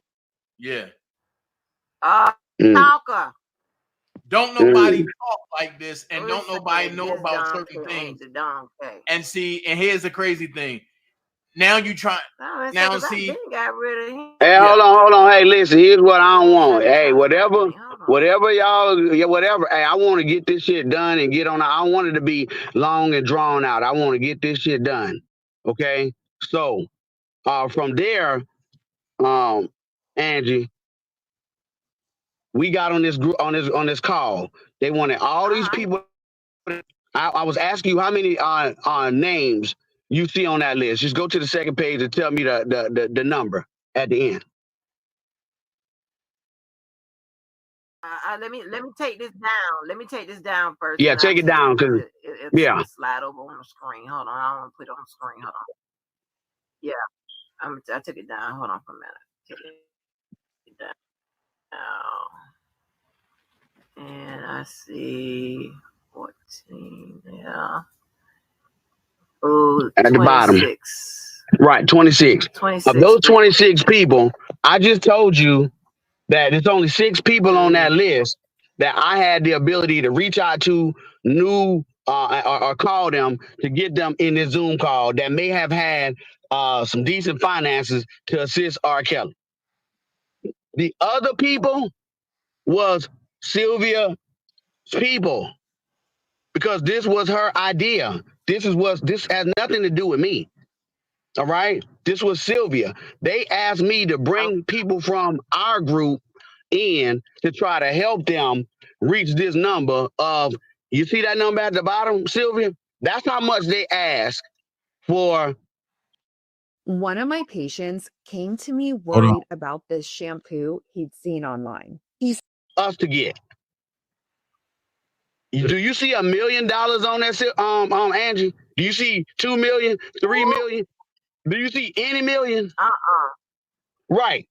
Speaker 11: Yeah.
Speaker 2: Talker.
Speaker 11: Don't nobody talk like this, and don't nobody know about certain things. And see, and here's the crazy thing. Now you try. Now see.
Speaker 2: Got rid of him.
Speaker 19: Hey, hold on. Hey, listen. Here's what I don't want. Hey, whatever y'all, whatever. Hey, I want to get this shit done and get on. I don't want it to be long and drawn out. I want to get this shit done. Okay. So, from there, Angie, we got on this group on this call. They wanted all these people. I was asking you how many names you see on that list. Just go to the second page and tell me the number at the end.
Speaker 2: Let me take this down. Let me take this down first.
Speaker 19: Yeah, take it down because
Speaker 2: it'll slide over on the screen. Hold on, I don't want to put it on the screen. Hold on. Yeah, I took it down. Hold on for a minute. Take it down. And I see 14. Yeah. Oh,
Speaker 19: at the bottom. Right, 26. Of those 26 people, I just told you that there's only 6 people on that list that I had the ability to reach out to or call them to get them in this Zoom call that may have had some decent finances to assist R. Kelly. The other people was Sylvia's people because this was her idea. This has nothing to do with me. All right. This was Sylvia. They asked me to bring people from our group in to try to help them reach this number of, you see that number at the bottom, Sylvia? That's how much they asked for.
Speaker 21: One of my patients came to me
Speaker 19: Hold on.
Speaker 21: worried about this shampoo he'd seen online. He's
Speaker 19: Us to get. Do you see $1 million on that, Angie? Do you see 2 million, 3 million? Do you see any million? Right.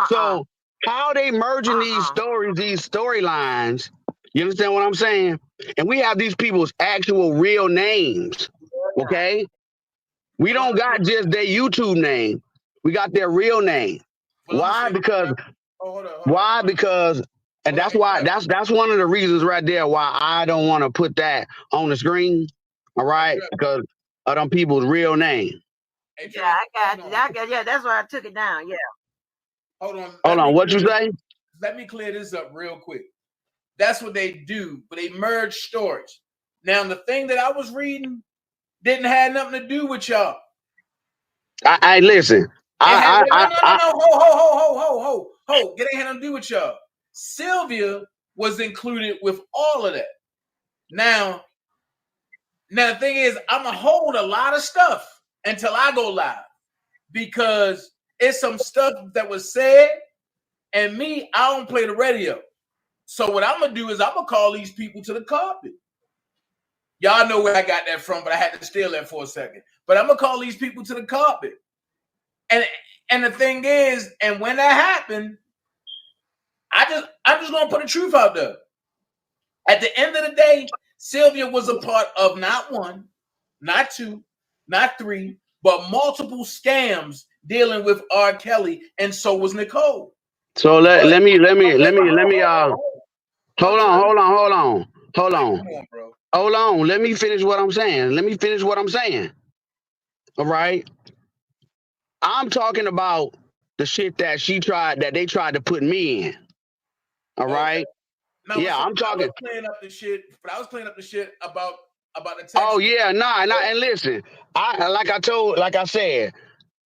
Speaker 19: So how they merging these stories, these storylines? You understand what I'm saying? And we have these people's actual real names. Okay. We don't got just their YouTube name. We got their real name. Why? Because why? Because and that's why that's one of the reasons right there why I don't want to put that on the screen. All right, because of them people's real name.
Speaker 2: Yeah, I got you. Yeah, that's why I took it down. Yeah.
Speaker 11: Hold on.
Speaker 19: Hold on. What you say?
Speaker 11: Let me clear this up real quick. That's what they do, but they merge stories. Now, the thing that I was reading didn't have nothing to do with y'all.
Speaker 19: I listen.
Speaker 11: No. Ho. It ain't had nothing to do with y'all. Sylvia was included with all of that. Now the thing is, I'm gonna hold a lot of stuff until I go live because it's some stuff that was said, and me, I don't play the radio. So what I'm gonna do is I'm gonna call these people to the carpet. Y'all know where I got that from, but I had to steal that for a second. But I'm gonna call these people to the carpet. And the thing is, and when that happened, I'm just gonna put the truth out there. At the end of the day, Sylvia was a part of not one, not two, not three, but multiple scams dealing with R. Kelly, and so was Nicole.
Speaker 19: So let me hold on. Hold on. Let me finish what I'm saying. All right. I'm talking about the shit that they tried to put me in. All right.
Speaker 11: No,
Speaker 19: yeah, I'm talking.
Speaker 11: I was playing up the shit about the text.
Speaker 19: Oh yeah, and listen, like I said,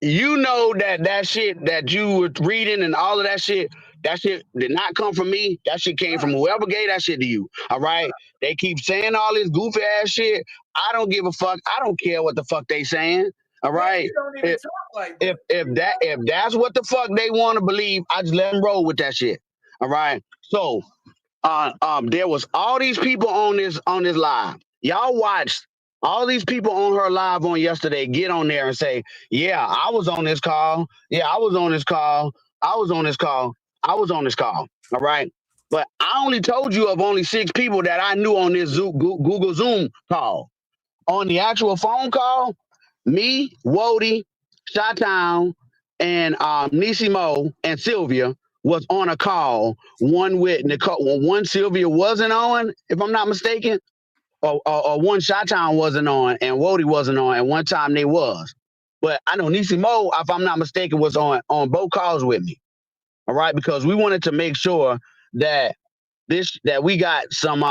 Speaker 19: you know that shit that you were reading and all of that shit did not come from me. That shit came from whoever gave that shit to you. All right. They keep saying all this goofy ass shit. I don't give a fuck. I don't care what the fuck they saying. All right.
Speaker 11: You don't even talk like that.
Speaker 19: If that's what the fuck they want to believe, I just let them roll with that shit. All right. So there was all these people on this live. Y'all watched all these people on her live on yesterday get on there and say, yeah, I was on this call. Yeah, I was on this call. I was on this call. I was on this call. All right. But I only told you of only 6 people that I knew on this Google Zoom call. On the actual phone call, me, Wody, Chi-Town, and Nisimo and Sylvia was on a call. One with Nicole, one Sylvia wasn't on, if I'm not mistaken, or one Chi-Town wasn't on, and Wody wasn't on, and one time they was. But I know Nisimo, if I'm not mistaken, was on both calls with me. All right, because we wanted to make sure that we got some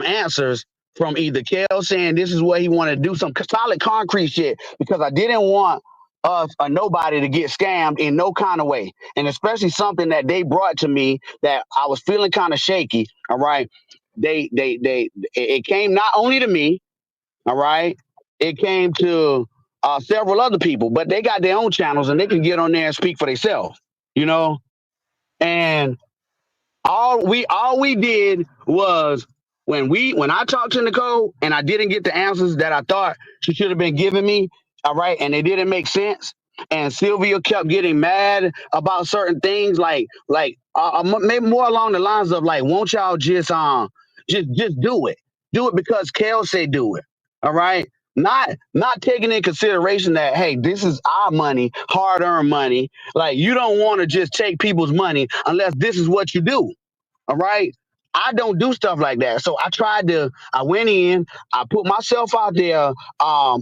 Speaker 19: answers from either Kel saying this is what he wanted to do, some solid concrete shit, because I didn't want us or nobody to get scammed in no kind of way. And especially something that they brought to me that I was feeling kind of shaky. All right. It came not only to me, all right, it came to several other people, but they got their own channels and they can get on there and speak for themselves, you know? And all we did was when I talked to Nicole and I didn't get the answers that I thought she should have been giving me, all right, and they didn't make sense. And Sylvia kept getting mad about certain things, like maybe more along the lines of like, won't y'all just do it because Kel said do it, all right. Not taking in consideration that, hey, this is our money, hard-earned money. Like, you don't want to just take people's money unless this is what you do. All right. I don't do stuff like that. So I went in, I put myself out there,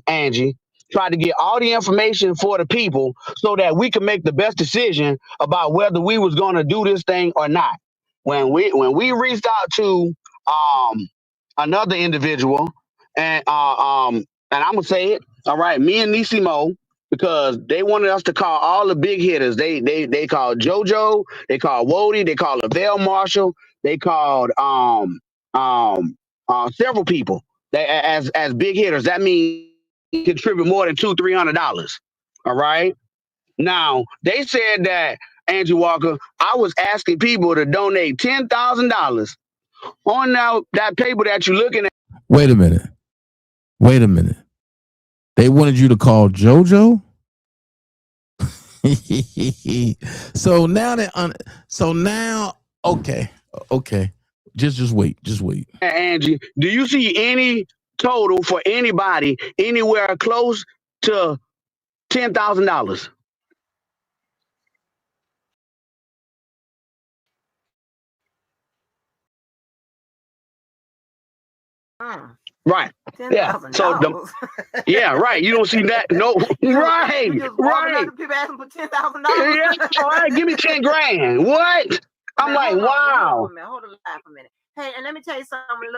Speaker 19: Angie, tried to get all the information for the people so that we could make the best decision about whether we was going to do this thing or not. When we reached out to another individual, and I'm gonna say it, all right, me and Nisimo, because they wanted us to call all the big hitters. They called JoJo, they called Wody, they called Lavelle Marshall, they called several people that as big hitters. That means contribute more than $200-300. All right. Now they said that, Angie Walker, I was asking people to donate $10,000 on that paper that you're looking at.
Speaker 11: Wait a minute. They wanted you to call JoJo? So now okay. Just wait.
Speaker 19: Angie, do you see any total for anybody anywhere close to $10,000? Right. Yeah. So yeah, right. You don't see that. No. Right. Right.
Speaker 2: People asking for $10,000.
Speaker 19: Yeah. All right. Give me 10 grand. What? I'm like, wow.
Speaker 2: Hold on for a minute. Hey, and let me tell you something.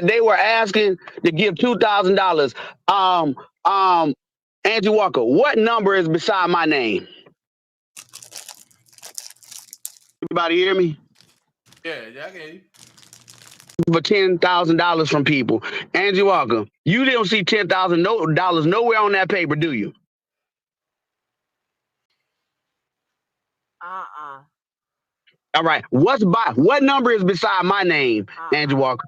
Speaker 19: They were asking to give $2,000. Angie Walker, what number is beside my name? Everybody hear me?
Speaker 11: Yeah, I can hear you.
Speaker 19: For $10,000 from people. Angie Walker, you didn't see $10,000 nowhere on that paper, do you? All right. What number is beside my name, Angie Walker?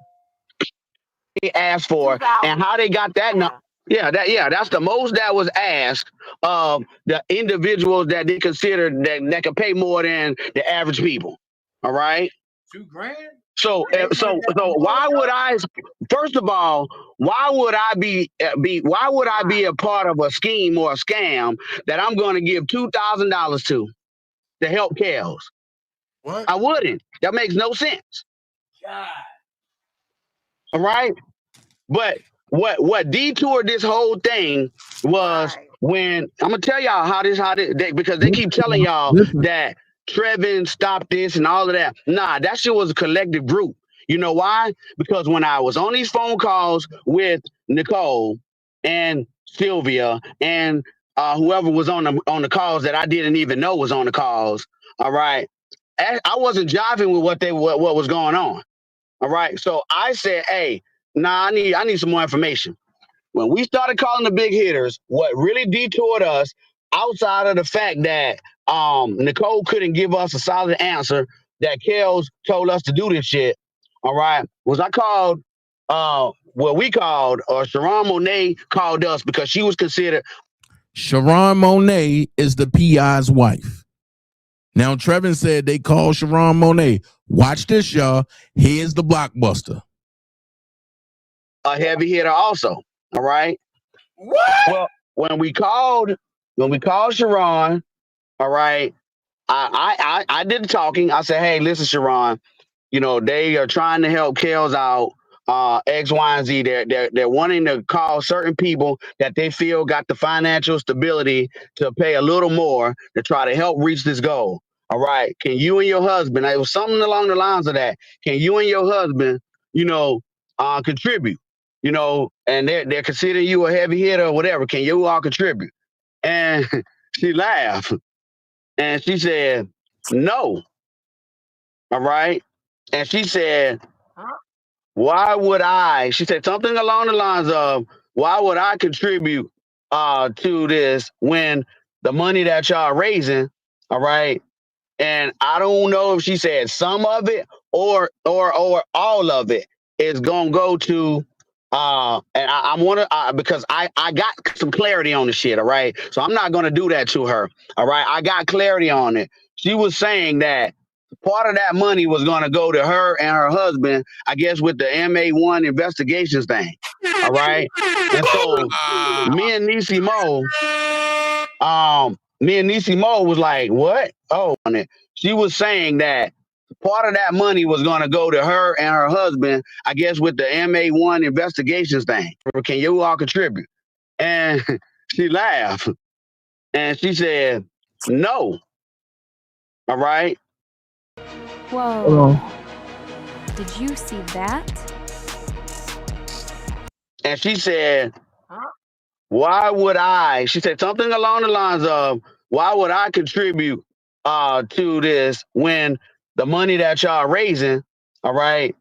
Speaker 19: They asked for, and how they got that number. Yeah, that's the most that was asked of the individuals that they considered that could pay more than the average people. All right.
Speaker 11: $2,000?
Speaker 19: So why would I? First of all, why would I be a part of a scheme or a scam that I'm going to give $2,000 to help Kels?
Speaker 11: What?
Speaker 19: I wouldn't. That makes no sense.
Speaker 11: God.
Speaker 19: All right. But what detoured this whole thing was when I'm gonna tell y'all how because they keep telling y'all that Trevin stopped this and all of that. Nah, that shit was a collective group. You know why? Because when I was on these phone calls with Nicole and Sylvia and whoever was on the calls that I didn't even know was on the calls, all right, I wasn't jiving with what was going on. All right. So I said, hey, I need some more information. When we started calling the big hitters, what really detoured us, outside of the fact that Nicole couldn't give us a solid answer, that Kels told us to do this shit, all right, was I called Sharon Monet called us because she was considered.
Speaker 11: Sharon Monet is the PI's wife. Now, Trevin said they called Sharon Monet. Watch this, y'all. Here's the blockbuster.
Speaker 19: A heavy hitter also. All right.
Speaker 11: What?
Speaker 19: Well, when we called Sharon, all right, I did the talking. I said, hey, listen, Sharon, they are trying to help Kels out, X, Y, and Z. They're wanting to call certain people that they feel got the financial stability to pay a little more to try to help reach this goal. All right. Can you and your husband, it was something along the lines of that. Can you and your husband, contribute? And they're considering you a heavy hitter or whatever. Can you all contribute? And she laughed and she said, no. All right. And she said, why would I? She said something along the lines of, why would I contribute to this when the money that y'all raising, all right? And I don't know if she said some of it or all of it is gonna go to and I want to because I got some clarity on the shit, all right? So I'm not gonna do that to her, all right? I got clarity on it. She was saying that part of that money was gonna go to her and her husband, I guess, with the MA1 investigations thing, all right? And so me and Nisi Mo was like, what? Oh, and she was saying that part of that money was going to go to her and her husband, I guess, with the MA1 investigations thing. Can you all contribute? And she laughed and she said, no. All right.
Speaker 3: Whoa. Did you see that?
Speaker 19: And she said, why would I? She said something along the lines of, why would I contribute to this when the money that y'all raising, all right?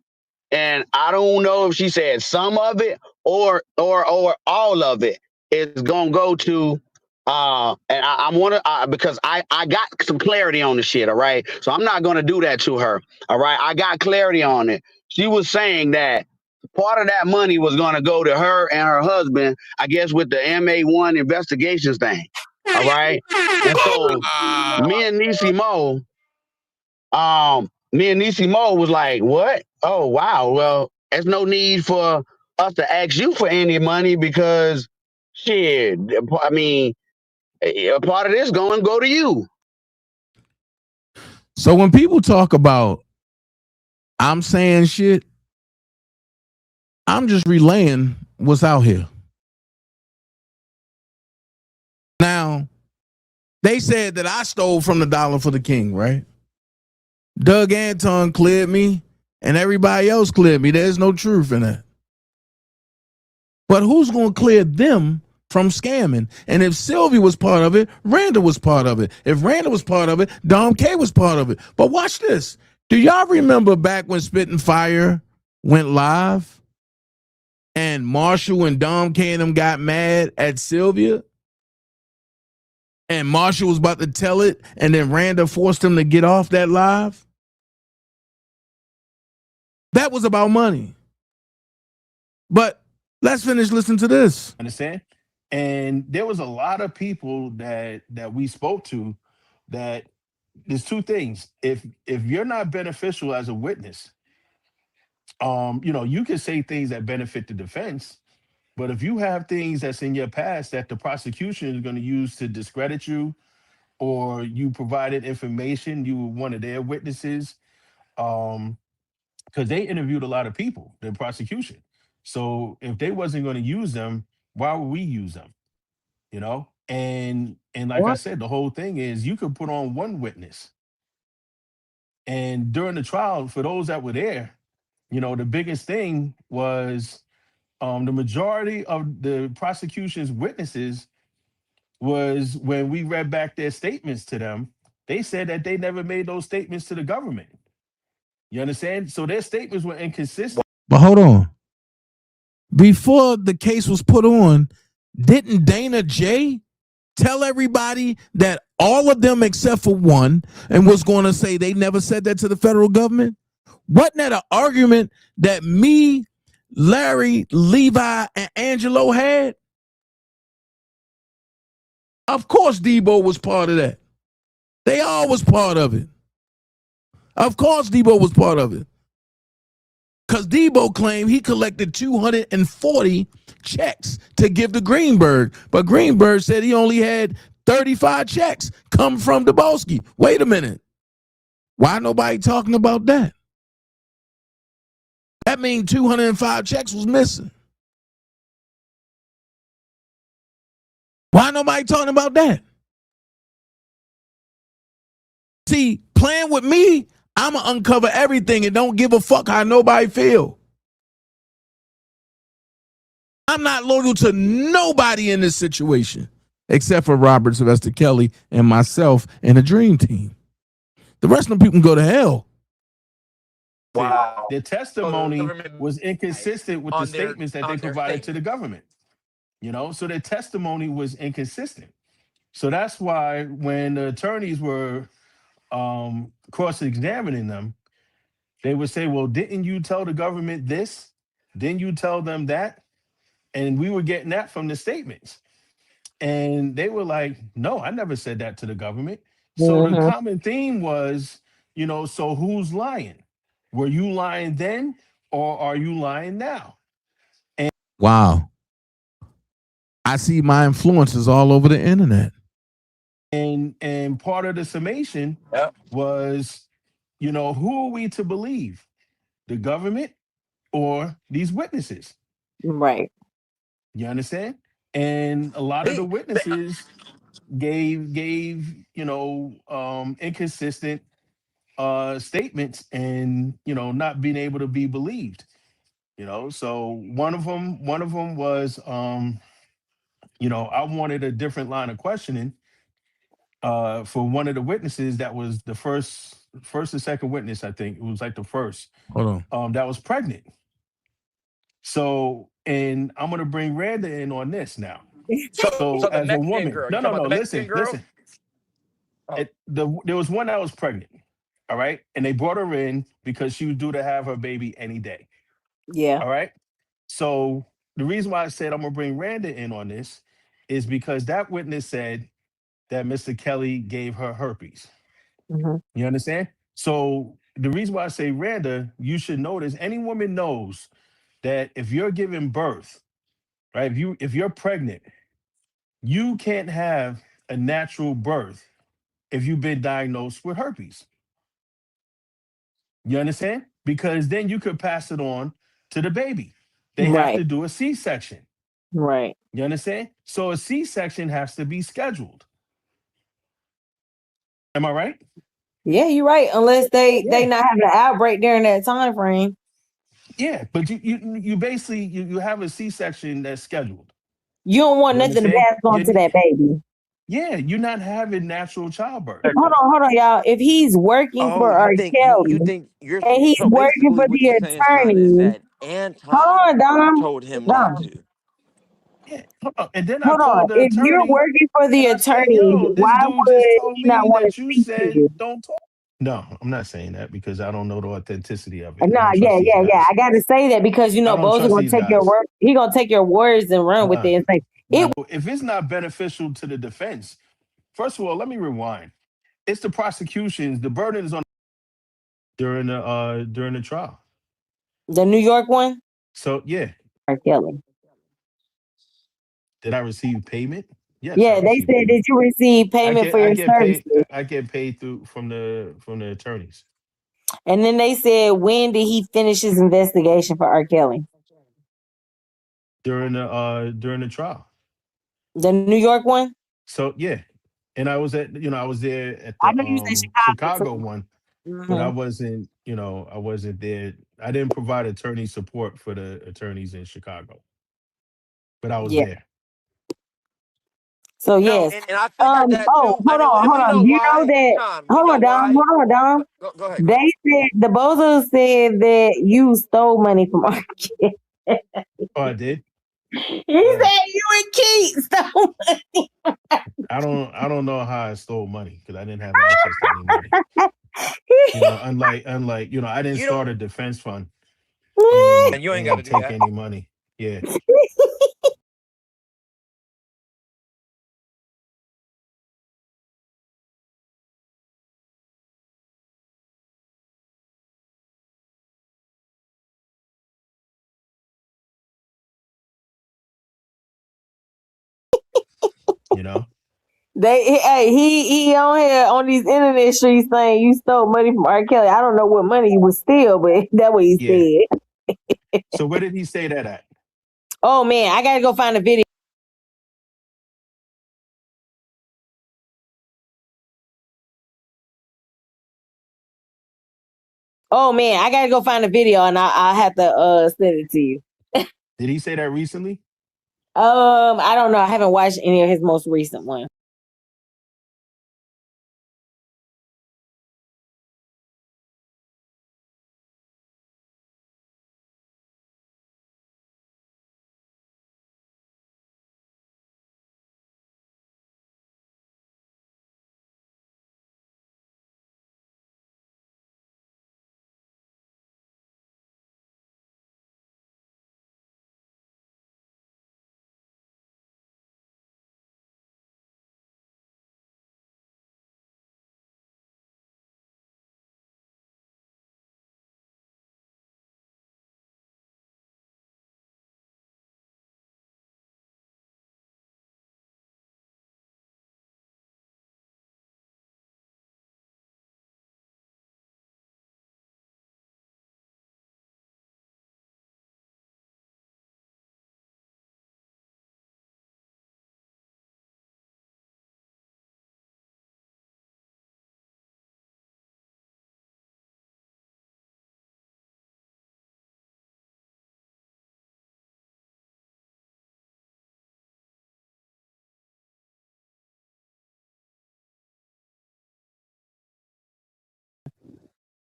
Speaker 19: And I don't know if she said some of it or all of it is gonna go to and I want to because I got some clarity on the shit, all right? So I'm not gonna do that to her, all right? I got clarity on it. She was saying that part of that money was gonna go to her and her husband, I guess, with the MA1 investigations thing, all right? And so me and Niecy Mo was like, what? Oh, wow. Well, there's no need for us to ask you for any money because shit, I mean, a part of this going to go to you.
Speaker 11: So when people talk about I'm saying shit, I'm just relaying what's out here. Now, they said that I stole from the Dollar for the King, right? Doug Anton cleared me and everybody else cleared me. There's no truth in that. But who's going to clear them from scamming? And if Sylvia was part of it, Randall was part of it. If Randall was part of it, Dom K was part of it. But watch this. Do y'all remember back when Spitting Fire went live and Marshall and Dom K and them got mad at Sylvia? And Marshall was about to tell it, and then Randall forced him to get off that live? That was about money. But let's finish listening to this.
Speaker 17: Understand? And there was a lot of people that we spoke to that there's two things. If you're not beneficial as a witness, you can say things that benefit the defense, but if you have things that's in your past that the prosecution is going to use to discredit you, or you provided information, you were one of their witnesses, because they interviewed a lot of people, the prosecution. So if they wasn't going to use them, why would we use them? And like I said, the whole thing is you could put on one witness. And during the trial, for those that were there, the biggest thing was the majority of the prosecution's witnesses was when we read back their statements to them, they said that they never made those statements to the government. You understand? So their statements were inconsistent.
Speaker 11: But hold on. Before the case was put on, didn't DanaJay tell everybody that all of them except for one and was going to say they never said that to the federal government? Wasn't that an argument that me, Larry, Levi, and Angelo had? Of course Debo was part of that. They all was part of it. Of course Debo was part of it. Because Debo claimed he collected 240 checks to give to Greenberg. But Greenberg said he only had 35 checks come from Debowski. Wait a minute. Why nobody talking about that? That means 205 checks was missing. Why nobody talking about that? See, playing with me, I'ma uncover everything and don't give a fuck how nobody feel. I'm not loyal to nobody in this situation except for Robert Sylvester Kelly and myself and the Dream Team. The rest of them people can go to hell.
Speaker 17: Wow. Their testimony was inconsistent with the statements that they provided to the government. So their testimony was inconsistent. So that's why when the attorneys were cross-examining them, they would say, well, didn't you tell the government this? Didn't you tell them that? And we were getting that from the statements. And they were like, no, I never said that to the government. So the common theme was, so who's lying? Were you lying then or are you lying now? And
Speaker 11: wow. I see my influences all over the internet.
Speaker 17: And part of the summation was you know, who are we to believe? The government or these witnesses?
Speaker 14: Right.
Speaker 17: You understand? And a lot of the witnesses gave inconsistent statements and not being able to be believed. So one of them was I wanted a different line of questioning for one of the witnesses that was the first or second witness. I think it was like the first
Speaker 11: Hold on.
Speaker 17: that was pregnant. So, and I'm gonna bring Randa in on this now.
Speaker 16: So
Speaker 17: So
Speaker 16: the
Speaker 17: as a
Speaker 16: Mexican
Speaker 17: woman,
Speaker 16: girl. You
Speaker 17: no,
Speaker 16: talking
Speaker 17: no,
Speaker 16: about
Speaker 17: no,
Speaker 16: the Mexican
Speaker 17: listen,
Speaker 16: girl?
Speaker 17: listen. There was one that was pregnant, all right, and they brought her in because she was due to have her baby any day,
Speaker 14: Yeah.
Speaker 17: all right. So the reason why I said I'm gonna bring Randa in on this is because that witness said that Mr. Kelly gave her herpes.
Speaker 14: Mm-hmm.
Speaker 17: You understand? So the reason why I say Randa, you should notice any woman knows that if you're giving birth, right? If you're pregnant, you can't have a natural birth if you've been diagnosed with herpes. You understand? Because then you could pass it on to the baby. They have
Speaker 14: Right.
Speaker 17: to do a C-section.
Speaker 14: Right.
Speaker 17: You understand? So a C-section has to be scheduled. Am I right?
Speaker 14: Yeah, you're right. Unless they
Speaker 17: Yeah.
Speaker 14: not having an outbreak during that time frame.
Speaker 17: Yeah, but you basically you have a C-section that's scheduled.
Speaker 14: You don't want
Speaker 17: You
Speaker 14: nothing to
Speaker 17: understand?
Speaker 14: pass on to that baby.
Speaker 17: Yeah, you're not having natural childbirth.
Speaker 14: Hold on, y'all. If he's working
Speaker 16: Oh,
Speaker 14: for
Speaker 16: you
Speaker 14: R.
Speaker 16: think you
Speaker 14: Kelly
Speaker 16: think you're
Speaker 14: and he's
Speaker 16: so
Speaker 14: working
Speaker 16: basically
Speaker 14: for
Speaker 16: what
Speaker 14: the
Speaker 16: you're saying, Sean, is
Speaker 14: attorney,
Speaker 16: that
Speaker 14: hold
Speaker 16: Anton
Speaker 14: on, Dom.
Speaker 16: told him not
Speaker 14: Dom.
Speaker 16: to.
Speaker 17: Yeah. And then I
Speaker 14: Hold on.
Speaker 17: called the
Speaker 14: If you're
Speaker 17: attorney
Speaker 14: working for the
Speaker 17: and I said,
Speaker 14: attorney,
Speaker 17: yo, this
Speaker 14: why
Speaker 17: dude just
Speaker 14: would
Speaker 17: told
Speaker 14: he not
Speaker 17: me
Speaker 14: want to
Speaker 17: that you
Speaker 14: speak to you?
Speaker 17: said don't talk. No, I'm not saying that because I don't know the authenticity of it. I
Speaker 14: Nah,
Speaker 17: don't trust
Speaker 14: yeah,
Speaker 17: these
Speaker 14: yeah, yeah.
Speaker 17: guys.
Speaker 14: I got to say that because
Speaker 17: I don't
Speaker 14: Bo's
Speaker 17: trust
Speaker 14: gonna
Speaker 17: these
Speaker 14: take your
Speaker 17: guys.
Speaker 14: word. He gonna take your words and run with
Speaker 17: Uh-uh.
Speaker 14: it and say
Speaker 17: Nah. If it's not beneficial to the defense, first of all, let me rewind. It's the prosecution's, the burden is on during the trial.
Speaker 14: the New York one.
Speaker 17: So yeah.
Speaker 14: R. Kelly.
Speaker 17: Did I receive payment? Yes, I
Speaker 14: Yeah, they
Speaker 17: received
Speaker 14: said
Speaker 17: payment.
Speaker 14: that you receive payment for
Speaker 17: I
Speaker 14: your
Speaker 17: get paid.
Speaker 14: services,
Speaker 17: I get paid through from the attorneys
Speaker 14: and then they said when did he finish his investigation for R. Kelly?
Speaker 17: during the trial.
Speaker 14: The New York one.
Speaker 17: So yeah, and I was there at
Speaker 14: I
Speaker 17: the
Speaker 14: know you said Chicago
Speaker 17: Chicago
Speaker 14: too.
Speaker 17: one, but
Speaker 14: Mm-hmm.
Speaker 17: I wasn't there. I didn't provide attorney support for the attorneys in Chicago, but I was
Speaker 14: Yeah.
Speaker 17: there.
Speaker 14: So
Speaker 16: No,
Speaker 14: yes.
Speaker 16: and I figured that
Speaker 14: Oh,
Speaker 16: too. I mean, and
Speaker 14: hold
Speaker 16: we
Speaker 14: on.
Speaker 16: know
Speaker 14: You know
Speaker 16: why,
Speaker 14: that.
Speaker 16: Sean. We
Speaker 14: Hold
Speaker 16: know
Speaker 14: on, Dom.
Speaker 16: why.
Speaker 14: Hold on, Dom.
Speaker 16: Go ahead. Go
Speaker 14: They
Speaker 16: ahead.
Speaker 14: said the Bozos said that you stole money from R. Kelly.
Speaker 17: Oh, I did.
Speaker 14: He said you and Keith stole money.
Speaker 17: I don't know how I stole money because I didn't have access to any money. Unlike I didn't
Speaker 16: You don't,
Speaker 17: start a defense fund
Speaker 16: and you ain't got to
Speaker 17: and
Speaker 16: do
Speaker 17: take
Speaker 16: that.
Speaker 17: any money. Yeah. You know.
Speaker 14: He on here on these internet streets saying you stole money from R. Kelly. I don't know what money he was steal, but that's what he
Speaker 17: Yeah.
Speaker 14: said.
Speaker 17: So where did he say that at?
Speaker 14: Oh man, I gotta go find a video. Oh man, I gotta go find a video and I'll have to send it to you.
Speaker 17: Did he say that recently?
Speaker 14: I don't know. I haven't watched any of his most recent ones.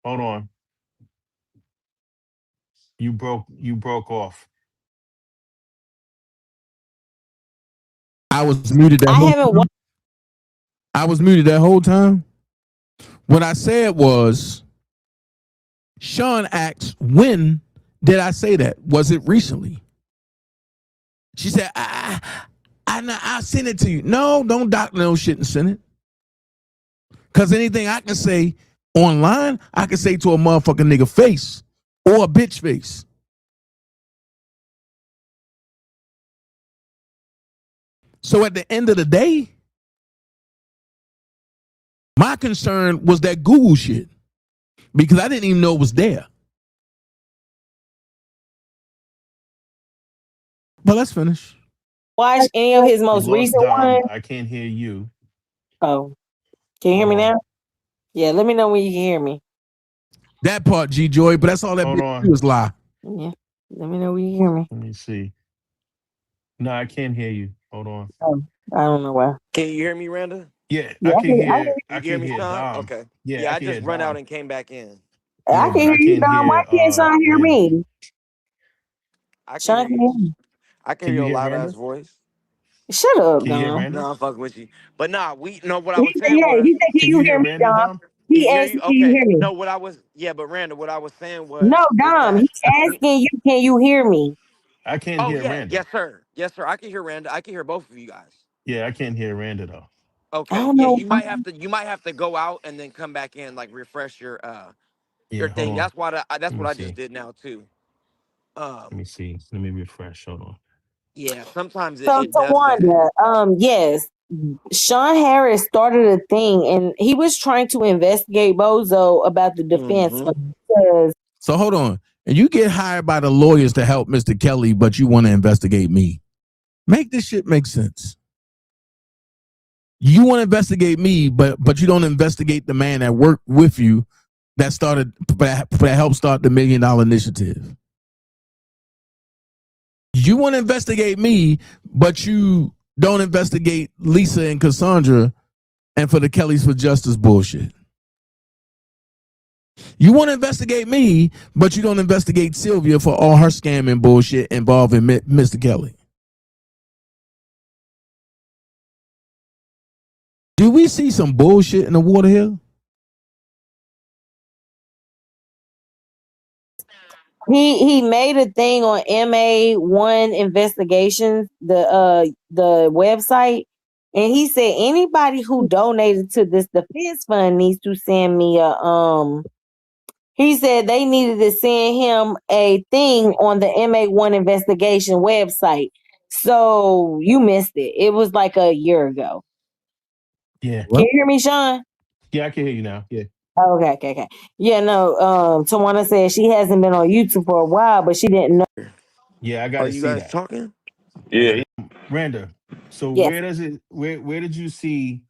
Speaker 17: Hold on. You broke off.
Speaker 11: I was muted that
Speaker 14: I
Speaker 11: whole
Speaker 14: haven't
Speaker 11: time. I was muted that whole time. What I said was, Sean asked, when did I say that? Was it recently? She said, I'll send it to you. No, don't doctor no shit and send it. Because anything I can say online, I can say to a motherfucking nigga face or a bitch face. So at the end of the day, my concern was that Google shit because I didn't even know it was there. But let's finish.
Speaker 14: Watch any of his
Speaker 17: You
Speaker 14: most
Speaker 17: lost
Speaker 14: recent
Speaker 17: Dom.
Speaker 14: ones.
Speaker 17: I can't hear you.
Speaker 14: Oh, can you hear me now? Yeah, let me know when you can hear me.
Speaker 11: That part, G Joy, but that's all that
Speaker 17: Hold
Speaker 11: bitch
Speaker 17: on.
Speaker 11: do is lie.
Speaker 14: Yeah, let me know when you can hear me.
Speaker 17: Let me see. No, I can't hear you. Hold on.
Speaker 14: Oh, I don't know why.
Speaker 16: Can you hear me, Randa?
Speaker 17: Yeah,
Speaker 14: Yeah,
Speaker 17: I can
Speaker 16: You
Speaker 17: hear.
Speaker 16: can
Speaker 17: I
Speaker 16: hear
Speaker 17: can
Speaker 16: me,
Speaker 17: hear
Speaker 16: Sean?
Speaker 17: Dom.
Speaker 16: Okay.
Speaker 17: Yeah,
Speaker 16: Yeah,
Speaker 17: I
Speaker 16: I
Speaker 17: can hear
Speaker 16: just run out
Speaker 17: Dom.
Speaker 16: and came back in.
Speaker 14: I
Speaker 17: Yeah,
Speaker 14: can
Speaker 17: but
Speaker 14: hear
Speaker 17: I
Speaker 14: you,
Speaker 17: can't
Speaker 14: Dom. Why
Speaker 17: hear
Speaker 14: can't Sean hear
Speaker 17: Randa.
Speaker 14: me?
Speaker 16: I can
Speaker 14: Sean
Speaker 16: hear
Speaker 14: can
Speaker 16: you.
Speaker 14: hear me.
Speaker 16: I can
Speaker 17: Can
Speaker 16: hear
Speaker 17: you
Speaker 16: your
Speaker 17: hear
Speaker 16: loud ass
Speaker 17: Randa?
Speaker 16: voice.
Speaker 14: Shut up,
Speaker 17: Can you hear
Speaker 14: Dom.
Speaker 17: Randa?
Speaker 16: No, I'm fucking with you. But nah, what I
Speaker 14: He
Speaker 16: was
Speaker 14: said,
Speaker 16: saying
Speaker 14: yeah,
Speaker 16: was,
Speaker 14: he said, can
Speaker 17: Can
Speaker 14: you
Speaker 17: you
Speaker 14: hear
Speaker 17: hear
Speaker 14: me,
Speaker 17: Randa,
Speaker 14: Dom?
Speaker 17: Dom?
Speaker 16: can
Speaker 14: He
Speaker 16: you hear
Speaker 14: asked
Speaker 16: you?
Speaker 14: you, can you
Speaker 16: Okay.
Speaker 14: hear me?
Speaker 16: No, but Randa, what I was saying
Speaker 14: No,
Speaker 16: is
Speaker 14: Dom,
Speaker 16: that
Speaker 14: he's asking you, can you hear me?
Speaker 17: I can't
Speaker 16: oh
Speaker 17: hear
Speaker 16: yeah,
Speaker 17: Randa.
Speaker 16: yes sir. Yes sir. I can hear Randa. I can hear both of you guys.
Speaker 17: Yeah, I can't hear Randa though.
Speaker 14: I
Speaker 16: Okay.
Speaker 14: don't
Speaker 16: Yeah,
Speaker 14: know.
Speaker 16: you might have to go out and then come back in, like refresh your
Speaker 17: Yeah, hold
Speaker 16: thing.
Speaker 17: on.
Speaker 16: That's
Speaker 17: Let
Speaker 16: what
Speaker 17: me
Speaker 16: I just
Speaker 17: see.
Speaker 16: did now too.
Speaker 17: Let me see. Let me refresh. Hold on.
Speaker 16: Yeah, sometimes
Speaker 14: So,
Speaker 16: it does that.
Speaker 14: Tawanda, yes, Sean Harris started a thing and he was trying to investigate Bozo about the defense
Speaker 16: Mm-hmm.
Speaker 14: fund because
Speaker 11: So hold on. And you get hired by the lawyers to help Mr. Kelly, but you want to investigate me. Make this shit make sense. You want to investigate me, but you don't investigate the man that worked with you that helped start the $1 Million Initiative. You want to investigate me, but you don't investigate Lisa and Cassandra and for the Kellys for Justice bullshit. You want to investigate me, but you don't investigate Sylvia for all her scamming bullshit involving Mr. Kelly. Do we see some bullshit in the water here?
Speaker 14: he made a thing on MA1 Investigations, the website, and he said anybody who donated to this defense fund needs to send me a he said they needed to send him a thing on the MA1 investigation website. So you missed it. It was like a year ago.
Speaker 17: Yeah.
Speaker 14: Can you hear me, Sean?
Speaker 17: Yeah, I can hear you now. Yeah.
Speaker 14: Oh, okay. Yeah, no, Tawana said she hasn't been on YouTube for a while, but she didn't know.
Speaker 17: Yeah, I got
Speaker 16: Are
Speaker 17: to
Speaker 16: you
Speaker 17: see
Speaker 16: guys
Speaker 17: that.
Speaker 16: talking?
Speaker 12: Yeah.
Speaker 17: Randa. So
Speaker 14: Yes.
Speaker 17: where does it? Where did you see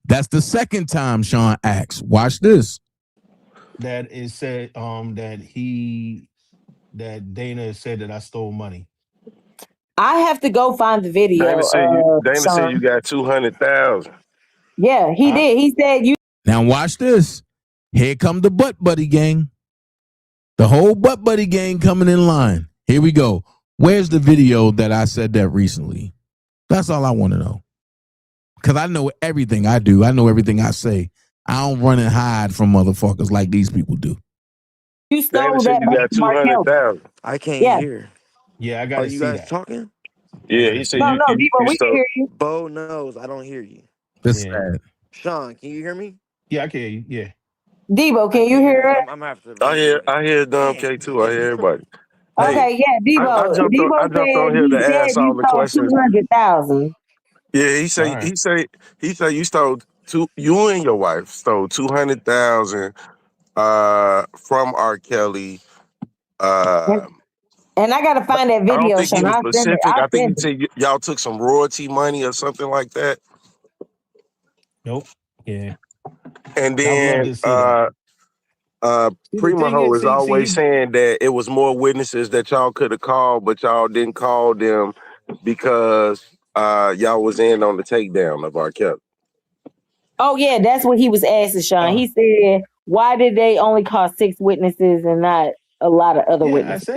Speaker 11: That's the second time Sean asks. Watch this.
Speaker 17: that it said that Dana said that I stole money?
Speaker 14: I have to go find the
Speaker 12: Dana
Speaker 14: video,
Speaker 12: said
Speaker 14: Sean.
Speaker 12: you got 200,000.
Speaker 14: Yeah, he
Speaker 17: Huh?
Speaker 14: did. He said you.
Speaker 11: Now watch this. Here come the butt buddy gang. The whole butt buddy gang coming in line. Here we go. Where's the video that I said that recently? That's all I want to know. Because I know everything I do. I know everything I say. I don't run and hide from motherfuckers like these people do.
Speaker 14: You
Speaker 12: Dana
Speaker 14: stole
Speaker 12: said
Speaker 14: that
Speaker 12: you
Speaker 14: money
Speaker 12: got
Speaker 14: from R. Kelly.
Speaker 12: 200,000.
Speaker 16: I can't
Speaker 14: Yeah.
Speaker 16: hear.
Speaker 17: Yeah, I got
Speaker 16: Are
Speaker 17: to
Speaker 16: you
Speaker 17: see
Speaker 16: guys
Speaker 17: that.
Speaker 16: talking?
Speaker 17: I
Speaker 12: Yeah,
Speaker 17: got
Speaker 12: he
Speaker 17: to
Speaker 12: said
Speaker 17: see
Speaker 14: No,
Speaker 17: that.
Speaker 14: Debo,
Speaker 12: you
Speaker 14: we can
Speaker 12: stole.
Speaker 14: hear you.
Speaker 16: Bo knows I don't hear you.
Speaker 11: That's
Speaker 17: Yeah.
Speaker 11: sad.
Speaker 16: Sean, can you hear me?
Speaker 17: Yeah, I can hear you. Yeah.
Speaker 14: Debo,
Speaker 16: I
Speaker 14: can you
Speaker 16: can't hear
Speaker 14: hear
Speaker 16: you, so
Speaker 14: us?
Speaker 16: I'm gonna have to re-listen.
Speaker 12: I hear Dumb
Speaker 16: Damn,
Speaker 12: K
Speaker 16: this
Speaker 12: too. I
Speaker 16: shit
Speaker 12: hear
Speaker 16: is
Speaker 12: everybody.
Speaker 16: tripping.
Speaker 12: Hey,
Speaker 14: Okay, yeah,
Speaker 12: I
Speaker 14: Debo.
Speaker 12: jumped on
Speaker 14: Debo said
Speaker 12: here to
Speaker 14: he said
Speaker 12: ask
Speaker 14: you
Speaker 12: all the
Speaker 14: stole
Speaker 12: questions.
Speaker 14: 200,000.
Speaker 12: Yeah,
Speaker 17: All right.
Speaker 12: he say you stole you and your wife stole 200,000 from R. Kelly.
Speaker 14: And I gotta find that
Speaker 12: I don't
Speaker 14: video,
Speaker 12: think he
Speaker 14: Sean.
Speaker 12: was
Speaker 14: I'll send it.
Speaker 12: specific.
Speaker 14: I'll
Speaker 12: I think he
Speaker 14: send it.
Speaker 12: said y'all took some royalty money or something like that.
Speaker 17: Nope. Yeah.
Speaker 12: And
Speaker 17: I would love
Speaker 12: then
Speaker 17: to see that. See, the
Speaker 12: Prima
Speaker 17: thing
Speaker 12: Ho
Speaker 17: is,
Speaker 12: is always
Speaker 17: he.
Speaker 12: saying that it was more witnesses that y'all could have called, but y'all didn't call them because y'all was in on the takedown of R. Kelly.
Speaker 14: Oh yeah, that's what he was asking, Sean. He said, why did they only call 6 witnesses and not a lot of other
Speaker 17: Yeah,
Speaker 14: witnesses?
Speaker 17: I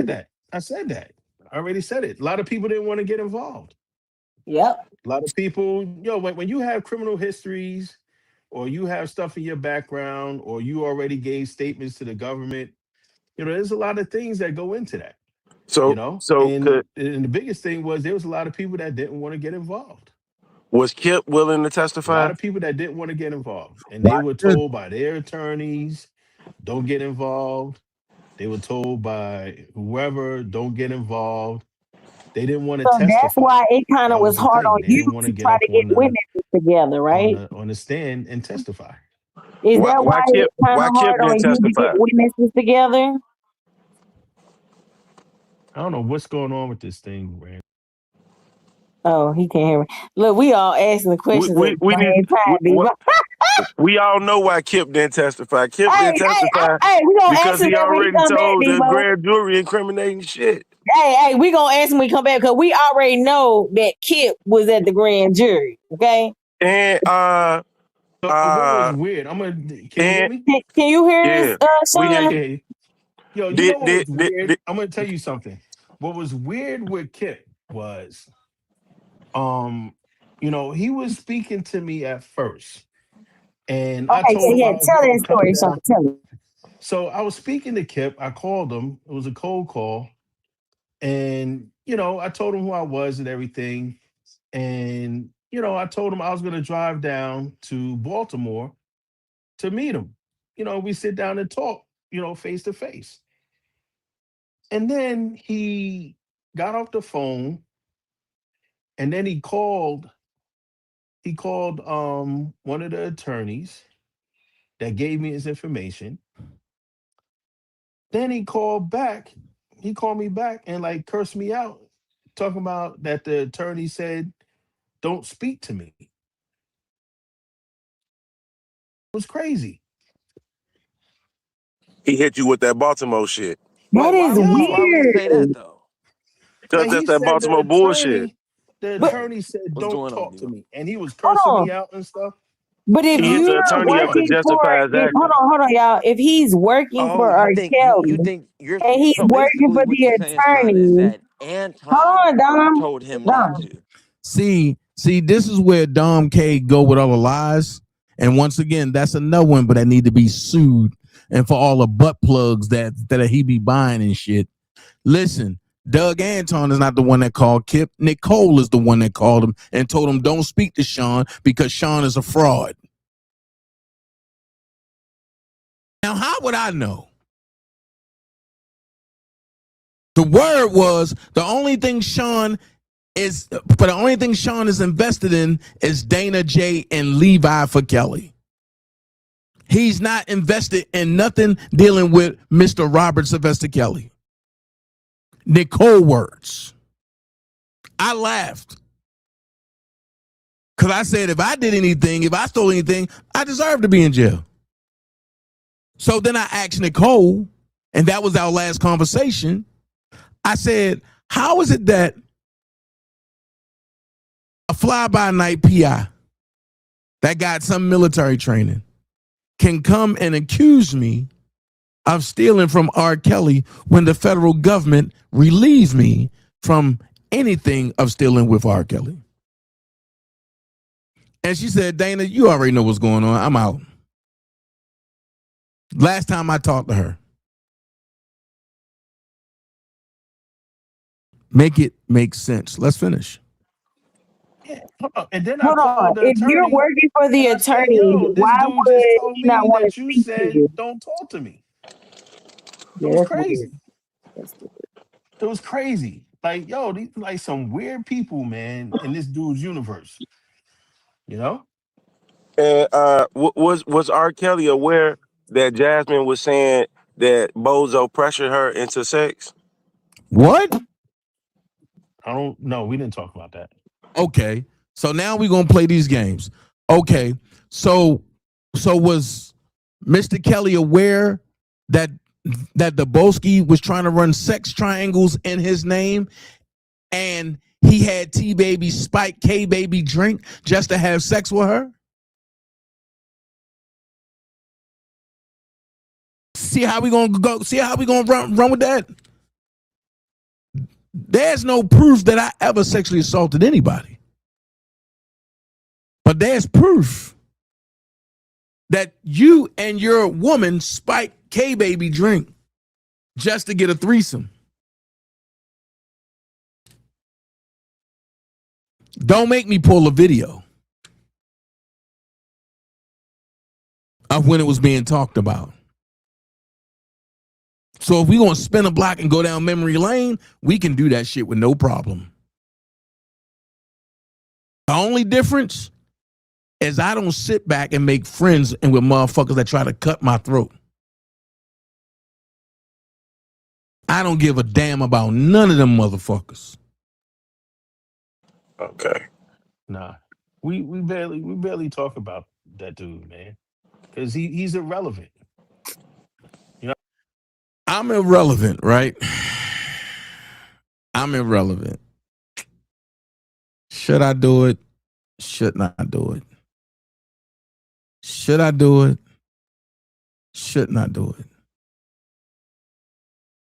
Speaker 17: said that. I already said it. A lot of people didn't want to get involved.
Speaker 14: Yep.
Speaker 17: A lot of people, when you have criminal histories or you have stuff in your background or you already gave statements to the government, there's a lot of things that go into that.
Speaker 4: So
Speaker 17: And the biggest thing was there was a lot of people that didn't want to get involved.
Speaker 4: was Kip willing to
Speaker 17: A
Speaker 4: testify?
Speaker 17: lot of people that didn't want to get involved. And they were told by their attorneys, don't get involved. They were told by whoever, don't get involved. They didn't want to
Speaker 14: So that's
Speaker 17: testify.
Speaker 14: why it kind
Speaker 17: That
Speaker 14: of
Speaker 17: was
Speaker 14: was
Speaker 17: the
Speaker 14: hard
Speaker 17: thing.
Speaker 14: on
Speaker 17: They
Speaker 14: you
Speaker 17: didn't want to
Speaker 14: to
Speaker 17: get
Speaker 14: try
Speaker 17: up
Speaker 14: to get witnesses together, right?
Speaker 17: on the stand and testify.
Speaker 14: Is that why it's kind of hard on you to get witnesses together?
Speaker 17: I don't know what's going on with this thing, Rand.
Speaker 14: Oh, he can't hear me. Look, we all asking the questions at the same time.
Speaker 4: We all know why Kip didn't testify. Kip
Speaker 14: Hey,
Speaker 4: didn't testify
Speaker 14: we gonna
Speaker 4: because
Speaker 14: ask him
Speaker 4: he
Speaker 14: that when he
Speaker 4: already
Speaker 14: come back,
Speaker 4: told the
Speaker 14: Debo.
Speaker 4: grand jury incriminating shit.
Speaker 14: Hey, we gonna ask him when he come back because we already know that Kip was at the grand jury. Okay.
Speaker 4: And
Speaker 17: what was weird? Can you hear me?
Speaker 14: Can you hear us,
Speaker 4: we hear
Speaker 14: Sean?
Speaker 4: you.
Speaker 17: Yo, you know what was weird? I'm gonna tell you something. What was weird with Kip was, he was speaking to me at first, and I told him I was
Speaker 14: tell
Speaker 17: going
Speaker 14: that
Speaker 17: to come
Speaker 14: story,
Speaker 17: down.
Speaker 14: Sean. Tell it.
Speaker 17: So I was speaking to Kip. I called him. It was a cold call, and I told him who I was and everything, and I told him I was going to drive down to Baltimore to meet him. We sit down and talk, face to face. And then he got off the phone and then he called one of the attorneys that gave me his information. Then he called me back and like cursed me out, talking about that the attorney said, don't speak to me. It was crazy.
Speaker 4: He hit you with that Baltimore shit.
Speaker 14: That is weird.
Speaker 16: Why would he say that though?
Speaker 4: Because that's that Baltimore bullshit.
Speaker 17: The attorney said, don't talk to me. And he was
Speaker 14: Hold
Speaker 17: cursing
Speaker 14: on.
Speaker 17: me out and stuff.
Speaker 14: But if
Speaker 4: He hit the
Speaker 14: you're
Speaker 4: attorney up to
Speaker 14: working
Speaker 4: justify his action.
Speaker 14: hold on, y'all. If he's working for R. Kelly and he's
Speaker 16: so
Speaker 14: working for
Speaker 16: what
Speaker 14: the
Speaker 16: you're saying, Sean, is
Speaker 14: attorney,
Speaker 16: that Anton
Speaker 14: hold on, Dom.
Speaker 16: told him not to.
Speaker 11: See, this is where Dom K go with all the lies. And once again, that's another one, but that need to be sued. And for all the butt plugs that he be buying and shit. Listen, Doug Anton is not the one that called Kip. Nicole is the one that called him and told him don't speak to Sean because Sean is a fraud. Now, how would I know? The word was the only thing Sean is invested in is DanaJay and Levi for Kelly. He's not invested in nothing dealing with Mr. Robert Sylvester Kelly. Nicole words. I laughed. Because I said if I did anything, if I stole anything, I deserve to be in jail. So then I asked Nicole, and that was our last conversation. I said, how is it that a fly-by-night PI that got some military training can come and accuse me of stealing from R. Kelly when the federal government relieved me from anything of stealing with R. Kelly? And she said, Dana, you already know what's going on. I'm out. Last time I talked to her. Make it make sense. Let's finish.
Speaker 17: And then
Speaker 14: Hold on. If you're working for the attorney, why would he not want to speak to you?
Speaker 17: Don't talk to me. It
Speaker 14: Yeah,
Speaker 17: was
Speaker 14: that's
Speaker 17: crazy.
Speaker 14: weird.
Speaker 17: It was crazy. Like, yo, these like some weird people, man, in this dude's universe.
Speaker 4: And was R. Kelly aware that Jasmine was saying that Bozo pressured her into sex?
Speaker 11: What?
Speaker 17: I don't know. We didn't talk about that.
Speaker 11: Okay. So now we're going to play these games. Okay. So was Mr. Kelly aware that Debowski was trying to run sex triangles in his name and he had T-Baby spike K-Baby drink just to have sex with her? See how we gonna go? See how we gonna run with that? There's no proof that I ever sexually assaulted anybody, but there's proof that you and your woman spiked K-Baby drink just to get a threesome. Don't make me pull a video of when it was being talked about. So if we're going to spin a block and go down memory lane, we can do that shit with no problem. The only difference is I don't sit back and make friends and with motherfuckers that try to cut my throat. I don't give a damn about none of them motherfuckers.
Speaker 4: Okay.
Speaker 17: Nah, we barely talk about that dude, man, because he's irrelevant. You know,
Speaker 11: I'm irrelevant, right? I'm irrelevant. Should I do it? Should not do it. Should I do it? Should not do it.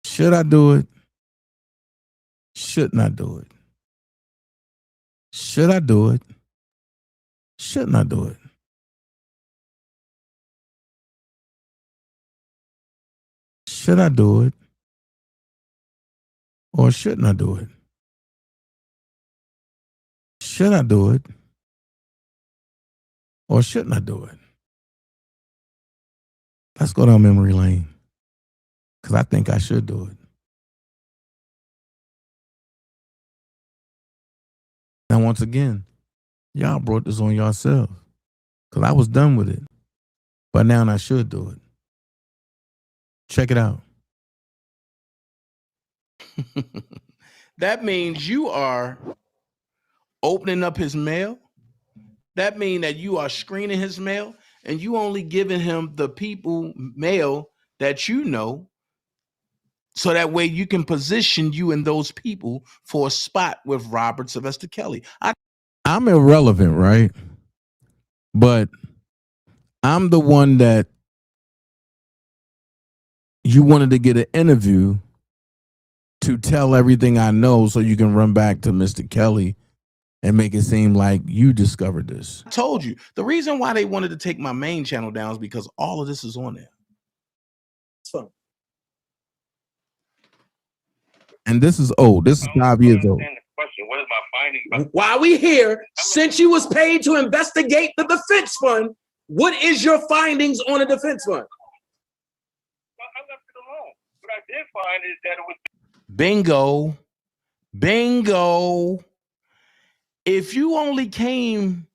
Speaker 11: Should I do it? Should not do it. Should I do it? Should not do it. Should I do it? Or shouldn't I do it? Should I do it? Or shouldn't I do it? Let's go down memory lane, because I think I should do it. Now, once again, y'all brought this on yourselves, because I was done with it. But now I should do it. Check it out. That means you are opening up his mail. That means that you are screening his mail, and you only giving him the people mail that you know, so that way you can position you and those people for a spot with Robert Sylvester Kelly. I'm irrelevant, right? But I'm the one that you wanted to get an interview to tell everything I know so you can run back to Mr. Kelly and make it seem like you discovered this. I told you, the reason why they wanted to take my main channel down is because all of this is on there. So, and this is old. This is 5 years old.
Speaker 4: What is my finding?
Speaker 11: While we here, since you was paid to investigate the defense fund, what is your findings on the defense fund?
Speaker 4: Well, I left it alone. What I did find is that it was
Speaker 11: bingo, bingo. If you only came,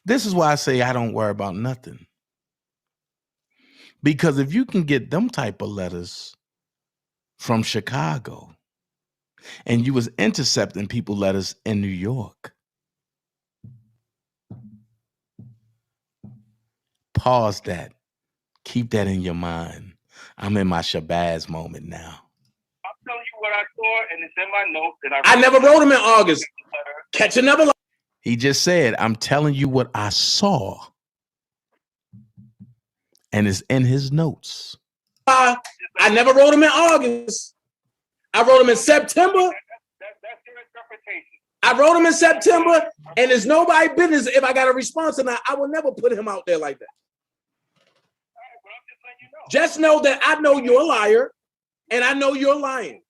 Speaker 11: this is why I say I don't worry about nothing. Because if you can get them type of letters from Chicago, and you was intercepting people letters in New York, pause that. Keep that in your mind. I'm in my Shabazz moment now.
Speaker 4: I'm telling you what I saw, and it's in my notes. And
Speaker 11: I never wrote him in August. Catch another line. He just said, I'm telling you what I saw. And it's in his notes. I never wrote him in August. I wrote him in September.
Speaker 4: That's your interpretation.
Speaker 11: I wrote him in September, and it's nobody's business if I got a response or not. I will never put him out there like that. Just know that I know you're a liar, and I know you're lying.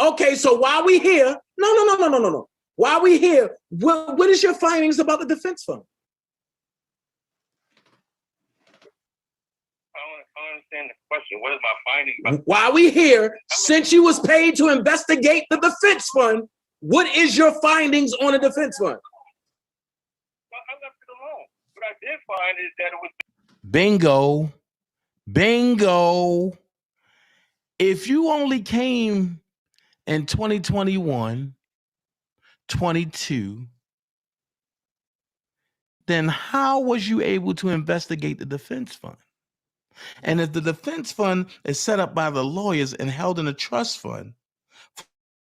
Speaker 11: Okay, so while we here, no. While we here, what is your findings about the defense fund?
Speaker 4: I don't understand the question. What is my finding?
Speaker 11: While we here, since you was paid to investigate the defense fund, what is your findings on the defense fund?
Speaker 4: Well, I left it alone. What I did find is that it was
Speaker 11: bingo. Bingo. If you only came in 2021, 22, then how was you able to investigate the defense fund? And if the defense fund is set up by the lawyers and held in a trust fund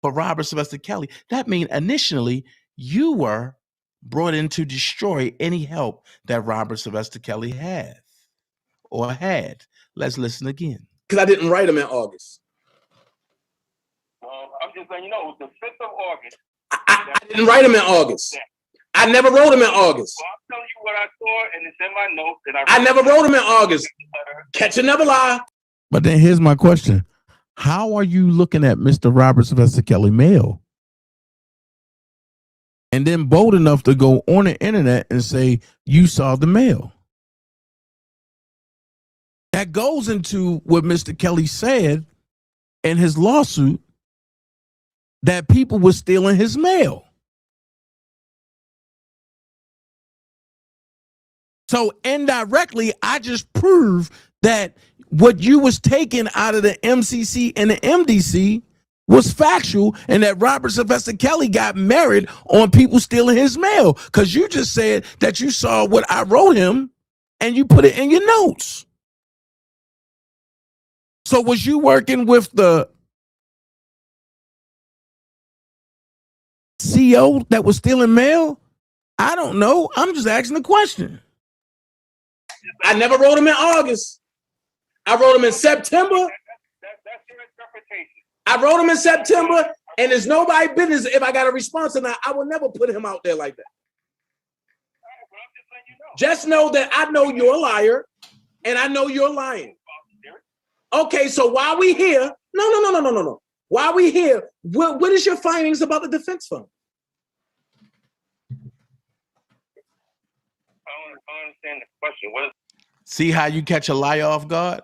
Speaker 11: for Robert Sylvester Kelly, that means initially you were brought in to destroy any help that Robert Sylvester Kelly had. Let's listen again.
Speaker 5: Because I didn't write them in August.
Speaker 4: I'm just letting you know, it was the 5th of August.
Speaker 5: I didn't write them in August. I never wrote them in August.
Speaker 4: Well, I'm telling you what I saw, and it's in my notes. And
Speaker 5: I never wrote them in August. Catch it, never lie.
Speaker 11: But then here's my question. How are you looking at Mr. Robert Sylvester Kelly mail? And then bold enough to go on the internet and say you saw the mail? That goes into what Mr. Kelly said in his lawsuit, that people were stealing his mail. So indirectly, I just proved that what you was taking out of the MCC and the MDC was factual, and that Robert Sylvester Kelly got married on people stealing his mail, because you just said that you saw what I wrote him and you put it in your notes. So was you working with the CEO that was stealing mail? I don't know. I'm just asking a question.
Speaker 5: I never wrote them in August. I wrote them in September.
Speaker 4: That's your interpretation.
Speaker 5: I wrote them in September, and it's nobody's business if I got a response or not. I will never put him out there like that. Just know that I know you're a liar, and I know you're lying. Okay, so while we here, no. While we here, what is your findings about the defense fund?
Speaker 4: I don't understand the question. What is?
Speaker 11: See how you catch a liar off guard?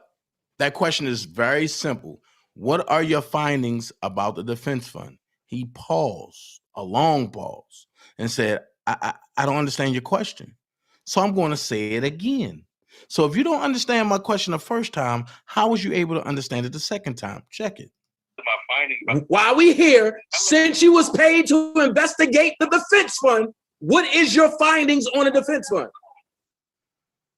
Speaker 11: That question is very simple. What are your findings about the defense fund? He paused, a long pause, and said, I don't understand your question. So I'm going to say it again. So if you don't understand my question the first time, how was you able to understand it the second time? Check it.
Speaker 5: While we here, since you was paid to investigate the defense fund, what is your findings on the defense fund?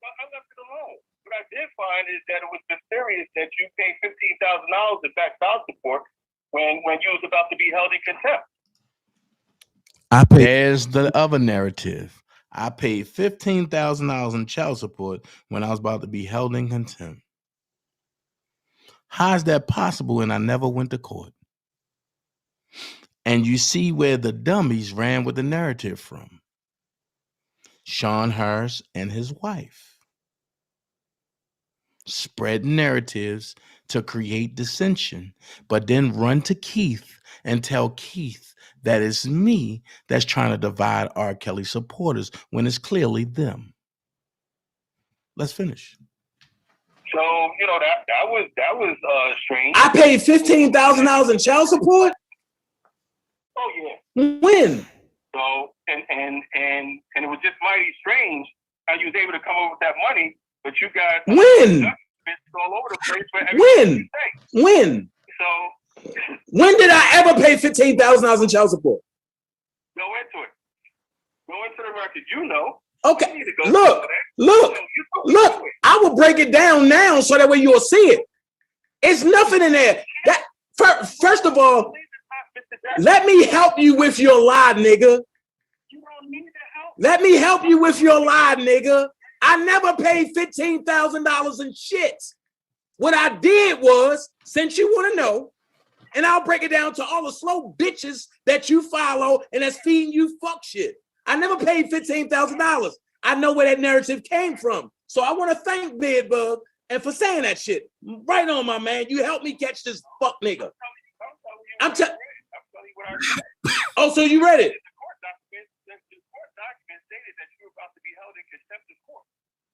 Speaker 4: I left it alone. What I did find is that it was mysterious that you paid $15,000 in back child support when you was about to be held in contempt.
Speaker 11: There's the other narrative. I paid $15,000 in child support when I was about to be held in contempt. How is that possible? And I never went to court. And you see where the dummies ran with the narrative from. Sean Harris and his wife spread narratives to create dissension, but then run to Keith and tell Keith that it's me that's trying to divide R. Kelly supporters when it's clearly them. Let's finish.
Speaker 4: So, you know, that was strange.
Speaker 5: I paid $15,000 in child support?
Speaker 4: Oh yeah.
Speaker 5: When?
Speaker 4: So and it was just mighty strange how you was able to come up with that money, but you got
Speaker 5: when
Speaker 4: all over the place for everything.
Speaker 5: When?
Speaker 4: So
Speaker 5: when did I ever pay $15,000 in child support?
Speaker 4: Go into it. Go into the record. You know.
Speaker 5: Okay. Look. I will break it down now so that way you'll see it. It's nothing in there. That first of all, let me help you with your lie, nigga. Let me help you with your lie, nigga. I never paid $15,000 in shit. What I did was, since you want to know, and I'll break it down to all the slow bitches that you follow and that's feeding you fuck shit. I never paid $15,000. I know where that narrative came from. So I want to thank Bedbug and for saying that shit. Right on, my man. You helped me catch this fuck nigga. Oh, so you read it?
Speaker 4: The court document stated that you were about to be held in contempt of court.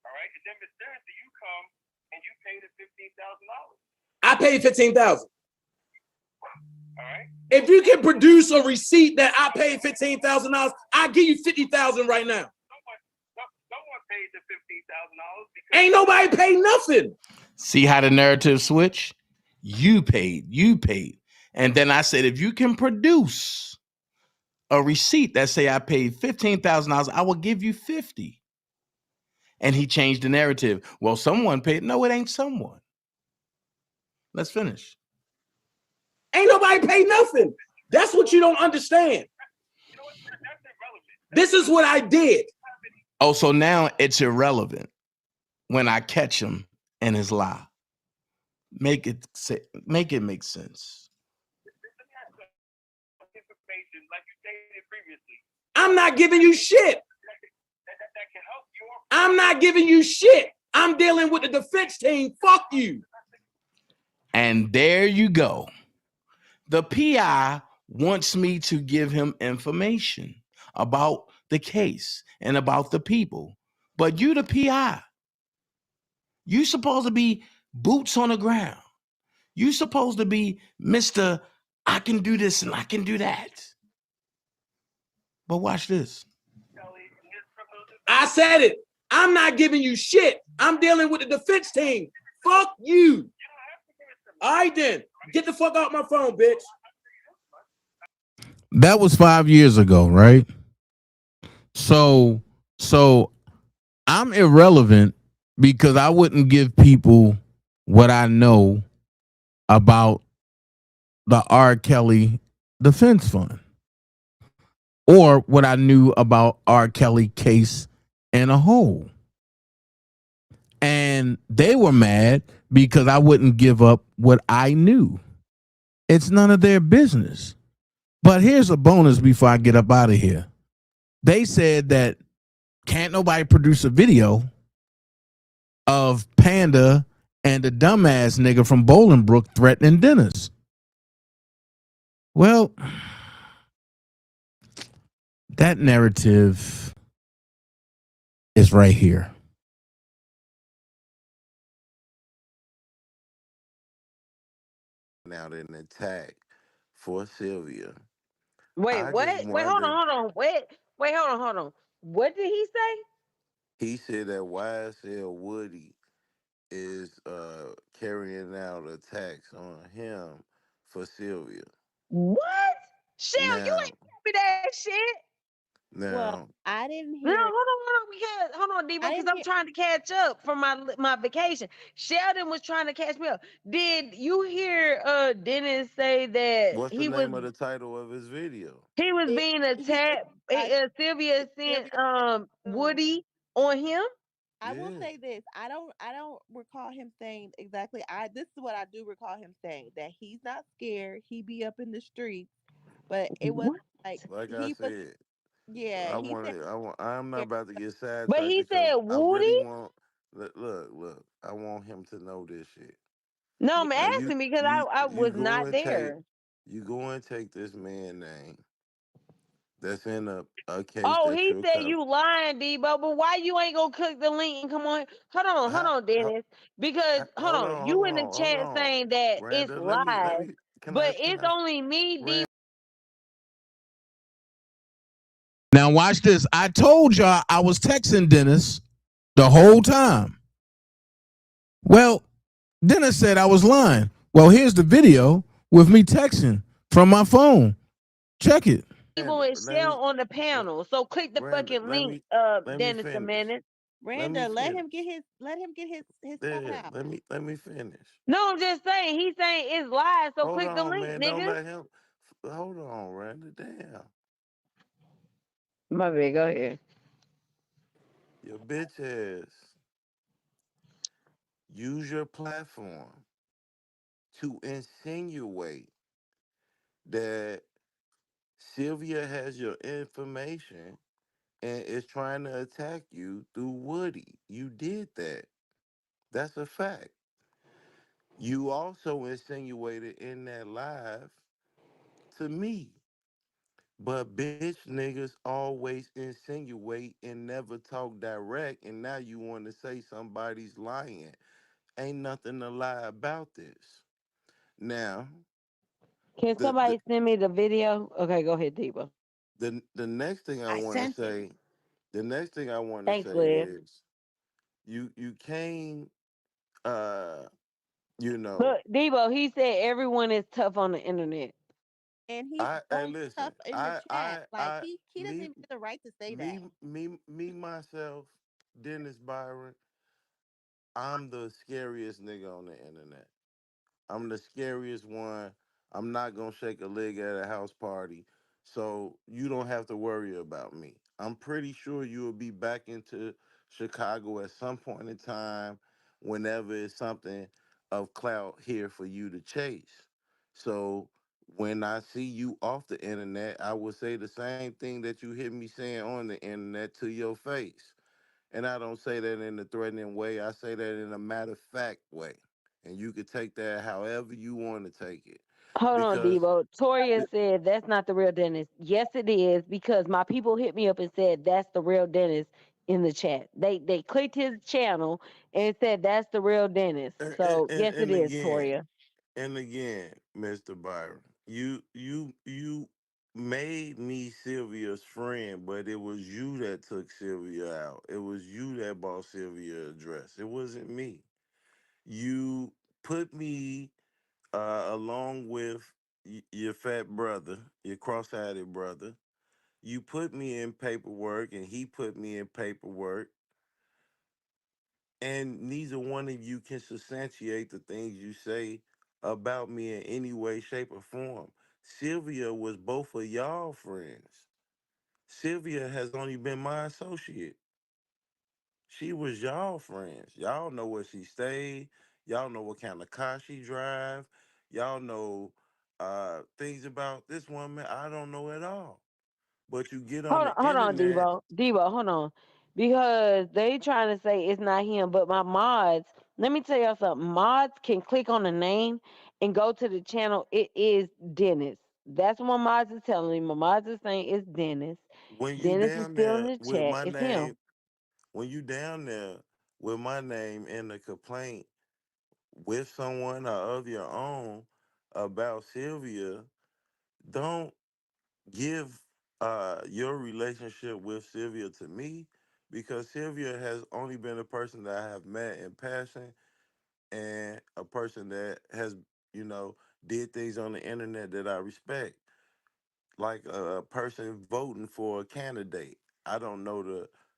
Speaker 4: All right. And then mysteriously you come and you paid the $15,000.
Speaker 5: I paid $15,000.
Speaker 4: All right.
Speaker 5: If you can produce a receipt that I paid $15,000, I'll give you $50,000 right now.
Speaker 4: Someone paid the $15,000.
Speaker 5: Ain't nobody paid nothing.
Speaker 11: See how the narrative switch? You paid. And then I said, if you can produce a receipt that say I paid $15,000, I will give you 50. And he changed the narrative. Well, someone paid. No, it ain't someone. Let's finish.
Speaker 5: Ain't nobody paid nothing. That's what you don't understand.
Speaker 4: You know what? That's irrelevant.
Speaker 5: This is what I did.
Speaker 11: Oh, so now it's irrelevant when I catch him in his lie. Make it make sense.
Speaker 5: I'm not giving you shit. I'm not giving you shit. I'm dealing with the defense team. Fuck you.
Speaker 11: And there you go. The PI wants me to give him information about the case and about the people. But you the PI. You supposed to be boots on the ground. You supposed to be Mr. I can do this and I can do that. But watch this.
Speaker 5: I said it. I'm not giving you shit. I'm dealing with the defense team. Fuck you. All right then. Get the fuck out my phone, bitch.
Speaker 11: That was 5 years ago, right? So I'm irrelevant because I wouldn't give people what I know about the R. Kelly Defense Fund or what I knew about R. Kelly case in a whole. And they were mad because I wouldn't give up what I knew. It's none of their business. But here's a bonus before I get up out of here. They said that can't nobody produce a video of Panda and the dumbass nigga from Bolingbrook threatening Dennis. Well, that narrative is right here.
Speaker 8: Out an attack for Sylvia.
Speaker 14: Wait,
Speaker 8: I
Speaker 14: what?
Speaker 8: just
Speaker 14: Wait, hold
Speaker 8: wondered.
Speaker 14: on. Wait, hold on. What did he say?
Speaker 8: He said that YSL Woody is carrying out attacks on him for Sylvia.
Speaker 14: What? Shell, you
Speaker 8: Now,
Speaker 14: ain't tell me that shit.
Speaker 8: now,
Speaker 22: I didn't
Speaker 14: No,
Speaker 22: hear.
Speaker 14: hold on, Debo,
Speaker 22: I
Speaker 14: because
Speaker 22: didn't
Speaker 14: I'm
Speaker 22: hear.
Speaker 14: trying to catch up from my vacation. Sheldon was trying to catch me up. Did you hear Dennis say that
Speaker 8: what's the name of the title of his video?
Speaker 14: he was being attacked? Sylvia sent Woody on him.
Speaker 22: I will
Speaker 8: Yeah.
Speaker 22: say this. I don't recall him saying exactly. This is what I do recall him saying, that he's not scared. He be up in the streets, but it was
Speaker 14: What?
Speaker 22: like
Speaker 8: Like I
Speaker 22: he was.
Speaker 8: said,
Speaker 22: Yeah, he said.
Speaker 8: I'm not about to get
Speaker 14: But
Speaker 8: sidetracked
Speaker 14: he
Speaker 8: because
Speaker 14: said
Speaker 8: I really
Speaker 14: Woody.
Speaker 8: want. Look. I want him to know this shit.
Speaker 14: No,
Speaker 22: Yeah,
Speaker 14: I'm
Speaker 8: Now
Speaker 14: asking because I was not there.
Speaker 8: you go and take this man name that's in a case
Speaker 14: Oh,
Speaker 8: that
Speaker 14: he
Speaker 8: you're
Speaker 14: said
Speaker 8: covering.
Speaker 14: you lying, Debo. But why you ain't gonna click the link and come on? Hold on, Dennis. Because hold on, you in the
Speaker 8: Hold
Speaker 14: chat
Speaker 8: on.
Speaker 14: saying that it's
Speaker 8: Randa, let
Speaker 14: live,
Speaker 8: me
Speaker 14: but
Speaker 8: can
Speaker 14: it's
Speaker 8: I
Speaker 14: only me, Debo.
Speaker 11: Now watch this. I told y'all I was texting Dennis the whole time. Well, Dennis said I was lying. Well, here's the video with me texting from my phone. Check it.
Speaker 14: Debo and
Speaker 8: let
Speaker 14: Shell
Speaker 8: me
Speaker 14: on the panel. So click the
Speaker 8: Randa,
Speaker 14: fucking link,
Speaker 8: let me
Speaker 14: Dennis, a
Speaker 8: finish.
Speaker 14: minute.
Speaker 8: Let me
Speaker 22: Randa,
Speaker 8: finish.
Speaker 22: let him get his thought
Speaker 8: Yeah,
Speaker 22: out.
Speaker 8: let me finish.
Speaker 14: No, I'm just saying. He's saying it's live. So
Speaker 8: Hold
Speaker 14: click the
Speaker 8: on,
Speaker 14: link,
Speaker 8: man. Don't
Speaker 14: nigga.
Speaker 8: let him hold on, Randa. Damn.
Speaker 14: My bad. Go ahead.
Speaker 8: Your bitch ass use your platform to insinuate that Sylvia has your information and is trying to attack you through Woody. You did that. That's a fact. You also insinuated in that live to me. But bitch niggas always insinuate and never talk direct, and now you want to say somebody's lying. Ain't nothing to lie about this. Now,
Speaker 14: Can
Speaker 8: the
Speaker 14: somebody send me the video? Okay, go ahead, Debo.
Speaker 8: the next thing I
Speaker 14: I
Speaker 8: want to
Speaker 14: sent it.
Speaker 8: say, the next thing I want to
Speaker 14: Thanks,
Speaker 8: say
Speaker 14: Liv.
Speaker 8: is you came uh you know
Speaker 14: Look, Debo, he said everyone is tough on the internet.
Speaker 22: And he's
Speaker 8: hey
Speaker 22: only
Speaker 8: listen
Speaker 22: tough in the chat. Like
Speaker 8: I
Speaker 22: he doesn't even get the right to say that.
Speaker 8: me myself, Dennis Byron, I'm the scariest nigga on the internet. I'm the scariest one. I'm not gonna shake a leg at a house party. So you don't have to worry about me. I'm pretty sure you will be back into Chicago at some point in time whenever it's something of clout here for you to chase. So when I see you off the internet, I will say the same thing that you hear me saying on the internet to your face. And I don't say that in a threatening way. I say that in a matter of fact way. And you can take that however you want to take it.
Speaker 14: Hold on,
Speaker 8: Because
Speaker 14: Debo. Toria said that's not the real Dennis. Yes, it is because my people hit me up and said that's the real Dennis in the chat. They clicked his channel and said that's the real Dennis.
Speaker 8: and, and,
Speaker 14: So
Speaker 8: and
Speaker 14: yes, it
Speaker 8: and
Speaker 14: is,
Speaker 8: again,
Speaker 14: Toria.
Speaker 8: Mr. Byron, you made me Sylvia's friend, but it was you that took Sylvia out. It was you that bought Sylvia a dress. It wasn't me. You put me along with your fat brother, your cross-eyed brother. You put me in paperwork, and he put me in paperwork, and neither one of you can substantiate the things you say about me in any way, shape, or form. Sylvia was both of y'all friends. Sylvia has only been my associate. She was y'all friends. Y'all know where she stayed. Y'all know what kind of car she drive. Y'all know things about this woman I don't know at all. But you get on the
Speaker 14: Hold on,
Speaker 8: internet.
Speaker 14: Debo. Debo, hold on. Because they trying to say it's not him, but my mods, let me tell y'all something. Mods can click on the name and go to the channel. It is Dennis. That's what my mods is telling me. My mods is saying it's Dennis.
Speaker 8: When you
Speaker 14: Dennis is
Speaker 8: down
Speaker 14: still in
Speaker 8: there
Speaker 14: the
Speaker 8: with
Speaker 14: chat.
Speaker 8: my
Speaker 14: It's him.
Speaker 8: name, when you down there with my name in the complaint with someone or of your own about Sylvia, don't give your relationship with Sylvia to me, because Sylvia has only been a person that I have met in passing, and a person that has, you know, did things on the internet that I respect, like a person voting for a candidate. I don't know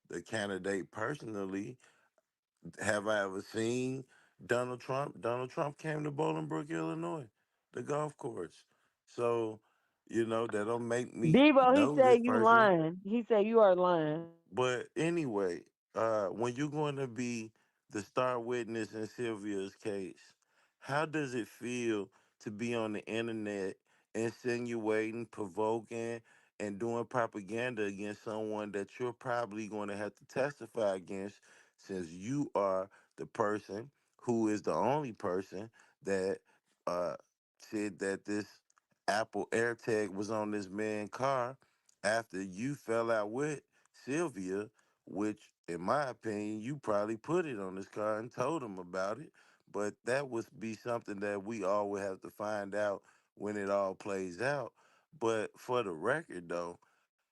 Speaker 8: the candidate personally. Have I ever seen Donald Trump? Donald Trump came to Bolingbrook, Illinois, the golf course. So, that don't make me
Speaker 14: Debo, he
Speaker 8: know this
Speaker 14: said you
Speaker 8: person.
Speaker 14: lying. He said you are lying.
Speaker 8: But anyway, when you're going to be the star witness in Sylvia's case, how does it feel to be on the internet insinuating, provoking, and doing propaganda against someone that you're probably going to have to testify against, since you are the person who is the only person that uh, said that this Apple AirTag was on this man's car after you fell out with Sylvia, which, in my opinion, you probably put it on his car and told him about it. But that would be something that we all would have to find out when it all plays out. But for the record, though,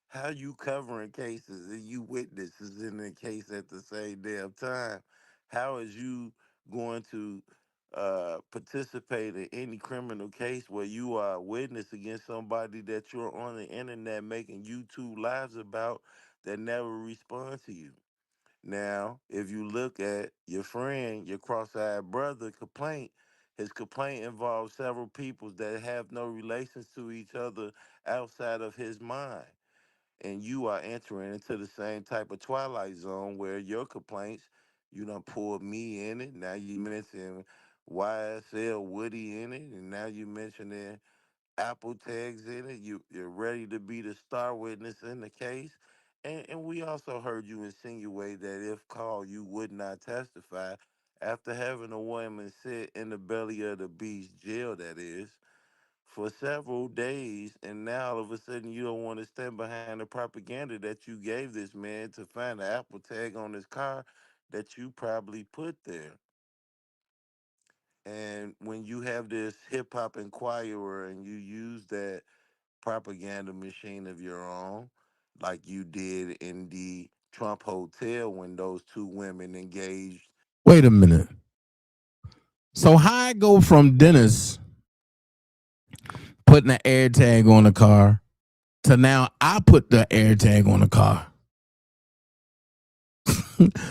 Speaker 8: how you covering cases and you witnesses in the case at the same damn time? How is you going to participate in any criminal case where you are a witness against somebody that you're on the internet making YouTube lives about that never respond to you? Now, if you look at your friend, your cross-eyed brother complaint, his complaint involves several people that have no relations to each other outside of his mind, and you are entering into the same type of twilight zone where your complaints, you done pulled me in it. Now you mention YSL Woody in it, and now you mentioning Apple tags in it. You're ready to be the star witness in the case. And we also heard you insinuate that if called, you would not testify after having a woman sit in the belly of the beast, jail that is, for several days, and now all of a sudden you don't want to stand behind the propaganda that you gave this man to find the Apple tag on his car that you probably put there. And when you have this hip hop inquirer and you use that propaganda machine of your own, like you did in the Trump Hotel when those two women engaged.
Speaker 11: Wait a minute. So how I go from Dennis putting the air tag on the car to now I put the air tag on the car.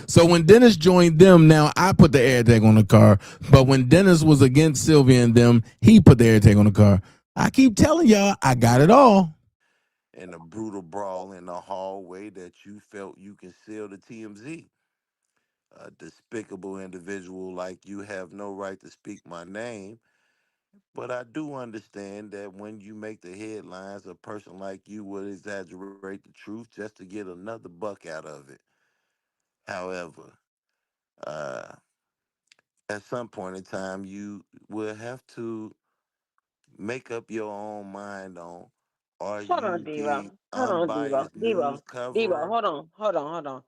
Speaker 11: So when Dennis joined them, now I put the air tag on the car. But when Dennis was against Sylvia and them, he put the air tag on the car. I keep telling y'all, I got it all.
Speaker 8: in a brutal brawl in the hallway that you felt you concealed the TMZ. A despicable individual like you have no right to speak my name, but I do understand that when you make the headlines, a person like you would exaggerate the truth just to get another buck out of it. However, uh, at some point in time, you will have to make up your own mind on, are
Speaker 14: Hold on,
Speaker 8: you the
Speaker 14: Devo. Hold on, Devo.
Speaker 8: unbiased news
Speaker 14: Devo. Devo.
Speaker 8: coverer?
Speaker 14: Hold on.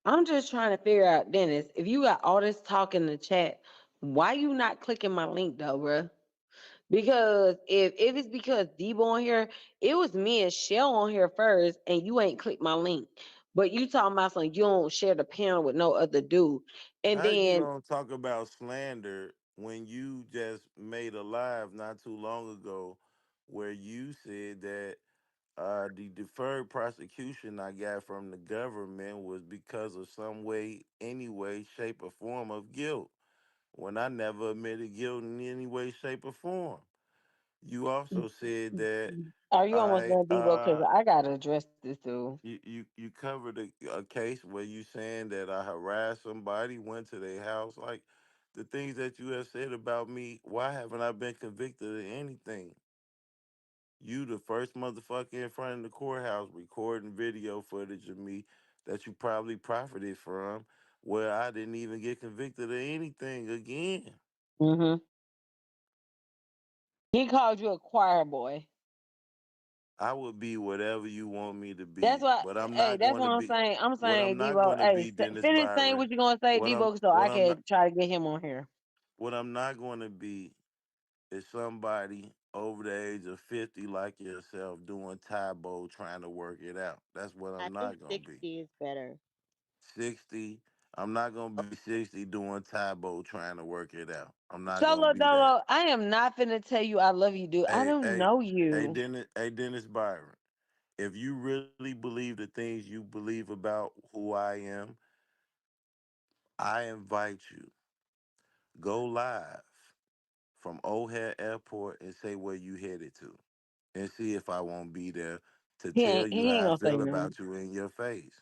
Speaker 14: I'm just trying to figure out, Dennis, if you got all this talk in the chat, why you not clicking my link though, bruh? Because if it's because Debo on here, it was me and Shell on here first, and you ain't clicked my link. But you talking about something you don't share the panel with no other dude. And
Speaker 8: How you
Speaker 14: then
Speaker 8: gonna talk about slander when you just made a live not too long ago where you said that the deferred prosecution I got from the government was because of some way, any way, shape, or form of guilt, when I never admitted guilt in any way, shape, or form. You also said that
Speaker 14: are you almost
Speaker 8: I
Speaker 14: done, Debo? Because I gotta address this dude.
Speaker 8: you covered a case where you saying that I harassed somebody, went to their house, like the things that you have said about me. Why haven't I been convicted of anything? You the first motherfucker in front of the courthouse recording video footage of me that you probably profited from, where I didn't even get convicted of anything again.
Speaker 14: Mm-hmm. He called you a choir boy.
Speaker 8: I would be whatever you want me to
Speaker 14: That's
Speaker 8: be,
Speaker 14: what.
Speaker 8: but I'm
Speaker 14: Hey,
Speaker 8: not
Speaker 14: that's
Speaker 8: going
Speaker 14: what
Speaker 8: to
Speaker 14: I'm
Speaker 8: be.
Speaker 14: saying. I'm
Speaker 8: What I'm
Speaker 14: saying,
Speaker 8: not
Speaker 14: Debo.
Speaker 8: going to
Speaker 14: Hey,
Speaker 8: be, Dennis
Speaker 14: finish saying what
Speaker 8: Byron.
Speaker 14: you're gonna say, Debo, so
Speaker 8: What
Speaker 14: I
Speaker 8: I'm not
Speaker 14: can try to get him on here.
Speaker 8: what I'm not going to be is somebody over the age of 50 like yourself doing Tybo trying to work it out. That's what
Speaker 22: I
Speaker 8: I'm
Speaker 22: think
Speaker 8: not going to be.
Speaker 22: 60 is better.
Speaker 8: 60. I'm not gonna be 60 doing Tybo trying to work it out. I'm not gonna
Speaker 14: Solo
Speaker 8: be that.
Speaker 14: Dolo, I am not finna tell you I love you, dude. I
Speaker 8: Hey,
Speaker 14: don't
Speaker 8: hey,
Speaker 14: know you.
Speaker 8: Dennis Byron. If you really believe the things you believe about who I am, I invite you go live from O'Hare Airport and say where you headed to, and see if I won't be there to tell you
Speaker 14: He ain't
Speaker 8: how I
Speaker 14: gonna say
Speaker 8: feel
Speaker 14: nothing.
Speaker 8: about you in your face.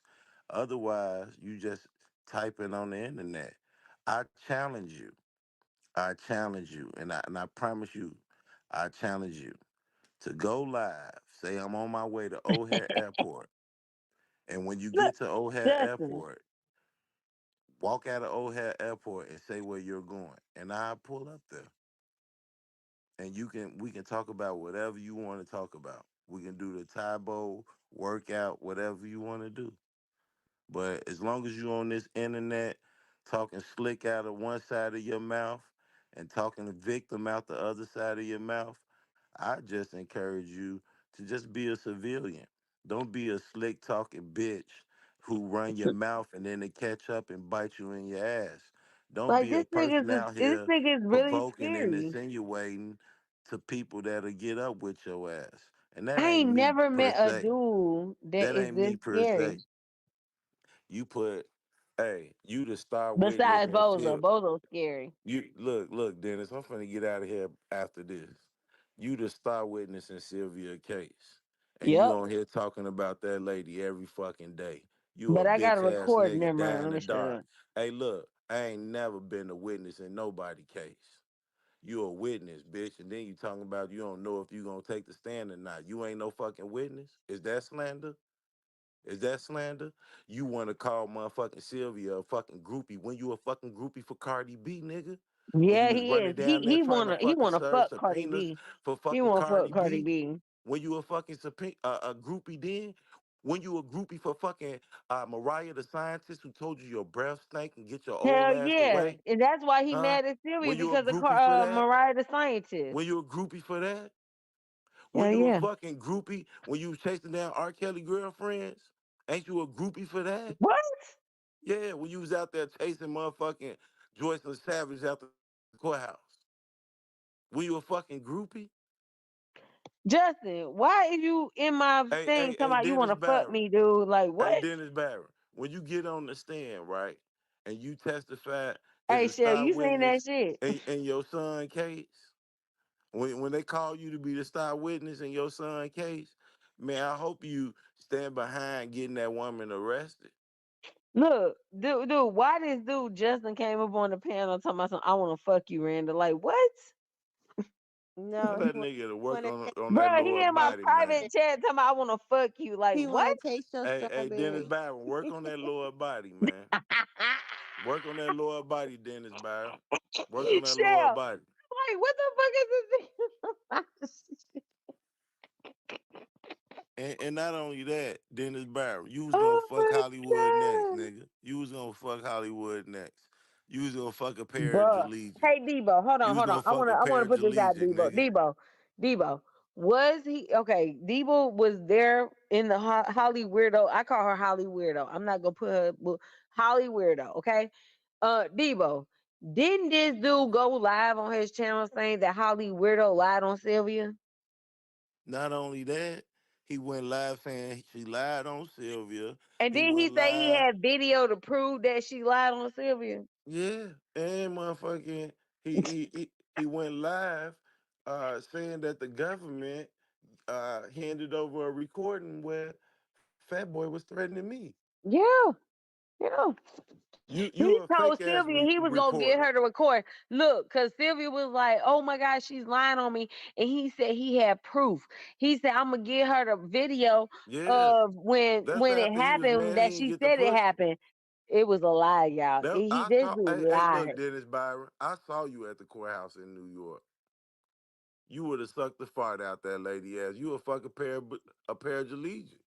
Speaker 8: Otherwise, you just typing on the internet. I challenge you. I challenge you, and I promise you, I challenge you to go live. Say I'm on my way to O'Hare Airport, and when you
Speaker 14: Look,
Speaker 8: get to O'Hare
Speaker 14: Justin.
Speaker 8: Airport, walk out of O'Hare Airport and say where you're going, and I pull up there, and we can talk about whatever you want to talk about. We can do the Tybo workout, whatever you want to do. But as long as you're on this internet talking slick out of one side of your mouth and talking the victim out the other side of your mouth, I just encourage you to just be a civilian. Don't be a slick talking bitch who run your mouth and then they catch up and bite you in your ass. Don't
Speaker 14: Like
Speaker 8: be a person out
Speaker 14: this
Speaker 8: here
Speaker 14: nigga is really
Speaker 8: provoking and
Speaker 14: scary.
Speaker 8: insinuating to people that'll get up with your ass. And that
Speaker 14: I
Speaker 8: ain't
Speaker 14: ain't
Speaker 8: me
Speaker 14: never
Speaker 8: per
Speaker 14: met a
Speaker 8: se.
Speaker 14: dude that
Speaker 8: That
Speaker 14: is
Speaker 8: ain't
Speaker 14: this
Speaker 8: me per
Speaker 14: scary.
Speaker 8: se. You put, hey, you the star witness
Speaker 14: Besides
Speaker 8: and
Speaker 14: Bozo.
Speaker 8: shit.
Speaker 14: Bozo's scary.
Speaker 8: You look, Dennis. I'm finna get out of here after this. You the star witness in Sylvia case, and you
Speaker 14: Yep.
Speaker 8: on here talking about that lady every fucking day. You a
Speaker 14: But I got a
Speaker 8: bitch ass
Speaker 14: record.
Speaker 8: nigga
Speaker 14: Never mind.
Speaker 8: down
Speaker 14: Let
Speaker 8: the
Speaker 14: me shut
Speaker 8: dark.
Speaker 14: up.
Speaker 8: Hey, look, I ain't never been a witness in nobody case. You a witness, bitch, and then you talking about you don't know if you gonna take the stand or not. You ain't no fucking witness. Is that slander? Is that slander? You want to call motherfucking Sylvia a fucking groupie when you a fucking groupie for Cardi B, nigga? When you
Speaker 14: Yeah,
Speaker 8: was
Speaker 14: he
Speaker 8: running
Speaker 14: is.
Speaker 8: down there trying to
Speaker 14: He
Speaker 8: fucking
Speaker 14: wanna
Speaker 8: serve
Speaker 14: fuck Cardi
Speaker 8: subpoenas
Speaker 14: B.
Speaker 8: for
Speaker 14: He
Speaker 8: fucking
Speaker 14: wanna fuck
Speaker 8: Cardi
Speaker 14: Cardi
Speaker 8: B?
Speaker 14: B.
Speaker 8: When you a fucking a groupie then? When you a groupie for fucking Mariah the scientist who told you your breath stank and get your old
Speaker 14: Hell
Speaker 8: ass
Speaker 14: yeah.
Speaker 8: away?
Speaker 14: And that's why he
Speaker 8: Huh?
Speaker 14: mad at Sylvia
Speaker 8: When you a
Speaker 14: because of
Speaker 8: groupie for that?
Speaker 14: Mariah the Scientist.
Speaker 8: When you a groupie for that? When
Speaker 14: Hell
Speaker 8: you a
Speaker 14: yeah.
Speaker 8: fucking groupie? When you was chasing down R. Kelly girlfriends? Ain't you a groupie for that?
Speaker 14: What?
Speaker 8: Yeah, when you was out there chasing motherfucking Joyce and Savage out the courthouse. Were you a fucking groupie?
Speaker 14: Justin, why is you in my thing talking
Speaker 8: Hey,
Speaker 14: about you
Speaker 8: Dennis
Speaker 14: wanna fuck
Speaker 8: Barron.
Speaker 14: me, dude? Like
Speaker 8: Hey,
Speaker 14: what?
Speaker 8: Dennis Barron. When you get on the stand, right, and you testify as
Speaker 14: Hey
Speaker 8: a
Speaker 14: Shell,
Speaker 8: star
Speaker 14: you seen that
Speaker 8: witness
Speaker 14: shit?
Speaker 8: in your son case, when they call you to be the star witness in your son case, Man, I hope you stand behind getting that woman arrested.
Speaker 14: Look, dude, why this dude Justin came up on the panel talking about something, I want to fuck you, Randall. Like, what?
Speaker 8: Tell
Speaker 22: No,
Speaker 8: that nigga to work on that
Speaker 14: Bro, he
Speaker 8: lower
Speaker 14: in my
Speaker 8: body, man.
Speaker 14: private chat talking about I want to fuck you. Like,
Speaker 22: he
Speaker 14: what?
Speaker 22: want to taste your
Speaker 8: Hey, Dennis
Speaker 22: strawberry.
Speaker 8: Byron, work on that lower body, man. Work on that lower body, Dennis Byron. Work on that lower
Speaker 14: Shell.
Speaker 8: body.
Speaker 14: Like, what the fuck is this?
Speaker 8: And not only that, Dennis Byron, you was gonna
Speaker 14: Oh
Speaker 8: fuck
Speaker 14: my
Speaker 8: Hollywood next,
Speaker 14: god.
Speaker 8: nigga. You was gonna fuck Hollywood next. You was gonna fuck a pair
Speaker 14: Bruh.
Speaker 8: Allegiant.
Speaker 14: Hey Debo, hold
Speaker 8: You
Speaker 14: on,
Speaker 8: was
Speaker 14: hold on.
Speaker 8: gonna
Speaker 14: I
Speaker 8: fuck a
Speaker 14: wanna
Speaker 8: pair
Speaker 14: put this out,
Speaker 8: Allegiant,
Speaker 14: Debo.
Speaker 8: nigga.
Speaker 14: Debo. Was he okay? Debo was there in the Holly Weirdo. I call her Holly Weirdo. I'm not gonna put her Holly Weirdo, okay? Debo, didn't this dude go live on his channel saying that Holly Weirdo lied on Sylvia?
Speaker 8: Not only that, he went live saying she lied on Sylvia.
Speaker 14: And
Speaker 8: He
Speaker 14: then he
Speaker 8: went
Speaker 14: say he
Speaker 8: live,
Speaker 14: had video to prove that she lied on Sylvia.
Speaker 8: yeah, and motherfucking he went live saying that the government handed over a recording where Fat Boy was threatening me.
Speaker 14: Yeah.
Speaker 8: You
Speaker 14: He
Speaker 8: a
Speaker 14: told
Speaker 8: fake ass
Speaker 14: Sylvia he was gonna get
Speaker 8: reporter.
Speaker 14: her to record. Look, cause Sylvia was like, "Oh my God, she's lying on me," and he said he had proof. He said, "I'm gonna get her the video
Speaker 8: Yeah,
Speaker 14: of when
Speaker 8: that's
Speaker 14: it
Speaker 8: after he was
Speaker 14: happened
Speaker 8: mad he
Speaker 14: that
Speaker 8: didn't
Speaker 14: she
Speaker 8: get the
Speaker 14: said it
Speaker 8: pussy.
Speaker 14: happened." It was a lie, y'all.
Speaker 8: That I
Speaker 14: This
Speaker 8: saw.
Speaker 14: dude
Speaker 8: Hey, look,
Speaker 14: lied.
Speaker 8: Dennis Byron. I saw you at the courthouse in New York. You would have sucked the fart out that lady ass. You would fuck a pair of Legion.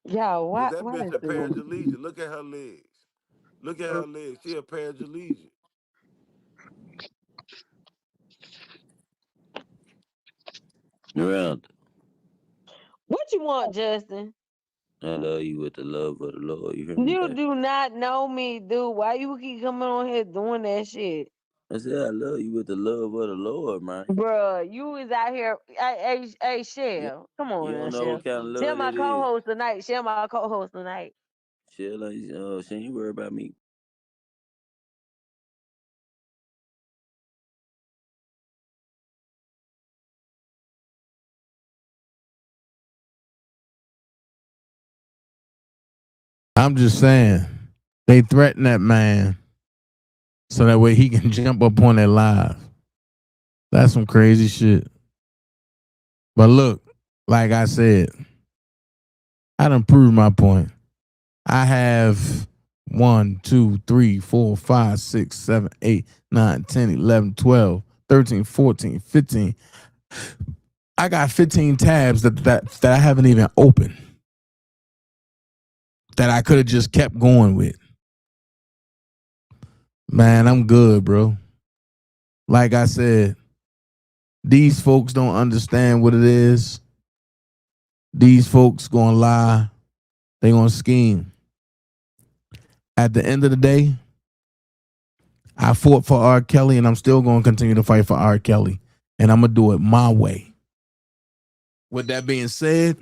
Speaker 14: Y'all,
Speaker 8: Cause
Speaker 14: why
Speaker 8: that bitch
Speaker 14: this
Speaker 8: a pair of
Speaker 14: dude?
Speaker 8: Legion. Look at her legs. Look at her legs. She a pair of Legion.
Speaker 6: Around.
Speaker 14: What you want, Justin?
Speaker 6: I love you with the love of the Lord. You hear me,
Speaker 14: You
Speaker 6: baby?
Speaker 14: do not know me, dude. Why you keep coming on here doing that shit?
Speaker 6: I said I love you with the love of the Lord, man.
Speaker 14: Bruh, you was out here. Hey,
Speaker 6: Yeah.
Speaker 14: Shell. Come on
Speaker 6: You
Speaker 14: now,
Speaker 6: don't know
Speaker 14: Shell.
Speaker 6: what kind of
Speaker 14: Shell
Speaker 6: love
Speaker 14: my
Speaker 6: that is.
Speaker 14: co-host tonight. Shell my co-host tonight.
Speaker 6: Shit, like, she ain't worry about me.
Speaker 11: I'm just saying, they threaten that man so that way he can jump up on their live. That's some crazy shit. But look, like I said, I done proved my point. I have 1, 2, 3, 4, 5, 6, 7, 8, 9, 10, 11, 12, 13, 14, 15. I got 15 tabs that I haven't even opened that I could have just kept going with. Man, I'm good, bro. Like I said, these folks don't understand what it is. These folks gonna lie. They gonna scheme. At the end of the day, I fought for R. Kelly and I'm still gonna continue to fight for R. Kelly. And I'm gonna do it my way. With that being said,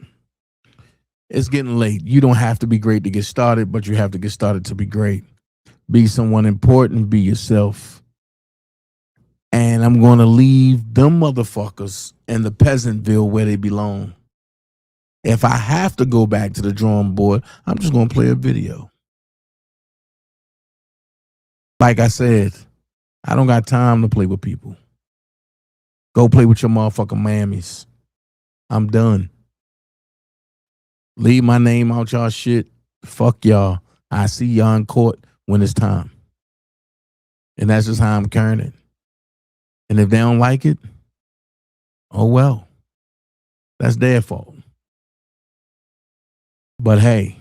Speaker 11: it's getting late. You don't have to be great to get started, but you have to get started to be great. Be someone important, be yourself. And I'm going to leave them motherfuckers in the Peasantville where they belong. If I have to go back to the drawing board, I'm just going to play a video. Like I said, I don't got time to play with people. Go play with your motherfucking mammies. I'm done. Leave my name out y'all shit. Fuck y'all. I see y'all in court when it's time. And that's just how I'm carrying it. And if they don't like it, oh well. That's their fault. But hey,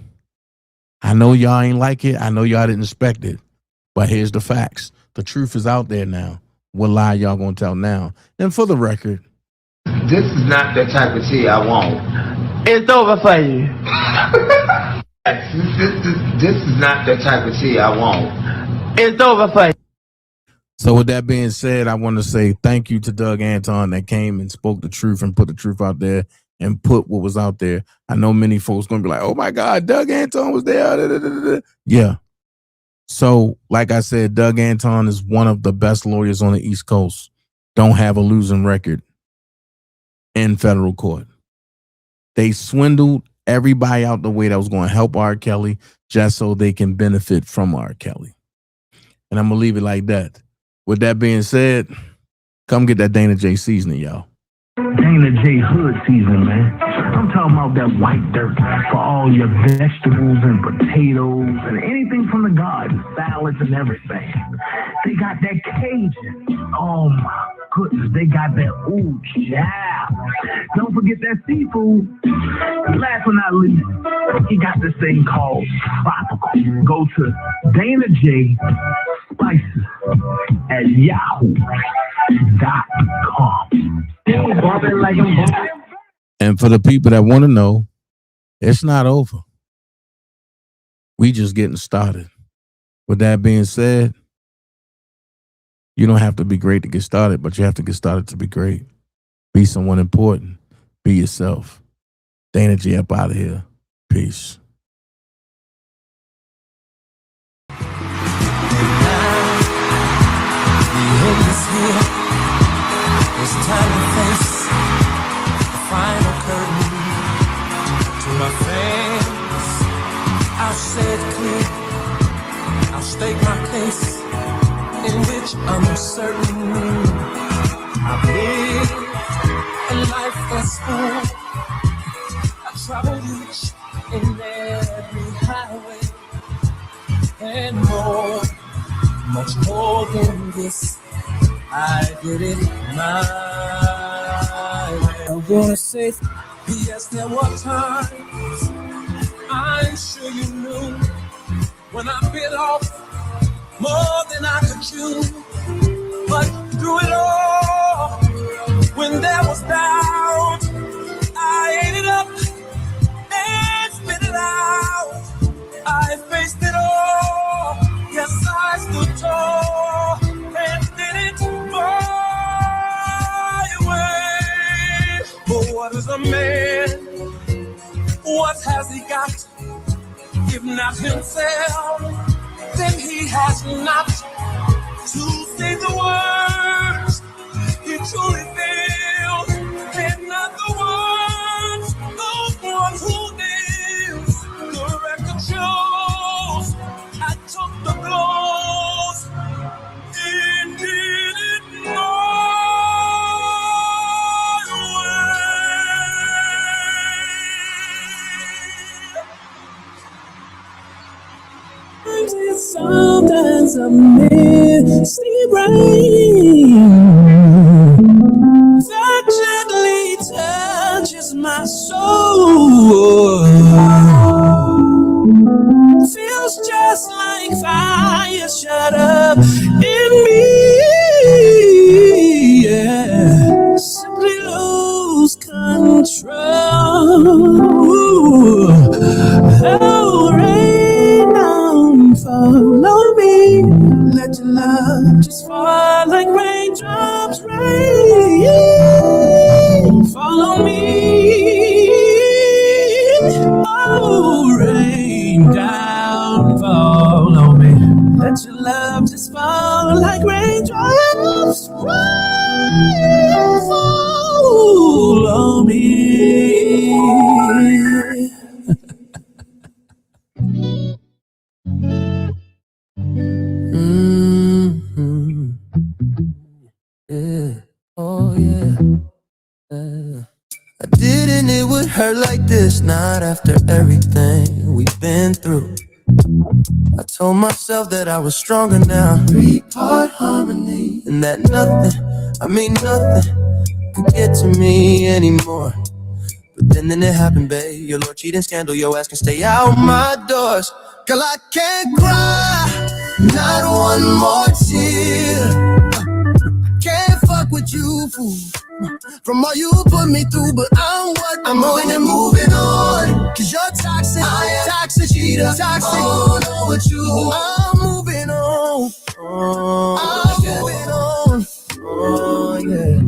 Speaker 11: I know y'all ain't like it. I know y'all didn't expect it. But here's the facts. The truth is out there now. What lie y'all gonna tell now? And for the record,
Speaker 9: this is not the type of tea I want. It's over for you. this is not the type of tea I want. It's over for you.
Speaker 11: so with that being said, I want to say thank you to Doug Anton that came and spoke the truth and put the truth out there and put what was out there. I know many folks gonna be like, oh my God, Doug Anton was there. Yeah. So, like I said, Doug Anton is one of the best lawyers on the East Coast. Don't have a losing record in federal court. They swindled everybody out the way that was going to help R. Kelly just so they can benefit from R. Kelly. And I'm going to leave it like that. With that being said, come get that DanaJay seasoning, y'all.
Speaker 9: DanaJay hood season, man. I'm talking about that white dirt for all your vegetables and potatoes and anything from the garden, salads and everything. They got that Cajun. Oh my goodness, they got that ooh yeah. Don't forget that seafood. And last but not least, he got this thing called tropical. Go to DanaJay Spices at yahoo.com.
Speaker 11: And for the people that want to know, it's not over. We just getting started. With that being said, you don't have to be great to get started, but you have to get started to be great. Be someone important. Be yourself. DanaJay up out of here. Peace.
Speaker 1: It's time to face the final curtain. To my fans, I'll say it clear. I'll state my case, in which I'm certain I've lived a life that's full. I've traveled each and every highway and more, much more than this. I did it my way. I wanna say, yes, there were times I'm sure you knew when I bit off more than I could chew. But through it all, when there was doubt, I ate it up and spit it out. I faced it all. Yes, I stood tall and did it my way. But what is a man? What has he got? If not himself, then he has not to say the words he truly feels. And not the ones, those ones who deals. The record shows I took the blows and did it my way. Sometimes a misty rain that gently touches my soul. Feels just like fire shut up in me. Yeah. Simply lose control. Oh, rain down, follow me. Let your love just fall like raindrops rain. Follow me. Oh, rain down, follow me. Let your love just fall like raindrops rain. Follow me. Yeah. Oh yeah. I didn't it would hurt like this, not after everything we've been through. I told myself that I was stronger now, 3-part harmony, and that nothing, I mean nothing, could get to me anymore. But then it happened, babe. Your Lord cheating scandal, your ass can stay out my doors. Girl, I can't cry, not one more tear. Can't fuck with you, fool, from all you put me through. But I'm moving and moving on. Cause you're toxic, I am toxic, cheater, toxic. Oh, no, what you, I'm moving on. I'm moving on. Oh, yeah.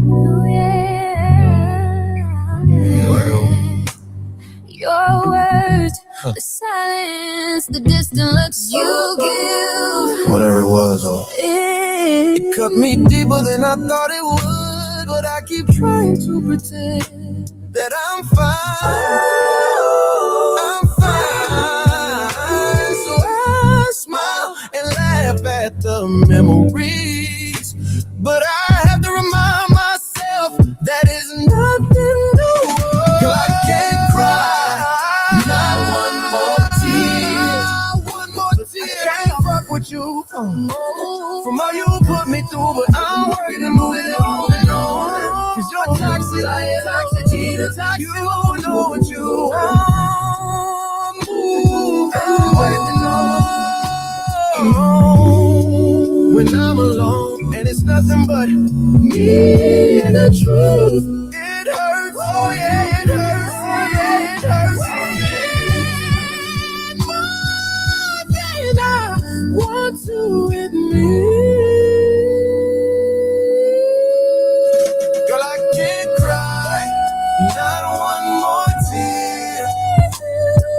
Speaker 3: Your words, the silence, the distant looks you give.
Speaker 1: Whatever it was, it cut me deeper than I thought it would. But I keep trying to pretend that I'm fine. I'm fine. So I smile and laugh at the memories. But I have to remind myself that is nothing new. Girl, I can't cry. Not one more tear. One more tear. I can't fuck with you. From all you put me through, but I'm working to move it on and on. Cause you're toxic, I am toxic. You know what you want. Move and on. When I'm alone and it's nothing but me and the truth, it hurts. Oh yeah, it hurts. Oh yeah, it hurts. More than I want to admit. Girl, I can't cry, not one more tear.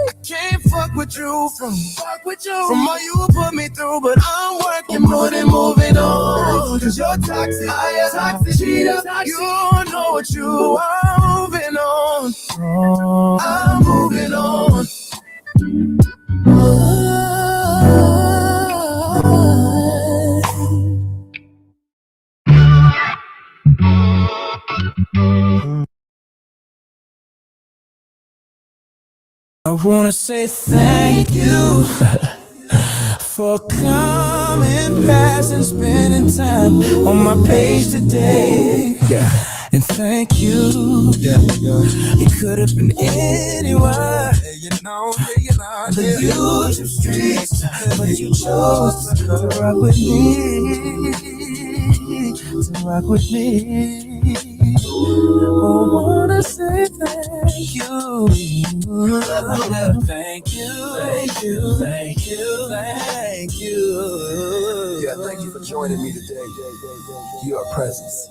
Speaker 1: I can't fuck with you from all you put me through, but I'm working more than moving on. Cause you're toxic, I am toxic, cheater. You know what you are, moving on. I'm moving on. I wanna say thank you for coming past and spending time on my page today. And thank you. It could have been anywhere, the YouTube streets, but you chose to rock with me. To rock with me. I wanna say thank you. Thank you, thank you, thank you, thank you. Yeah, thank you for joining me today. Your presence